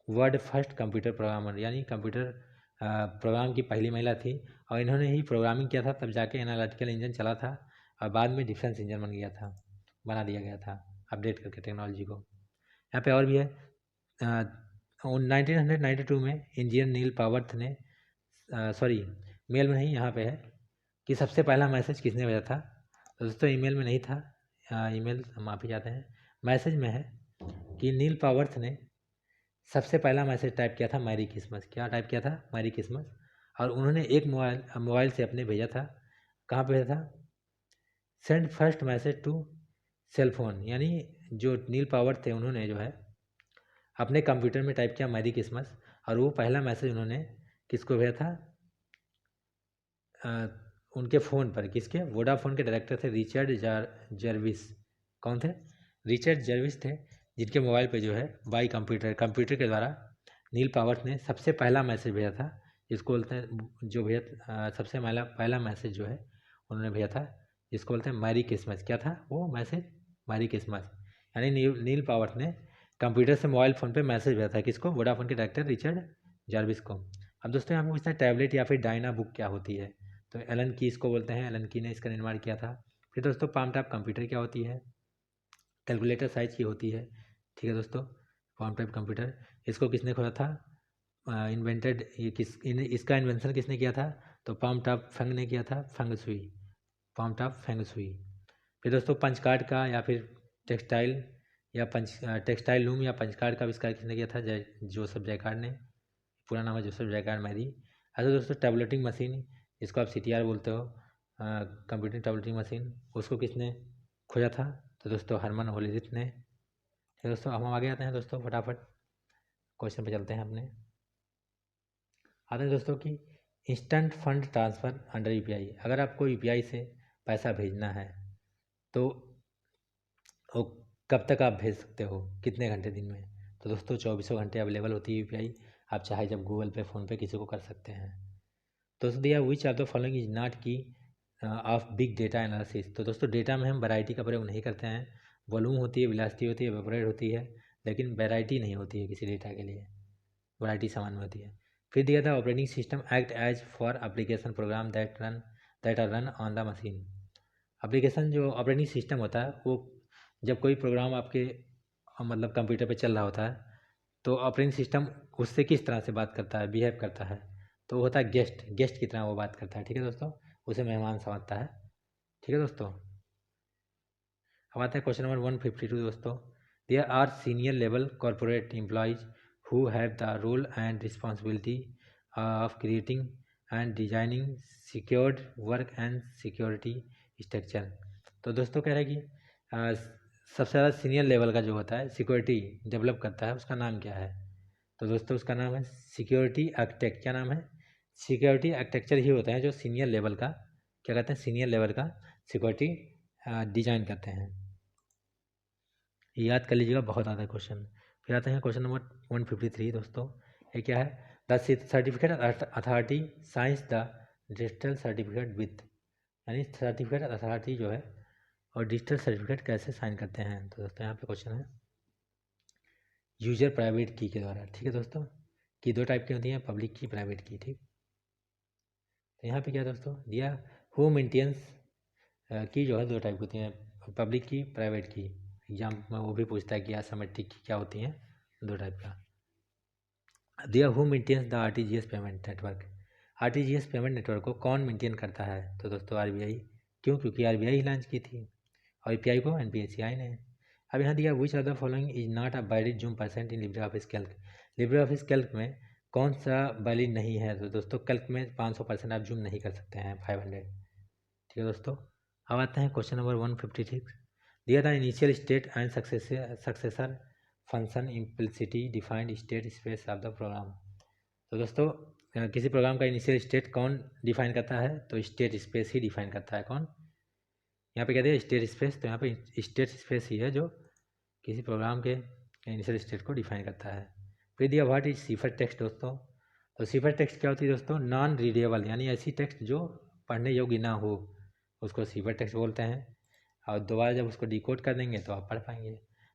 world first computer programmer, यानी कंप्यूटर प्रोग्राम की पहली महिला थी और इन्होंने ही प्रोग्रामिंग किया था, तब जाके एनालिटिकल इंजन चला था और बाद में डिफेंस इंजन बना दिया गया था अपडेट करके टेक्नोलॉजी को। यहाँ पे और भी है 1992 में इंजीनियर नील पावर्थ ने सॉरी मेल में नहीं, यहाँ पे है कि सबसे पहला मैसेज किसने भेजा था। तो दोस्तों ईमेल में नहीं था, ईमेल माफ़ी चाहते हैं, मैसेज में है कि नील पावर्थ ने सबसे पहला मैसेज टाइप किया था मैरी क्रिसमस। क्या टाइप किया था? Merry Christmas. और उन्होंने एक मोबाइल से अपने भेजा था। कहाँ पे भेजा था? Send first message to cell phone, यानी जो नील पावर्थ थे उन्होंने जो है अपने कंप्यूटर में टाइप किया मैरी क्रिसमस और वो पहला मैसेज उन्होंने किसको भेजा था? उनके फ़ोन पर, किसके? वोडाफोन के डायरेक्टर थे रिचर्ड जर्विस। कौन थे? रिचर्ड जर्विस थे, जिनके मोबाइल पे जो है बाई कंप्यूटर के द्वारा नील पावर्थ ने सबसे पहला मैसेज भेजा था, जिसको बोलते हैं जो भेजा सबसे पहला मैसेज जो है उन्होंने भेजा था, जिसको बोलते हैं मैरी क्रिसमस। क्या था वो मैसेज? Merry Christmas. यानी नील पावर्थ ने कंप्यूटर से मोबाइल फ़ोन पे मैसेज भेजा था, किसको? वोडाफोन के डायरेक्टर रिचर्ड जर्विस को। अब दोस्तों यहाँ पे पूछते हैं टैबलेट या फिर डायना बुक क्या होती है? तो एलन की इसको बोलते हैं, एलन की ने इसका निर्माण किया था। फिर दोस्तों पाम टॉप कंप्यूटर क्या होती है? कैलकुलेटर साइज की होती है। ठीक है दोस्तों, पाम टॉप कंप्यूटर इसको किसने खोजा था? इन्वेंटेड, इसका इन्वेंशन किसने किया था? तो पाम टॉप फेंग ने किया था, फेंग सुई, पाम टॉप फेंग सुई। फिर दोस्तों पंच कार्ड का या फिर टेक्सटाइल टेक्सटाइल लूम या पंच कार्ड का आविष्कार किसने किया था? जोसेफ जैकार्ड ने। पूरा नाम है जोसेफ जैकार्ड मैरी। अच्छा दोस्तों टैबलेटिंग मशीन, जिसको आप CTR बोलते हो, कंप्यूटर टैबलेटिंग मशीन, उसको किसने खोजा था? तो दोस्तों हरमन होलीरिथ ने। तो दोस्तों हम आगे आते हैं दोस्तों, फटाफट क्वेश्चन पे चलते हैं अपने। आते हैं दोस्तों कि instant fund transfer under UPI, अगर आपको UPI से पैसा भेजना है तो वो कब तक आप भेज सकते हो, कितने घंटे दिन में? तो दोस्तों 24 घंटे अवेलेबल होती है UPI, आप चाहे जब गूगल पे, फ़ोनपे किसी को कर सकते हैं। दोस्तों दिया which of the following is not की ऑफ बिग डेटा एनालिसिस। तो दोस्तों डेटा में हम वैरायटी का प्रयोग नहीं करते हैं, वॉल्यूम होती है, वेलोसिटी होती है, वेपोरेट होती है, लेकिन वैरायटी नहीं होती है किसी डेटा के लिए, वैरायटी समान में होती है। फिर दिया था operating system act as for application program that are run on the machine. Application जो ऑपरेटिंग सिस्टम होता है वो जब कोई प्रोग्राम आपके मतलब कंप्यूटर पे चल रहा होता है तो ऑपरेटिंग सिस्टम उससे किस तरह से बात करता है, बिहेव करता है, तो वो होता है गेस्ट की तरह वो बात करता है। ठीक है दोस्तों, उसे मेहमान समझता है। ठीक है दोस्तों, अब आते हैं क्वेश्चन नंबर 152 दोस्तों। There are senior level corporate employees who have the role and responsibility of creating and designing secured work and security structure. तो दोस्तों कह रहे हैं कि सबसे ज़्यादा सीनियर लेवल का जो होता है सिक्योरिटी डेवलप करता है, उसका नाम क्या है? तो दोस्तों उसका नाम है सिक्योरिटी आर्किटेक्ट। क्या नाम है? सिक्योरिटी आर्किटेक्चर ही होता है जो सीनियर लेवल का, क्या कहते हैं, सीनियर लेवल का सिक्योरिटी डिजाइन करते हैं। याद कर लीजिएगा, बहुत आता है क्वेश्चन। फिर आते हैं क्वेश्चन नंबर 153 दोस्तों। ये क्या है? The certificate authority science the digital certificate with, यानी सर्टिफिकेट अथॉरिटी जो है और डिजिटल सर्टिफिकेट कैसे साइन करते हैं? तो दोस्तों यहाँ पे क्वेश्चन है यूजर प्राइवेट की के द्वारा। ठीक है दोस्तों, की दो टाइप की होती हैं, पब्लिक की, प्राइवेट की। ठीक, तो यहाँ पे क्या दोस्तों दिया, हु मेंटेन्स की जो है दो टाइप होती हैं, पब्लिक की, प्राइवेट की। एग्जाम में वो भी पूछता है कि एसिमेट्रिक की क्या होती हैं, दो टाइप का। दिया who maintains the RTGS payment network. RTGS payment network को कौन मेंटेन करता है? तो दोस्तों RBI। क्यों? क्योंकि RBI ही लॉन्च की थी और API को NPCI ने। अब यहाँ दिया which of the following is not a valid zoom percent in Libre office Calc. Libre office Calc में कौन सा वैलिड नहीं है? तो दोस्तों कैल्क में 500% आप जूम नहीं कर सकते हैं, 500। ठीक है दोस्तों, अब आते हैं क्वेश्चन नंबर 156। दिया था initial state and successor function implicitly defined state space of the program. तो दोस्तों किसी प्रोग्राम का इनिशियल स्टेट कौन डिफाइन करता है? तो स्टेट स्पेस ही डिफाइन करता है। कौन? यहाँ पे क्या दिया, स्टेट स्पेस। तो यहाँ पे स्टेट स्पेस ही है जो किसी प्रोग्राम के इनिशियल स्टेट को डिफाइन करता है। फिर दिया व्हाट इज सिफर टेक्स्ट दोस्तों। तो सिफर टेक्स्ट क्या होती है दोस्तों? नॉन रीडेबल, यानी ऐसी टेक्स्ट जो पढ़ने योग्य ना हो, उसको सिफर टेक्स्ट बोलते हैं। और दोबारा जब उसको डिकोड कर देंगे तो आप पढ़ पाएंगे।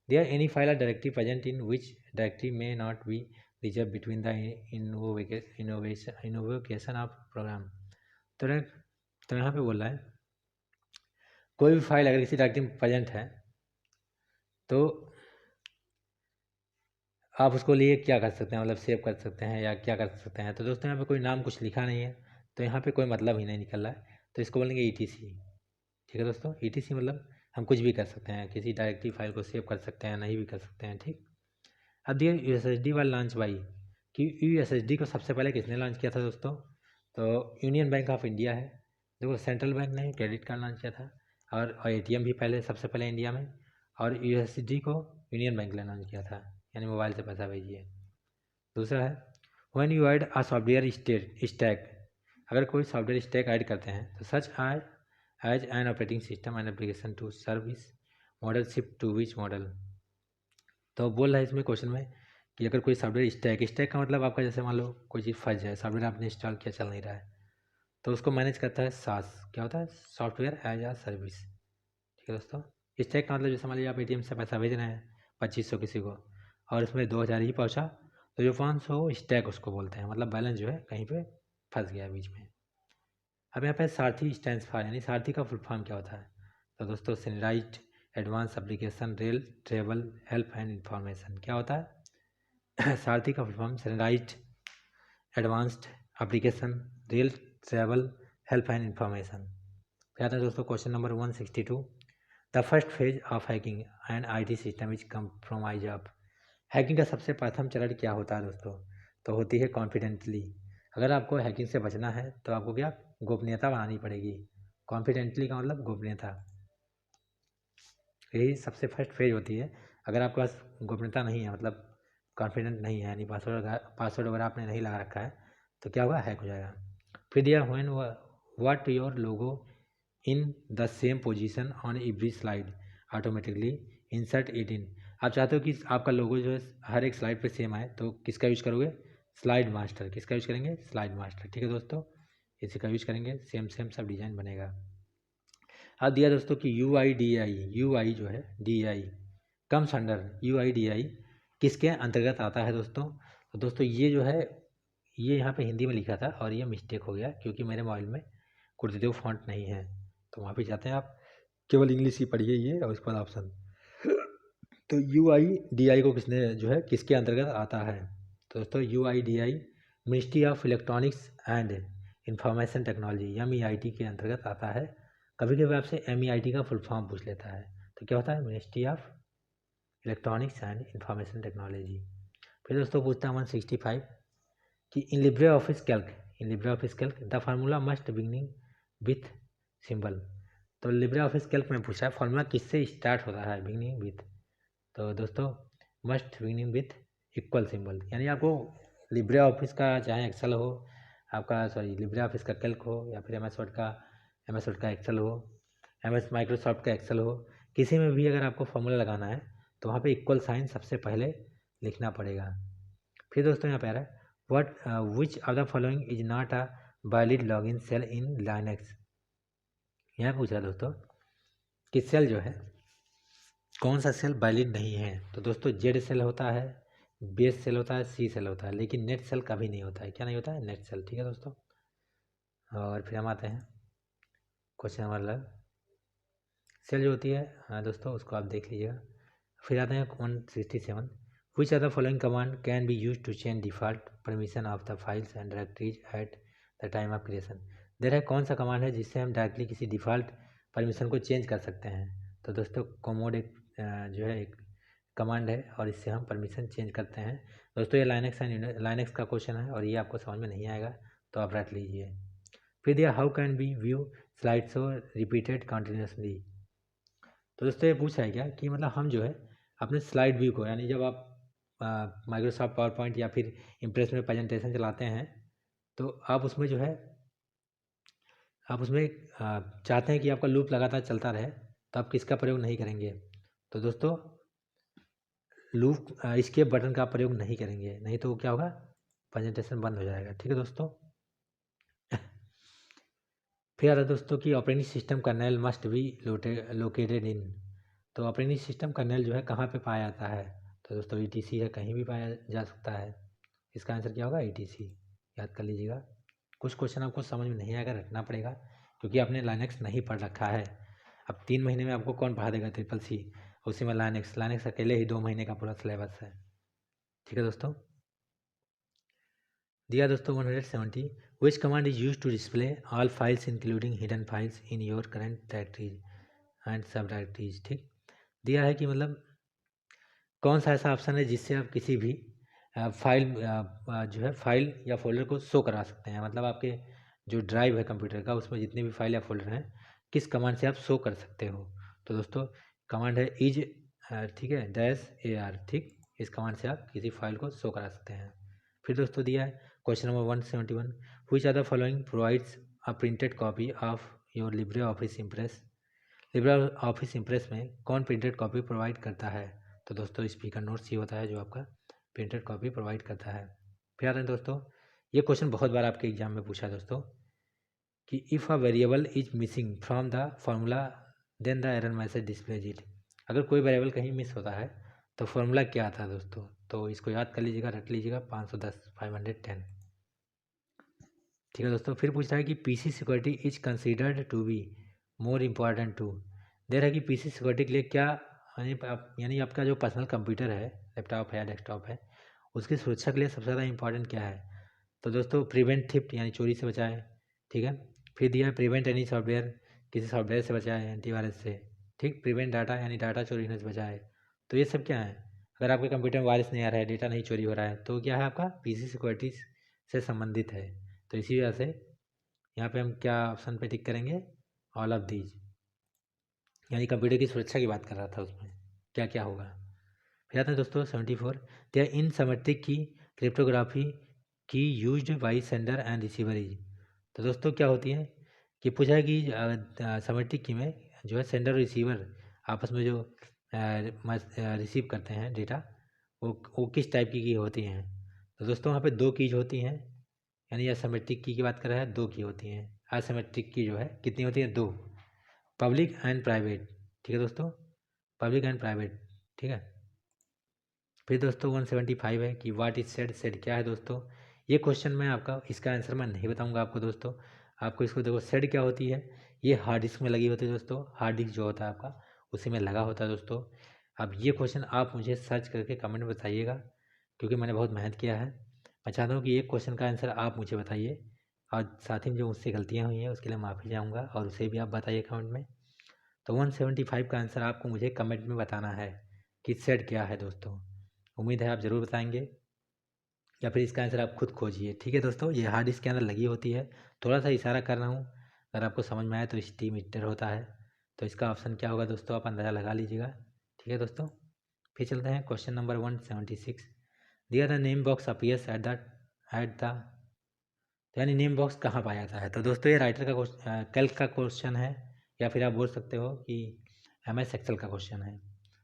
There any file or directory present in which directory may not be reserve between the innovation of program. तो यहाँ पे बोल रहा है कोई भी फाइल अगर किसी डायरेक्टरी में प्रेजेंट है तो आप उसको लिए क्या कर सकते हैं, मतलब सेव कर सकते हैं या क्या कर सकते हैं। तो दोस्तों यहाँ पे कोई नाम कुछ लिखा नहीं है, तो यहाँ पे कोई मतलब ही नहीं निकल रहा है, तो इसको बोलेंगे ETC। ठीक है दोस्तों, ETC मतलब हम कुछ भी कर सकते हैं, किसी डायरेक्टरी फाइल को सेव कर सकते हैं, नहीं भी कर सकते हैं। ठीक। अब दिया USSD वाला लॉन्च बाई कि USSD को सबसे पहले किसने लॉन्च किया था दोस्तों, तो यूनियन बैंक ऑफ इंडिया है। देखो सेंट्रल बैंक ने क्रेडिट कार्ड लॉन्च किया था और ATM भी पहले सबसे पहले इंडिया में, और USSD को यूनियन बैंक ने लॉन्च किया था, यानी मोबाइल से पैसा भेजिए। दूसरा है when you add a software stack, अगर कोई सॉफ्टवेयर स्टैक ऐड करते हैं तो such as an operating system and application to service model shift to which model. तो बोल रहा है इसमें क्वेश्चन में कि अगर कोई सॉफ्टवेयर स्टैक का मतलब आपका जैसे मान लो कोई चीज़ फंस जाए, सॉफ्टवेयर आपने इंस्टॉल किया चल नहीं रहा है, तो उसको मैनेज करता है SaaS। क्या होता है? सॉफ्टवेयर एज आ सर्विस। ठीक है दोस्तों। स्टैक का मतलब जैसे मान लीजिए आप ATM से पैसा भेज रहे हैं 2500 किसी को और उसमें 2000 ही पहुँचा, तो जो 500 स्टैक उसको बोलते हैं, मतलब बैलेंस जो है कहीं पे फंस गया बीच में। अब यहाँ पे सारथी स्टैंड्स फॉर, यानी सारथी का फुल फॉर्म क्या होता है, तो दोस्तों standardised advance application rail travel help and information. क्या होता है? सारथी का full form standardised advanced application rail travel help and information. फिर आता है दोस्तों question number 162, the first phase of hacking and IT system is compromise of. Hacking का सबसे प्रथम चरण क्या होता है दोस्तों, तो होती है कॉन्फिडेंटली। अगर आपको हैकिंग से बचना है तो आपको क्या गोपनीयता बनानी पड़ेगी। कॉन्फिडेंटली का मतलब गोपनीयता, यही सबसे फर्स्ट फेज होती है। अगर आपके पास गोपनीयता नहीं है, मतलब कॉन्फिडेंट नहीं है, यानी पासवर्ड वगैरह आपने नहीं लगा रखा है, तो क्या होगा, हैक हो जाएगा। फिर दिया when what your logo in the same position on every slide automatically insert it in. आप चाहते हो कि आपका लोगो जो है हर एक स्लाइड पे सेम आए, तो किसका यूज करोगे, स्लाइड मास्टर। किसका यूज करेंगे, स्लाइड मास्टर। ठीक है दोस्तों, इसी का यूज करेंगे, सेम सब डिजाइन बनेगा। अब दिया दोस्तों कि UI जो है DI कम्स अंडर, UIDI किसके अंतर्गत आता है दोस्तों। तो दोस्तों ये जो है ये यहाँ पे हिंदी में लिखा था और ये मिस्टेक हो गया क्योंकि मेरे मोबाइल में गुरुदेव फॉन्ट नहीं है, तो वहाँ पे जाते हैं आप, केवल इंग्लिश ही पढ़िए ये और उसके बाद ऑप्शन। तो UIDI को किसने जो है किसके अंतर्गत आता है, तो दोस्तों UIDI ministry of electronics and information technology MEIT के अंतर्गत आता है। कभी कभी आपसे MEIT का फुल फॉर्म पूछ लेता है, तो क्या होता है, ministry of electronics and information technology. फिर दोस्तों पूछता है 165 कि इन Libre office Calc the formula must beginning with symbol. तो लिब्रे ऑफिस कैल्क में पूछा है फार्मूला किससे स्टार्ट होता है, बिगिनिंग विथ, तो दोस्तों must beginning with equal symbol. यानी आपको लिब्रे ऑफिस का चाहे एक्सेल हो आपका, सॉरी लिब्रे ऑफिस का कैल्क हो या फिर MS वर्ड का एक्सेल हो, MS माइक्रोसॉफ्ट का एक्सेल हो, किसी में भी अगर आपको फॉर्मूला लगाना है तो वहाँ पे इक्वल साइन सबसे पहले लिखना पड़ेगा। फिर दोस्तों यहाँ पे आ रहा है which of the following is not a valid login shell in Linux. यहाँ पूछ रहा है दोस्तों कि सेल जो है कौन सा सेल वैलिड नहीं है, तो दोस्तों Z सेल होता है, बेस सेल होता है, C सेल होता है, लेकिन नेट सेल कभी नहीं होता है। क्या नहीं होता है, नेट सेल। ठीक है दोस्तों, और फिर हम आते हैं क्वेश्चन नंबर सेल जो होती है, हाँ दोस्तों उसको आप देख लीजिएगा। फिर आते हैं 167 which are the following command can be use to change default permission of the files and directories at the time of creation. देर है कौन सा कमांड है जिससे हम डायरेक्टली किसी डिफ़ॉल्ट परमिशन को चेंज कर सकते हैं, तो दोस्तों कॉमोड एक जो है एक कमांड है और इससे हम परमिशन चेंज करते हैं। दोस्तों ये लाइनेक्स का क्वेश्चन है और ये आपको समझ में नहीं आएगा तो आप रट लीजिए। फिर दिया how can be view slide show repeated continuously. तो दोस्तों ये पूछा है क्या कि मतलब हम जो है अपने स्लाइड व्यू को, यानी जब आप माइक्रोसॉफ्ट पावर पॉइंट या फिर इम्प्रेस में प्रेजेंटेशन चलाते हैं तो आप उसमें जो है आप उसमें चाहते हैं कि आपका लूप लगातार चलता रहे, तो आप किसका प्रयोग नहीं करेंगे, तो दोस्तों लूप स्केप बटन का प्रयोग नहीं करेंगे, नहीं तो क्या होगा, प्रेजेंटेशन बंद हो जाएगा। ठीक है दोस्तों। फिर आता है दोस्तों कि operating system kernel must be located in. तो ऑपरेटिंग सिस्टम कर्नेल जो है कहाँ पे पाया जाता है, तो दोस्तों ETC है, कहीं भी पाया जा सकता है। इसका आंसर क्या होगा ATC, याद कर लीजिएगा। कुछ क्वेश्चन आपको समझ में नहीं आएगा, रखना पड़ेगा, क्योंकि आपने लाइनेक्स नहीं पढ़ रखा है। अब 3 महीने में आपको कौन पढ़ा देगा CCC, उसी में लाइनेक्स अकेले ही 2 महीने का पूरा सिलेबस है। ठीक है दोस्तों। दिया दोस्तों 170, which command is use to display all files including hidden files in your current directories and sub directories. ठीक, दिया है कि मतलब कौन सा ऐसा ऑप्शन है जिससे आप किसी भी फाइल जो है फाइल या फोल्डर को शो करा सकते हैं, मतलब आपके जो ड्राइव है कंप्यूटर का उसमें जितने भी फाइल या फोल्डर हैं किस कमांड से आप शो कर सकते हो। तो दोस्तों कमांड है इज, ठीक है, -AR। ठीक, इस कमांड से आप किसी फाइल को शो करा सकते हैं। फिर दोस्तों दिया है question number 171, which are the following provides a printed copy of your libre office impress. Libre office impress में कौन प्रिंटेड कॉपी प्रोवाइड करता है। तो दोस्तों स्पीकर नोट्स ही होता है जो आपका प्रिंटेड कॉपी प्रोवाइड करता है। फिर आते हैं दोस्तों, ये क्वेश्चन बहुत बार आपके एग्जाम में पूछा है दोस्तों कि if a variable is missing from the formula then the error message displays it. अगर कोई वेरिएबल कहीं मिस होता है तो फार्मूला क्या आता है दोस्तों, तो इसको याद कर लीजिएगा, रट लीजिएगा 510। ठीक है दोस्तों। फिर पूछता है कि PC security is considered to be more important to. दे रहा है कि PC सिक्योरिटी के लिए क्या, यानी आपका जो पर्सनल कंप्यूटर है, लैपटॉप है या डेस्कटॉप है, उसकी सुरक्षा के लिए सबसे ज़्यादा इंपॉर्टेंट क्या है। तो दोस्तों प्रिवेंट थिफ्ट, यानी चोरी से बचाए। ठीक है। फिर दिया है प्रिवेंट एनी सॉफ्टवेयर, किसी सॉफ्टवेयर से बचाए, एंटीवायरस से। ठीक, प्रिवेंट डाटा, यानी डाटा चोरी होने से बचाए। तो ये सब क्या है, अगर आपके कंप्यूटर में वायरस नहीं आ रहा है, डेटा नहीं चोरी हो रहा है, तो क्या है आपका PC सिक्योरिटी से संबंधित है। तो इसी वजह से यहाँ पे हम क्या ऑप्शन पे टिक करेंगे, ऑल ऑफ दीज, यानी कंप्यूटर की सुरक्षा की बात कर रहा था, उसमें क्या क्या होगा। फिर आते हैं दोस्तों 74, दे इन सिमेट्रिक की क्रिप्टोग्राफी की used by sender and receiver is. तो दोस्तों क्या होती है कि पूछा है कि सिमेट्रिक की में जो है सेंडर और रिसीवर आपस में जो रिसीव करते हैं डेटा, वो किस टाइप की होती हैं। तो दोस्तों वहाँ पे 2 कीज होती हैं, यानी एसिमेट्रिक की बात कर रहा है, 2 की होती हैं। एसिमेट्रिक की जो है कितनी होती है, 2, पब्लिक एंड प्राइवेट। ठीक है दोस्तों, पब्लिक एंड प्राइवेट। ठीक है। फिर दोस्तों 175 है कि व्हाट इज सेड क्या है दोस्तों। ये क्वेश्चन में आपका, इसका आंसर मैं नहीं बताऊंगा आपको दोस्तों, आपको इसको देखो, सेड क्या होती है, ये हार्ड डिस्क में लगी होती है दोस्तों, हार्ड डिस्क जो होता है आपका उसी में लगा होता है दोस्तों। अब ये क्वेश्चन आप मुझे सर्च करके कमेंट में बताइएगा, क्योंकि मैंने बहुत मेहनत किया है। मैं चाहता हूँ कि एक क्वेश्चन का आंसर आप मुझे बताइए, और साथ ही जो मुझसे गलतियाँ हुई हैं उसके लिए माफ़ी चाहूँगा, और उसे भी आप बताइए कमेंट में। तो 175 का आंसर आपको मुझे कमेंट में बताना है कि सेड क्या है दोस्तों। उम्मीद है आप ज़रूर बताएंगे, या फिर इसका आंसर आप खुद खोजिए। ठीक है दोस्तों, ये हार्ड डिस्क के अंदर लगी होती है, थोड़ा सा इशारा कर रहा हूँ, अगर आपको समझ में आए तो स्टीम हीटर होता है। तो इसका ऑप्शन क्या होगा दोस्तों, आप अंदाज़ा लगा लीजिएगा। ठीक है दोस्तों। फिर चलते हैं क्वेश्चन नंबर 176, दिया the name box appears at the, यानी नेम बॉक्स कहाँ पाया जाता है। तो दोस्तों ये राइटर का कैल्क का क्वेश्चन है, या फिर आप बोल सकते हो कि MS एक्सेल का क्वेश्चन है।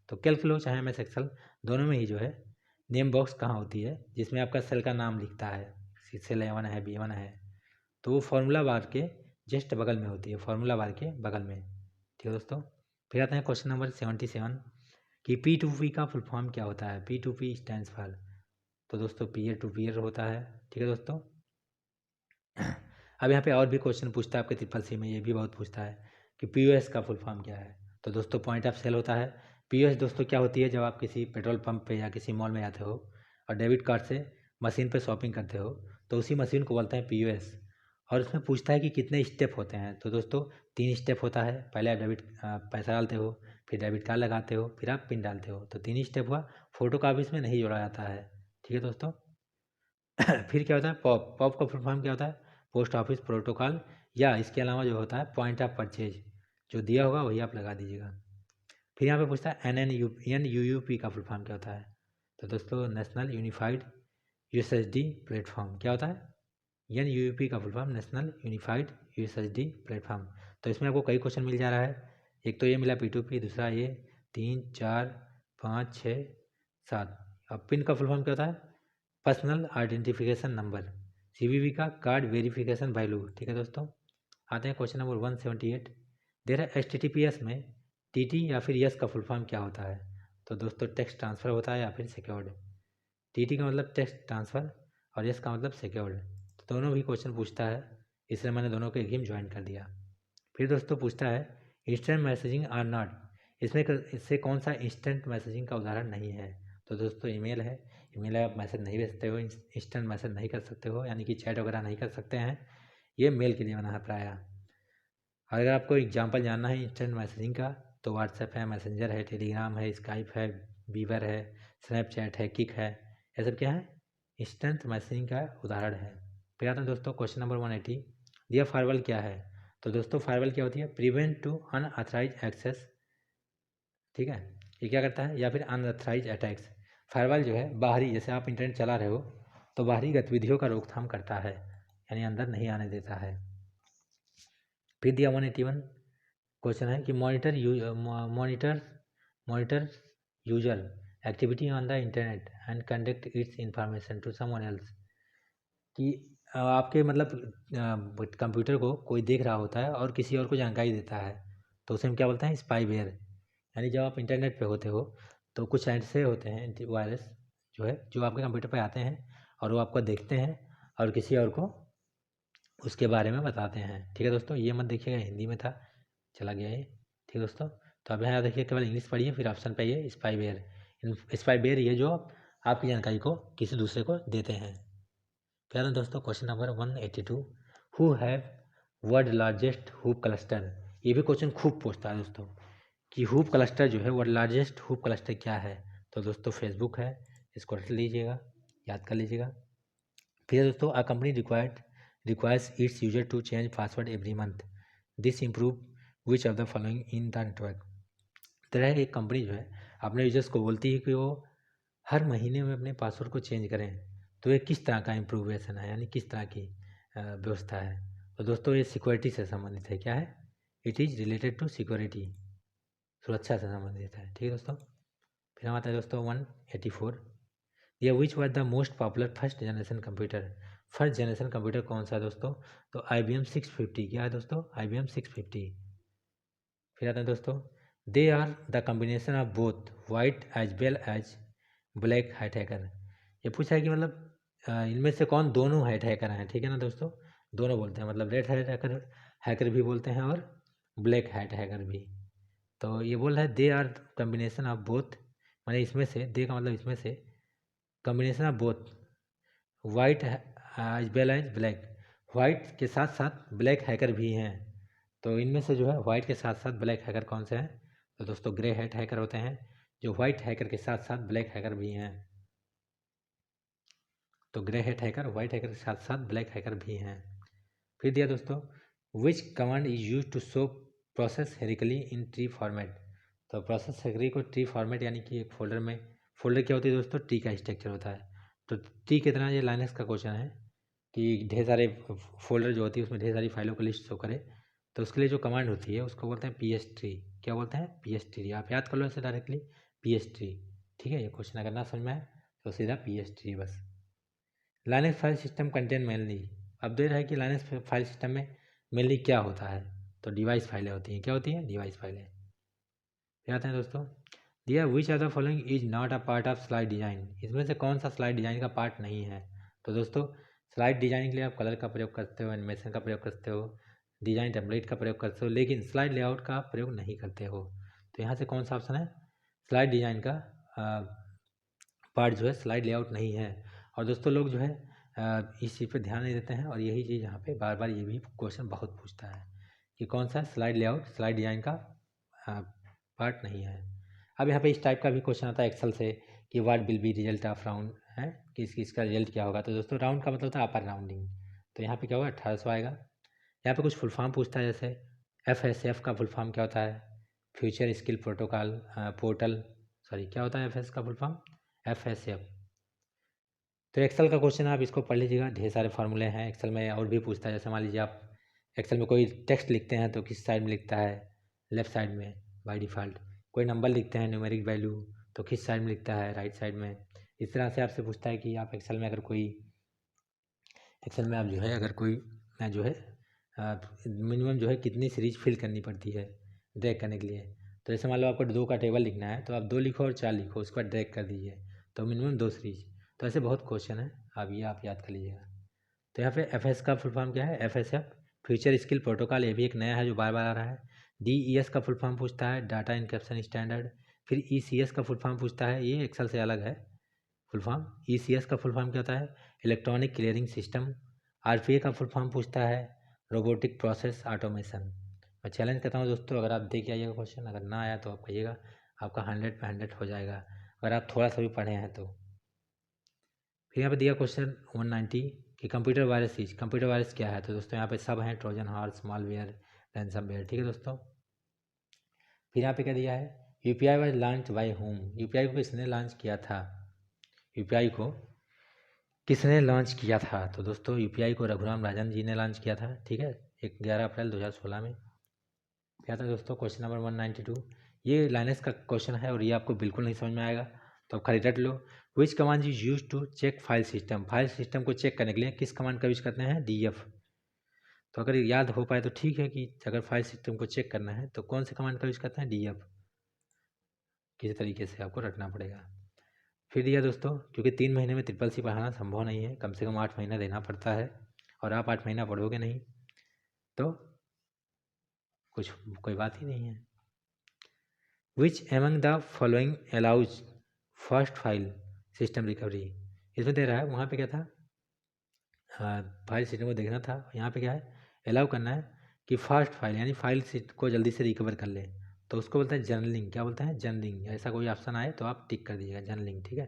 तो कैल्क लो चाहे MS एक्सेल, दोनों में ही जो है नेम बॉक्स कहाँ होती है, जिसमें आपका सेल का नाम लिखता है, सेल A1 है, B1 है, तो वो फार्मूला बार के जस्ट बगल में होती है, फार्मूला बार के बगल में। ठीक है दोस्तों। फिर आते हैं क्वेश्चन नंबर 77 कि P2P का फुल फॉर्म क्या होता है। P2P स्टैंड्स फॉर, तो दोस्तों पीयर टू पीयर होता है। ठीक है दोस्तों। अब यहाँ पे और भी क्वेश्चन पूछता है आपके CCC में, ये भी बहुत पूछता है कि POS का फुल फॉर्म क्या है। तो दोस्तों पॉइंट ऑफ सेल होता है। POS दोस्तों क्या होती है, जब आप किसी पेट्रोल पंप पे या किसी मॉल में जाते हो और डेबिट कार्ड से मशीन पे शॉपिंग करते हो, तो उसी मशीन को बोलते हैं POS। और उसमें पूछता है कि कितने स्टेप होते हैं। तो दोस्तों 3 स्टेप होता है, पहले आप पैसा डालते हो, फिर डेबिट कार्ड लगाते हो, फिर आप पिन डालते हो, तो 3 स्टेप हुआ। फोटो कॉपी इसमें नहीं जोड़ा जाता है। ठीक है दोस्तों। फिर क्या होता है, पॉप का फुल फॉर्म क्या होता है, पोस्ट ऑफिस प्रोटोकॉल, या इसके अलावा जो होता है पॉइंट ऑफ परचेज, जो दिया होगा वही आप लगा दीजिएगा। फिर यहाँ पे पूछता है NUUP का फुल फॉर्म क्या होता है। तो दोस्तों नेशनल यूनिफाइड USSD प्लेटफॉर्म क्या होता है, NUUP का full form national unified USSD platform. तो इसमें आपको कई क्वेश्चन मिल जा रहा है, एक तो ये मिला P2P, दूसरा ये, 3 4 5 6 7। अब पिन का फुल फॉर्म क्या होता है, पर्सनल आइडेंटिफिकेशन नंबर, CVV का कार्ड वेरिफिकेशन वैल्यू। ठीक है दोस्तों। आते हैं क्वेश्चन नंबर 178, दे रहा है HTTPS में TT या फिर यस का फुल फॉर्म क्या होता है। तो दोस्तों टेक्स्ट ट्रांसफ़र होता है या फिर सिक्योर्ड। TT का मतलब टेक्स्ट ट्रांसफ़र, और यस का मतलब सिक्योर्ड। तो दोनों भी क्वेश्चन पूछता है, इसलिए मैंने दोनों को एक ही में ज्वाइन कर दिया। फिर दोस्तों पूछता है इंस्टेंट मैसेजिंग आर नॉट, इससे कौन सा इंस्टेंट मैसेजिंग का उदाहरण नहीं है? तो दोस्तों ईमेल है, ईमेल आप मैसेज नहीं भेज सकते हो, इंस्टेंट मैसेज नहीं कर सकते हो, यानी कि चैट वगैरह नहीं कर सकते हैं, ये मेल के लिए बना है प्रायः। अगर आपको एग्जांपल जानना है इंस्टेंट मैसेजिंग का तो व्हाट्सएप है, मैसेंजर है, टेलीग्राम है, स्काइप है, वीवर है, स्नैपचैट है, किक है, ये सब क्या है? इंस्टेंट मैसेजिंग का उदाहरण है। फिर आता है दोस्तों क्वेश्चन नंबर 180, दिया फायरवॉल क्या है? तो दोस्तों फायरवॉल क्या होती है? प्रिवेंट टू अनऑथराइज एक्सेस, ठीक है, ये क्या करता है? या फिर अनऑथराइज अटैक्स। फायरवॉल जो है बाहरी, जैसे आप इंटरनेट चला रहे हो तो बाहरी गतिविधियों का रोकथाम करता है, यानी अंदर नहीं आने देता है। फिर दिया 181 क्वेश्चन है कि monitor user activity on the internet and conduct its information to someone else, कि आपके मतलब कंप्यूटर को कोई देख रहा होता है और किसी और को जानकारी देता है, तो उसे हम क्या बोलते हैं? स्पाईवेयर। यानी जब आप इंटरनेट पे होते हो तो कुछ ऐसे होते हैं वायरस जो है, जो आपके कंप्यूटर पे आते हैं और वो आपको देखते हैं और किसी और को उसके बारे में बताते हैं। ठीक है दोस्तों, ये मत देखिएगा, हिंदी में था, चला गया ये। ठीक है दोस्तों, तो अब यहाँ देखिए केवल इंग्लिश पढ़िए, फिर ऑप्शन पे ये स्पाईवेयर। स्पाईवेयर ये जो आपकी जानकारी को किसी दूसरे को देते हैं। फिर दोस्तों question number 182, who have world largest hoop cluster. ये भी क्वेश्चन खूब पूछता है दोस्तों कि हूप क्लस्टर जो है, वर्ल्ड लार्जेस्ट हूप क्लस्टर क्या है? तो दोस्तों फेसबुक है, इसको रट लीजिएगा, याद कर लीजिएगा। फिर दोस्तों a company requires its user to change password every month, this improve which of the following in the network. तरह एक कंपनी जो है अपने यूजर्स को बोलती है कि वो हर महीने में अपने पासवर्ड को चेंज करें, तो ये किस तरह का इम्प्रूवेशन है, यानी किस तरह की व्यवस्था है? तो दोस्तों ये सिक्योरिटी से संबंधित है। क्या है? It is related to security, सुरक्षा से संबंधित है। ठीक है दोस्तों, फिर हम आते हैं दोस्तों 184, ये which was the most popular first generation computer. First generation computer कौन सा है दोस्तों? तो IBM 650। क्या है दोस्तों? IBM 650। फिर आते हैं दोस्तों, they are the combination of both white as well as black hat hacker. ये पूछा है कि मतलब इनमें से कौन दोनों हैट हैकर हैं। ठीक है ना दोस्तों, दोनों बोलते हैं, मतलब रेड हैट हैकर भी बोलते हैं और ब्लैक हैट हैकर भी। तो ये बोल रहा है they are combination of both, माने इसमें से, दे का मतलब इसमें से, combination of both white as well as black, white के साथ साथ ब्लैक हैकर भी हैं। तो इनमें से जो है वाइट के साथ साथ ब्लैक हैकर कौन से हैं? तो दोस्तों ग्रे हैट हैकर होते हैं, जो वाइट हैकर के साथ साथ ब्लैक हैकर भी हैं। तो grey hat hacker white hacker के साथ साथ ब्लैक हैकर भी हैं। फिर दिया दोस्तों, which command is use to show process हेरिकली इन ट्री फॉर्मेट। तो प्रोसेस हेरिकली को ट्री फॉर्मेट यानी कि एक फोल्डर में, फोल्डर क्या होती है दोस्तों? ट्री का स्ट्रक्चर होता है। तो ट्री की तरह ये लाइनक्स का क्वेश्चन है कि ढेर सारे फोल्डर जो होती है उसमें ढेर सारी फाइलों को लिस्ट शो करे, तो उसके लिए जो कमांड होती है उसको बोलते हैं PS ट्री। क्या बोलते हैं? PS tree. आप याद कर लो ऐसे डायरेक्टली, PS ट्री। ठीक है, ये क्वेश्चन अगर ना समझ में आए तो सीधा PS ट्री बस। Linux file system contain mainly, अब दे रहा है कि लाइनक्स फाइल सिस्टम में मेनली क्या होता है? तो डिवाइस फाइलें होती हैं। क्या होती हैं? डिवाइस फाइलें। फिर आते हैं दोस्तों, दिया which are the following is not a part of slide design. इसमें से कौन सा स्लाइड डिजाइन का पार्ट नहीं है? तो दोस्तों स्लाइड डिजाइनिंग के लिए आप कलर का प्रयोग करते हो, एनिमेशन का प्रयोग करते हो, डिजाइन टेम्पलेट का प्रयोग करते हो, लेकिन स्लाइड लेआउट का प्रयोग नहीं करते हो। तो यहाँ से कौन सा ऑप्शन है? स्लाइड डिजाइन का पार्ट जो है स्लाइड लेआउट नहीं है। और दोस्तों लोग जो है इस चीज़ पर ध्यान नहीं देते हैं, और यही चीज़ यहाँ पे बार बार ये भी क्वेश्चन बहुत पूछता है कि कौन सा स्लाइड लेआउट स्लाइड डिजाइन का पार्ट नहीं है। अब यहाँ पे इस टाइप का भी क्वेश्चन आता है एक्सेल से कि what will be result of round, है कि इसका रिजल्ट क्या होगा। तो दोस्तों राउंड का मतलब होता है अपर राउंडिंग, तो यहाँ पे क्या होगा? 1800 आएगा। यहाँ पे कुछ फुल फॉर्म पूछता है, जैसे FSF का फुल फॉर्म क्या होता है? Future skill protocol portal, sorry क्या होता है FS का फुल फॉर्म? FSF। तो एक्सेल का क्वेश्चन आप इसको पढ़ लीजिएगा, ढेर सारे फार्मूले हैं एक्सेल में, और भी पूछता है। जैसे मान लीजिए आप एक्सेल में कोई टेक्स्ट लिखते हैं तो किस साइड में लिखता है? लेफ्ट साइड में बाय डिफ़ॉल्ट। कोई नंबर लिखते हैं न्यूमेरिक वैल्यू, तो किस साइड में लिखता है? राइट साइड में। इस तरह से आपसे पूछता है कि आप एक्सेल में आप जो है अगर कोई जो है मिनिमम जो है कितनी सीरीज फिल करनी पड़ती है ड्रैग करने के लिए। तो जैसे मान लो आपको 2 का टेबल लिखना है, तो आप 2 लिखो और 4 लिखो, उसके बाद ड्रैग कर दीजिए, तो मिनिमम 2 सीरीज। तो ऐसे बहुत क्वेश्चन है, अब ये आप याद कर लीजिएगा। तो यहाँ पे FS का फुल फॉर्म क्या है, FSF फ्यूचर स्किल प्रोटोकॉल, ये भी एक नया है जो बार बार आ रहा है। DES का फुल फॉर्म पूछता है, डाटा इनक्रिप्शन स्टैंडर्ड। फिर ECS का फुल फॉर्म पूछता है, ये एक्सेल से अलग है फुल फॉर्म। ECS का फुल फॉर्म क्या होता है, इलेक्ट्रॉनिक क्लियरिंग सिस्टम। RPA का फुल फॉर्म पूछता है रोबोटिक प्रोसेस ऑटोमेशन। मैं चैलेंज करता हूँ दोस्तों, अगर आप देख के आइएगा क्वेश्चन, अगर ना आया तो आप कहिएगा, आपका 100 पे 100 हो जाएगा अगर आप थोड़ा सा भी पढ़े हैं तो। फिर यहाँ पे दिया क्वेश्चन 190 कि कंप्यूटर वायरस क्या है। तो दोस्तों यहाँ पे सब हैं, ट्रोजन हॉर्स, मालवेयर, रैंसमवेयर, ठीक है दोस्तों। फिर यहाँ पे क्या दिया है, UPI was launch by home, UPI को किसने लॉन्च किया था, UPI को किसने लॉन्च किया था। तो दोस्तों UPI को रघुराम राजन जी ने लॉन्च किया था, ठीक है, 11 अप्रैल 2016 में। क्या था दोस्तों क्वेश्चन नंबर 192, ये लाइनेस का क्वेश्चन है और ये आपको बिल्कुल नहीं समझ में आएगा, तो आप खाली रट लो। Which command is use to check file system को चेक करने के लिए किस कमांड का यूज करते हैं, DF। तो अगर याद हो पाए तो ठीक है कि अगर फाइल सिस्टम को चेक करना है तो कौन से कमांड का यूज करते हैं, DF। किसी तरीके से आपको रटना पड़ेगा। फिर दिया दोस्तों, क्योंकि 3 महीने में CCC पढ़ाना संभव नहीं है, कम से कम 8 महीना देना पड़ता है, और आप 8 महीना पढ़ोगे नहीं तो कोई बात ही नहीं है। Which among the following allows first file system recovery, इसमें दे रहा है, वहाँ पे क्या था, फाइल सिस्टम को देखना था, यहाँ पे क्या है, अलाउ करना है कि फर्स्ट फाइल यानी फाइल को जल्दी से रिकवर कर ले, तो उसको बोलते हैं जर्नलिंग। क्या बोलते हैं, जर्नलिंग। ऐसा कोई ऑप्शन आए तो आप टिक कर दीजिएगा, जर्नलिंग, ठीक है।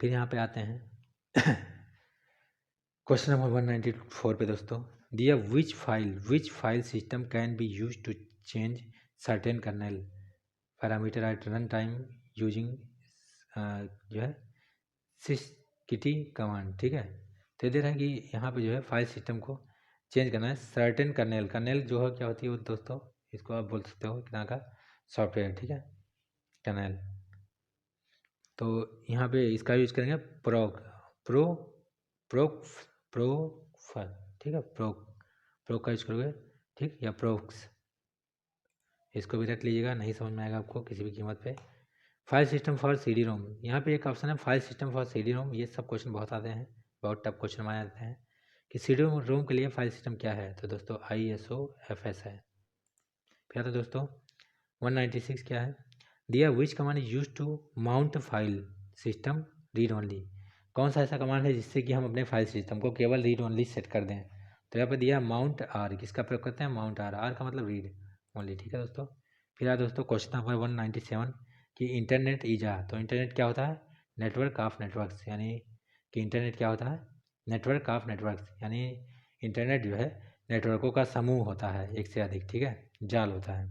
फिर यहाँ पे आते हैं क्वेश्चन नंबर 194 पे दोस्तों, दिया which file system can be use to change certain kernel parameter at run time using जो है सिस्किटी कमांड, ठीक है। तो दे रहा है कि यहाँ पे जो है फाइल सिस्टम को चेंज करना है सर्टेन कर्नेल जो है क्या होती है वो दोस्तों, इसको आप बोल सकते हो कितना का सॉफ्टवेयर, ठीक है, कर्नेल। तो यहाँ पे इसका यूज करेंगे प्रोफर, ठीक है, प्रो का यूज करोगे, ठीक, या प्रोक्स, इसको भी रख लीजिएगा, नहीं समझ में आएगा आपको किसी भी कीमत पे। फाइल सिस्टम फॉर CD-ROM, यहाँ पे एक ऑप्शन है फाइल सिस्टम फॉर CD-ROM, ये सब क्वेश्चन बहुत आते हैं, बहुत टफ क्वेश्चन माने जाते हैं कि CD-ROM के लिए फाइल सिस्टम क्या है। तो दोस्तों ISO-FS है। फिर आता दोस्तों 196 क्या है, दिया which command is use to mount file system read only, कौन सा ऐसा कमांड है जिससे कि हम अपने फाइल सिस्टम को केवल रीड ओनली सेट कर दें। तो यहाँ पे दिया माउंट R, किसका प्रयोग करते हैं, माउंट R का मतलब रीड ओनली, ठीक है दोस्तों। फिर आया दोस्तों क्वेश्चन नंबर 197 कि इंटरनेट ईजा, तो इंटरनेट क्या होता है, नेटवर्क ऑफ नेटवर्क्स, यानी कि इंटरनेट क्या होता है, नेटवर्क ऑफ नेटवर्क्स, यानी इंटरनेट जो है नेटवर्कों का समूह होता है, एक से अधिक, ठीक है, जाल होता है।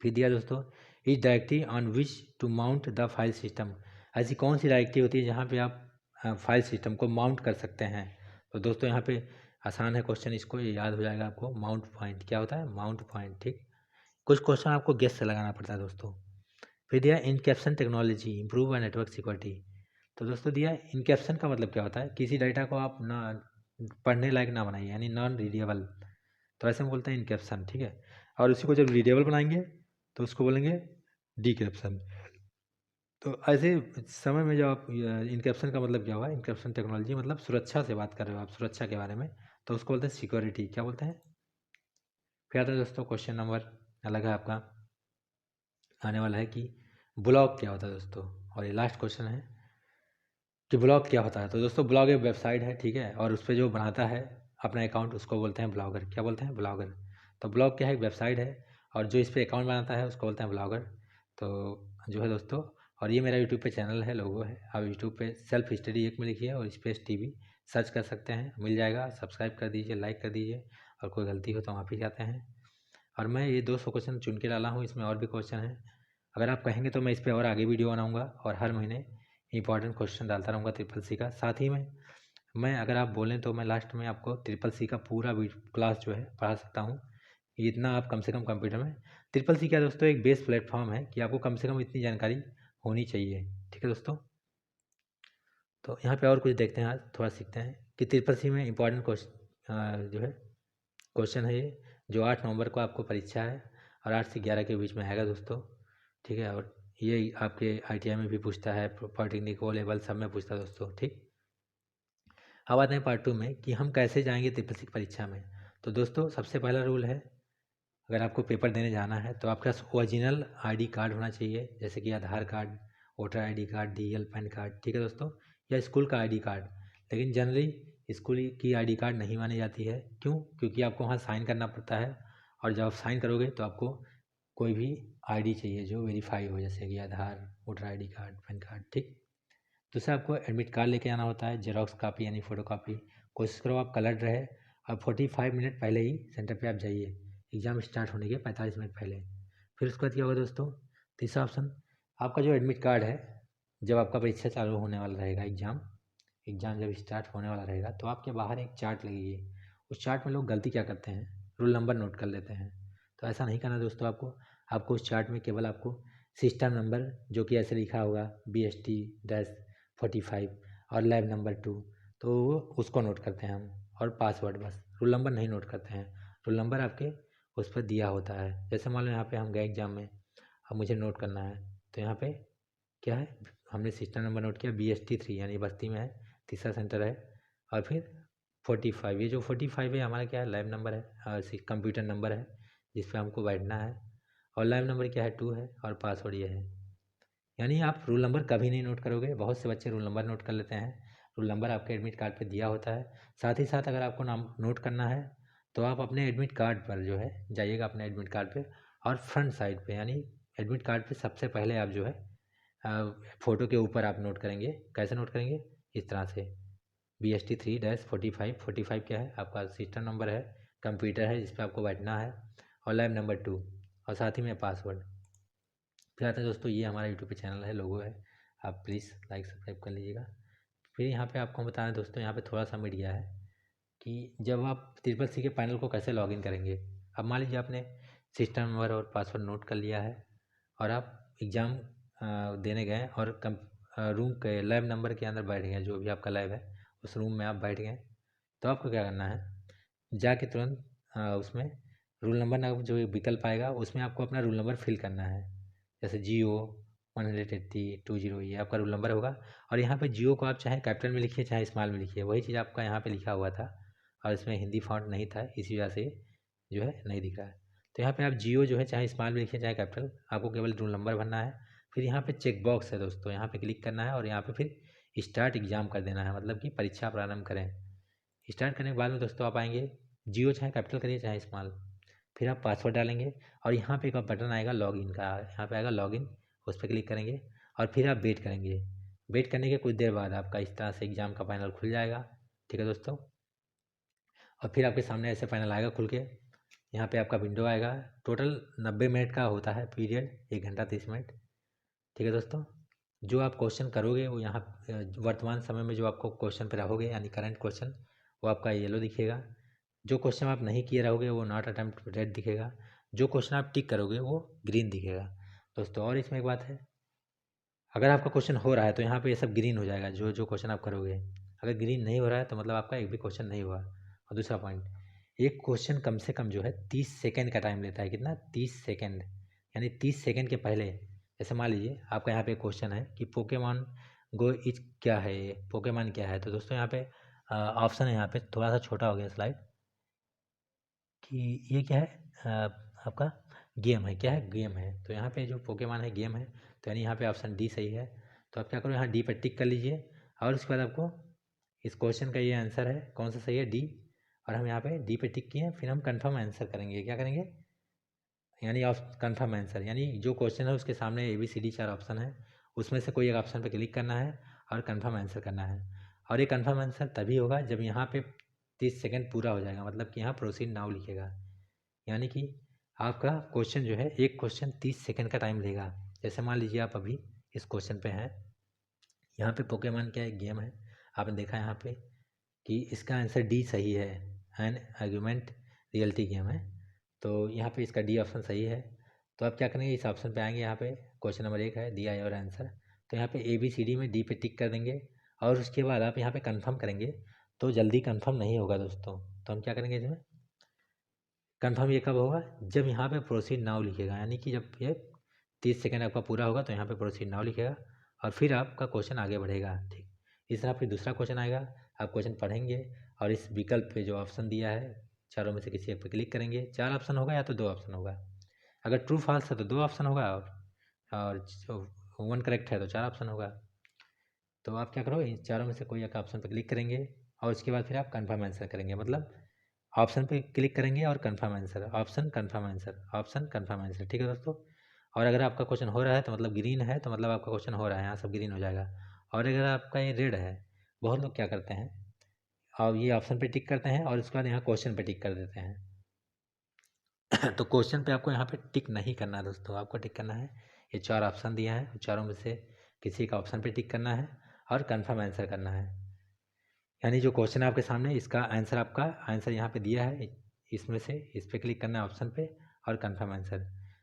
फिर दिया दोस्तों is directory on which to mount the file system, ऐसी कौन सी डायरेक्टरी होती है जहाँ पे आप फाइल सिस्टम को माउंट कर सकते हैं। तो दोस्तों यहाँ पे आसान है क्वेश्चन, इसको ये याद हो जाएगा आपको, माउंट पॉइंट क्या होता है, माउंट पॉइंट, ठीक। कुछ क्वेश्चन आपको गेस से लगाना पड़ता है दोस्तों। फिर दिया इनकैप्शन टेक्नोलॉजी इंप्रूव नेटवर्क सिक्योरिटी, तो दोस्तों दिया इनकैप्शन का मतलब क्या होता है, किसी डाटा को आप ना पढ़ने लायक ना बनाइए, यानी नॉन रीडेबल, तो ऐसे में बोलते हैं इनकैप्शन, ठीक है। और उसी को जब रीडेबल बनाएंगे तो उसको बोलेंगे डिक्रिप्शन। तो ऐसे समय में जब आप इनकैप्शन का मतलब क्या हुआ, इनकैप्शन टेक्नोलॉजी मतलब सुरक्षा से बात कर रहे हो आप, सुरक्षा के बारे में, तो उसको बोलते हैं सिक्योरिटी, क्या बोलते हैं। फिर आता है दोस्तों क्वेश्चन नंबर अलग है आपका, आने वाला है कि ब्लॉग क्या होता है दोस्तों, और ये लास्ट क्वेश्चन है कि ब्लॉग क्या होता है। तो दोस्तों ब्लॉग एक वेबसाइट है, ठीक है, और उस पर जो बनाता है अपना अकाउंट उसको बोलते हैं ब्लॉगर, क्या बोलते हैं, ब्लॉगर। तो ब्लॉग क्या है, एक वेबसाइट है, और जो इस पर अकाउंट बनाता है उसको बोलते हैं ब्लॉगर। तो जो है दोस्तों, और ये मेरा यूट्यूब पे चैनल है, लोगो है, आप यूट्यूब पे सेल्फ स्टडी एक में लिखिए और स्पेस TV सर्च कर सकते हैं, मिल जाएगा, सब्सक्राइब कर दीजिए, लाइक कर दीजिए, और कोई गलती हो तो माफ़ी चाहते हैं। और मैं ये 200 क्वेश्चन चुन के डाला हूँ, इसमें और भी क्वेश्चन हैं, अगर आप कहेंगे तो मैं इस पर और आगे वीडियो बनाऊँगा, और हर महीने इंपॉर्टेंट क्वेश्चन डालता रहूँगा CCC का। साथ ही में मैं अगर आप बोलें तो मैं लास्ट में आपको CCC का पूरा क्लास जो है पढ़ा सकता हूँ, इतना आप कम से कम कंप्यूटर में। CCC क्या दोस्तों, एक बेस प्लेटफॉर्म है कि आपको कम से कम इतनी जानकारी होनी चाहिए, ठीक है दोस्तों। तो यहाँ पे और कुछ देखते हैं, आज थोड़ा सीखते हैं कि CCC में इंपॉर्टेंट क्वेश्चन जो है क्वेश्चन है ये, जो 8 नवंबर को आपको परीक्षा है, और 8 से 11 के बीच में आएगा दोस्तों, ठीक है। और ये आपके ITI में भी पूछता है, पॉलिटेक्निक ओ लेवल सब में पूछता है दोस्तों। ठीक, अब आते हैं पार्ट 2 में कि हम कैसे जाएंगे ट्रिपल सी की परीक्षा में। तो दोस्तों सबसे पहला रूल है, अगर आपको पेपर देने जाना है तो आपके पास ओरिजिनल ID कार्ड होना चाहिए, जैसे कि Aadhaar card, voter ID card, DL PAN card, ठीक है दोस्तों, या स्कूल का ID कार्ड। लेकिन जनरली स्कूल की ID कार्ड नहीं मानी जाती है। क्यों? क्योंकि आपको वहाँ साइन करना पड़ता है, और जब आप साइन करोगे तो आपको कोई भी ID चाहिए जो वेरीफाई हो, जैसे कि Aadhaar, voter ID card, PAN card. ठीक, दूसरा आपको एडमिट कार्ड लेके आना होता है, जेरॉक्स कापी यानी फ़ोटो कापी। कोशिश करो आप कलर्ड रहे, और 45 मिनट पहले ही सेंटर पे आप जाइए, एग्ज़ाम स्टार्ट होने के 45 मिनट पहले। फिर उसके बाद क्या होगा दोस्तों, तीसरा ऑप्शन, आपका जो एडमिट कार्ड है, जब आपका परीक्षा चालू होने वाला रहेगा, एग्ज़ाम जब स्टार्ट होने वाला रहेगा तो आपके बाहर एक चार्ट लगेगी। उस चार्ट में लोग गलती क्या करते हैं, रोल नंबर नोट कर लेते हैं। तो ऐसा नहीं करना दोस्तों, आपको उस चार्ट में केवल आपको सिस्टम नंबर, जो कि ऐसे लिखा होगा BST-45 और लैब नंबर 2, तो उसको नोट करते हैं हम, और पासवर्ड बस, रोल नंबर नहीं नोट करते हैं। रोल नंबर आपके उस पर दिया होता है। जैसे मान लो यहाँ पे हम गए एग्ज़ाम में, अब मुझे नोट करना है, तो यहाँ पे क्या है, हमने सिस्टम नंबर नोट किया BST-3 यानी बस्ती में है, तीसरा सेंटर है, और फिर 45, ये जो 45 है हमारा क्या है, लैब नंबर है, कंप्यूटर नंबर है जिस पे हमको बैठना है, और लैब नंबर क्या है, 2 है, और पासवर्ड ये है। यानी आप रोल नंबर कभी नहीं नोट करोगे। बहुत से बच्चे रोल नंबर नोट कर लेते हैं, रोल नंबर आपके एडमिट कार्ड पे दिया होता है। साथ ही साथ अगर आपको नाम नोट करना है तो आप अपने एडमिट कार्ड पर जो है जाइएगा, अपने एडमिट कार्ड पे, और फ्रंट साइड पे यानी एडमिट कार्ड पे सबसे पहले आप जो है फ़ोटो के ऊपर आप नोट करेंगे। कैसे नोट करेंगे, इस तरह से, BST-3-45, 45 क्या है, आपका सिस्टम नंबर है, कंप्यूटर है जिस पे आपको बैठना है, और लैब नंबर 2, और साथ ही में पासवर्ड। फिर आता है दोस्तों, ये हमारा यूट्यूब पे चैनल है, लोगो है, आप प्लीज़ लाइक सब्सक्राइब कर लीजिएगा। फिर यहाँ पे आपको बता रहे दोस्तों, यहाँ पे थोड़ा सा मिट गया है कि जब आप ट्रिपल सी के पैनल को कैसे लॉगिन करेंगे। अब मान लीजिए आपने सिस्टम नंबर और पासवर्ड नोट कर लिया है, और आप एग्ज़ाम देने गए, और रूम के लैब नंबर के अंदर बैठ गए, जो भी आपका लैब है उस रूम में आप बैठ गए, तो आपको क्या करना है, जाके तुरंत उसमें रोल नंबर नाम जो विकल्प आएगा उसमें आपको अपना रोल नंबर फिल करना है। जैसे GO 180 ये आपका रोल नंबर होगा, और यहाँ पे GO को आप चाहे कैपिटल में लिखिए चाहे स्मॉल में लिखिए, वही चीज़ आपका यहाँ पे लिखा हुआ था, और इसमें हिंदी फॉन्ट नहीं था, इसी वजह से जो है नहीं दिख रहा है। तो यहाँ पे आप GO जो है चाहे स्मॉल में लिखिए चाहे कैपिटल, आपको केवल रोल नंबर भरना है। फिर यहाँ पे चेक बॉक्स है दोस्तों, यहाँ पे क्लिक करना है, और यहाँ पे फिर स्टार्ट एग्ज़ाम कर देना है, मतलब कि परीक्षा प्रारंभ करें। स्टार्ट करने के बाद में दोस्तों आप आएंगे, GO चाहे कैपिटल करिए चाहे स्मॉल, फिर आप पासवर्ड डालेंगे, और यहाँ पे एक बटन आएगा लॉगिन का, यहाँ पे आएगा लॉगिन, उस पर क्लिक करेंगे, और फिर आप वेट करेंगे। वेट करने के कुछ देर बाद आपका इस तरह से एग्ज़ाम का पैनल खुल जाएगा। ठीक है दोस्तों, और फिर आपके सामने ऐसे पैनल आएगा खुल के, यहाँ पे आपका विंडो आएगा। टोटल 90 मिनट का होता है पीरियड, 1 घंटा 30 मिनट। ठीक है दोस्तों, जो आप क्वेश्चन करोगे वो यहाँ वर्तमान समय में जो आपको क्वेश्चन पे रहोगे यानी करंट क्वेश्चन, वो आपका येलो दिखेगा। जो क्वेश्चन आप नहीं किए रहोगे वो नॉट अटेम्प्ट रेड दिखेगा। जो क्वेश्चन आप टिक करोगे वो ग्रीन दिखेगा दोस्तों। और इसमें एक बात है, अगर आपका क्वेश्चन हो रहा है तो यहाँ पे ये सब ग्रीन हो जाएगा, जो जो क्वेश्चन आप करोगे। अगर ग्रीन नहीं हो रहा है तो मतलब आपका एक भी क्वेश्चन नहीं हुआ। और दूसरा पॉइंट, एक क्वेश्चन कम से कम जो है 30 सेकेंड का टाइम लेता है। कितना? 30 सेकेंड, यानी 30 सेकेंड के पहले, जैसे मान लीजिए आपका यहाँ पे क्वेश्चन है कि पोकेमॉन गो इज क्या है, ये पोकेमॉन क्या है। तो दोस्तों यहाँ पे ऑप्शन है, यहाँ पे थोड़ा सा छोटा हो गया स्लाइड, कि ये क्या है, आपका गेम है। क्या है? गेम है। तो यहाँ पे जो पोकेमॉन है गेम है, तो यानी यहाँ पे ऑप्शन डी सही है। तो आप क्या करो, यहाँ डी पर टिक कर लीजिए, और उसके बाद आपको इस क्वेश्चन का ये आंसर है, कौन सा सही है? डी। और हम यहाँ पे डी पे टिक किए, फिर हम कंफर्म आंसर करेंगे। क्या करेंगे? यानी ऑफ कंफर्म आंसर, यानी जो क्वेश्चन है उसके सामने ABCD 4 ऑप्शन है, उसमें से कोई एक ऑप्शन पे क्लिक करना है और कंफर्म आंसर करना है। और ये कंफर्म आंसर तभी होगा जब यहाँ पे 30 सेकंड पूरा हो जाएगा, मतलब कि यहाँ प्रोसीड नाउ लिखेगा। यानी कि आपका क्वेश्चन जो है, एक क्वेश्चन 30 सेकंड का टाइम लेगा। जैसे मान लीजिए आप अभी इस क्वेश्चन पे हैं, यहाँ पे पोकेमॉन क्या एक गेम है, आपने देखा यहाँ पे कि इसका आंसर डी सही है, एन आर्गूमेंट रियलिटी गेम है। तो यहाँ पे इसका डी ऑप्शन सही है। तो आप क्या करेंगे, इस ऑप्शन पे आएंगे, यहाँ पे क्वेश्चन नंबर 1 है, दिया और आंसर। तो यहाँ पे ABCD में डी पे टिक कर देंगे, और उसके बाद आप यहाँ पे कंफर्म करेंगे। तो जल्दी कंफर्म नहीं होगा दोस्तों, तो हम क्या करेंगे इसमें, कंफर्म ये कब होगा, जब यहाँ पे प्रोसीड नाउ लिखेगा, यानी कि जब ये 30 सेकेंड आपका पूरा होगा तो यहाँ पे प्रोसीड नाउ लिखेगा और फिर आपका क्वेश्चन आगे बढ़ेगा। ठीक, इस तरह फिर दूसरा क्वेश्चन आएगा, आप क्वेश्चन पढ़ेंगे और इस विकल्प पे जो ऑप्शन दिया है चारों में से किसी एक पे क्लिक करेंगे। 4 ऑप्शन होगा या तो 2 ऑप्शन होगा। अगर ट्रू फॉल्स है तो 2 ऑप्शन होगा और 1 करेक्ट है तो 4 ऑप्शन होगा। तो आप क्या करो, इन चारों में से कोई एक ऑप्शन पर क्लिक करेंगे और उसके बाद फिर आप कन्फर्म आंसर करेंगे। मतलब ऑप्शन पे क्लिक करेंगे और confirm answer, option confirm answer, option confirm answer. ठीक है दोस्तों। और अगर आपका क्वेश्चन हो रहा है तो मतलब ग्रीन है तो मतलब आपका क्वेश्चन हो रहा है, यहाँ सब ग्रीन हो जाएगा। और अगर आपका ये रेड है, बहुत लोग क्या करते हैं और ये ऑप्शन पे टिक करते हैं और उसके बाद यहाँ क्वेश्चन पे टिक कर देते हैं तो क्वेश्चन पे आपको यहाँ पे टिक नहीं करना है दोस्तों, आपको टिक करना है, ये 4 ऑप्शन दिया है, चारों में से किसी का ऑप्शन पे टिक करना है और कन्फर्म आंसर करना है। यानी जो क्वेश्चन है आपके सामने, इसका आंसर, आपका आंसर यहाँ पे दिया है, इसमें से इस पर क्लिक करना है ऑप्शन पे और कन्फर्म आंसर।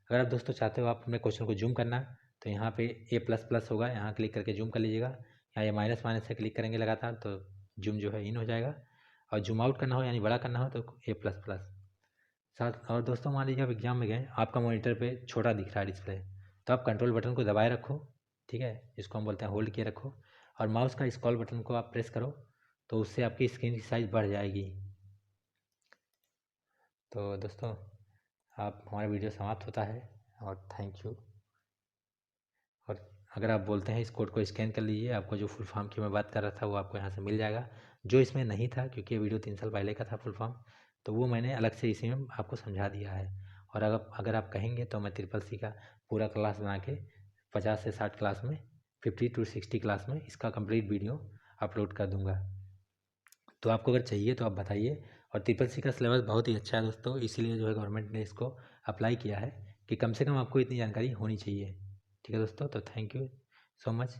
अगर आप दोस्तों चाहते हो आप अपने क्वेश्चन को जूम करना तो यहाँ पे A++ होगा, यहाँ क्लिक करके जूम कर लीजिएगा, या ये माइनस माइनस से क्लिक करेंगे लगातार तो जूम जो है इन हो जाएगा। और जूम आउट करना हो यानी बड़ा करना हो तो A++ साथ। और दोस्तों मान लीजिए आप एग्जाम में गए, आपका मॉनिटर पे छोटा दिख रहा है डिस्प्ले, तो आप कंट्रोल बटन को दबाए रखो, ठीक है, इसको हम बोलते हैं होल्ड किए रखो, और माउस का स्क्रॉल बटन को आप प्रेस करो तो उससे आपकी स्क्रीन की साइज़ बढ़ जाएगी। तो दोस्तों आप हमारा वीडियो समाप्त होता है और थैंक यू। और अगर आप बोलते हैं इस कोड को स्कैन कर लीजिए, आपको जो फुल फॉर्म की मैं बात कर रहा था वो आपको यहाँ से मिल जाएगा, जो इसमें नहीं था क्योंकि ये वीडियो 3 साल पहले का था फुल फॉर्म, तो वो मैंने अलग से इसी में आपको समझा दिया है। और अगर आप कहेंगे तो मैं CCC का पूरा क्लास बना के 50 से 60 क्लास में, 50 to 60 क्लास में इसका कंप्लीट वीडियो अपलोड कर दूँगा। तो आपको अगर चाहिए तो आप बताइए। और CCC का सिलेबस बहुत ही अच्छा है दोस्तों, इसीलिए जो है गवर्नमेंट ने इसको अप्लाई किया है कि कम से कम आपको इतनी जानकारी होनी चाहिए। ठीक है दोस्तों, तो थैंक यू सो मच।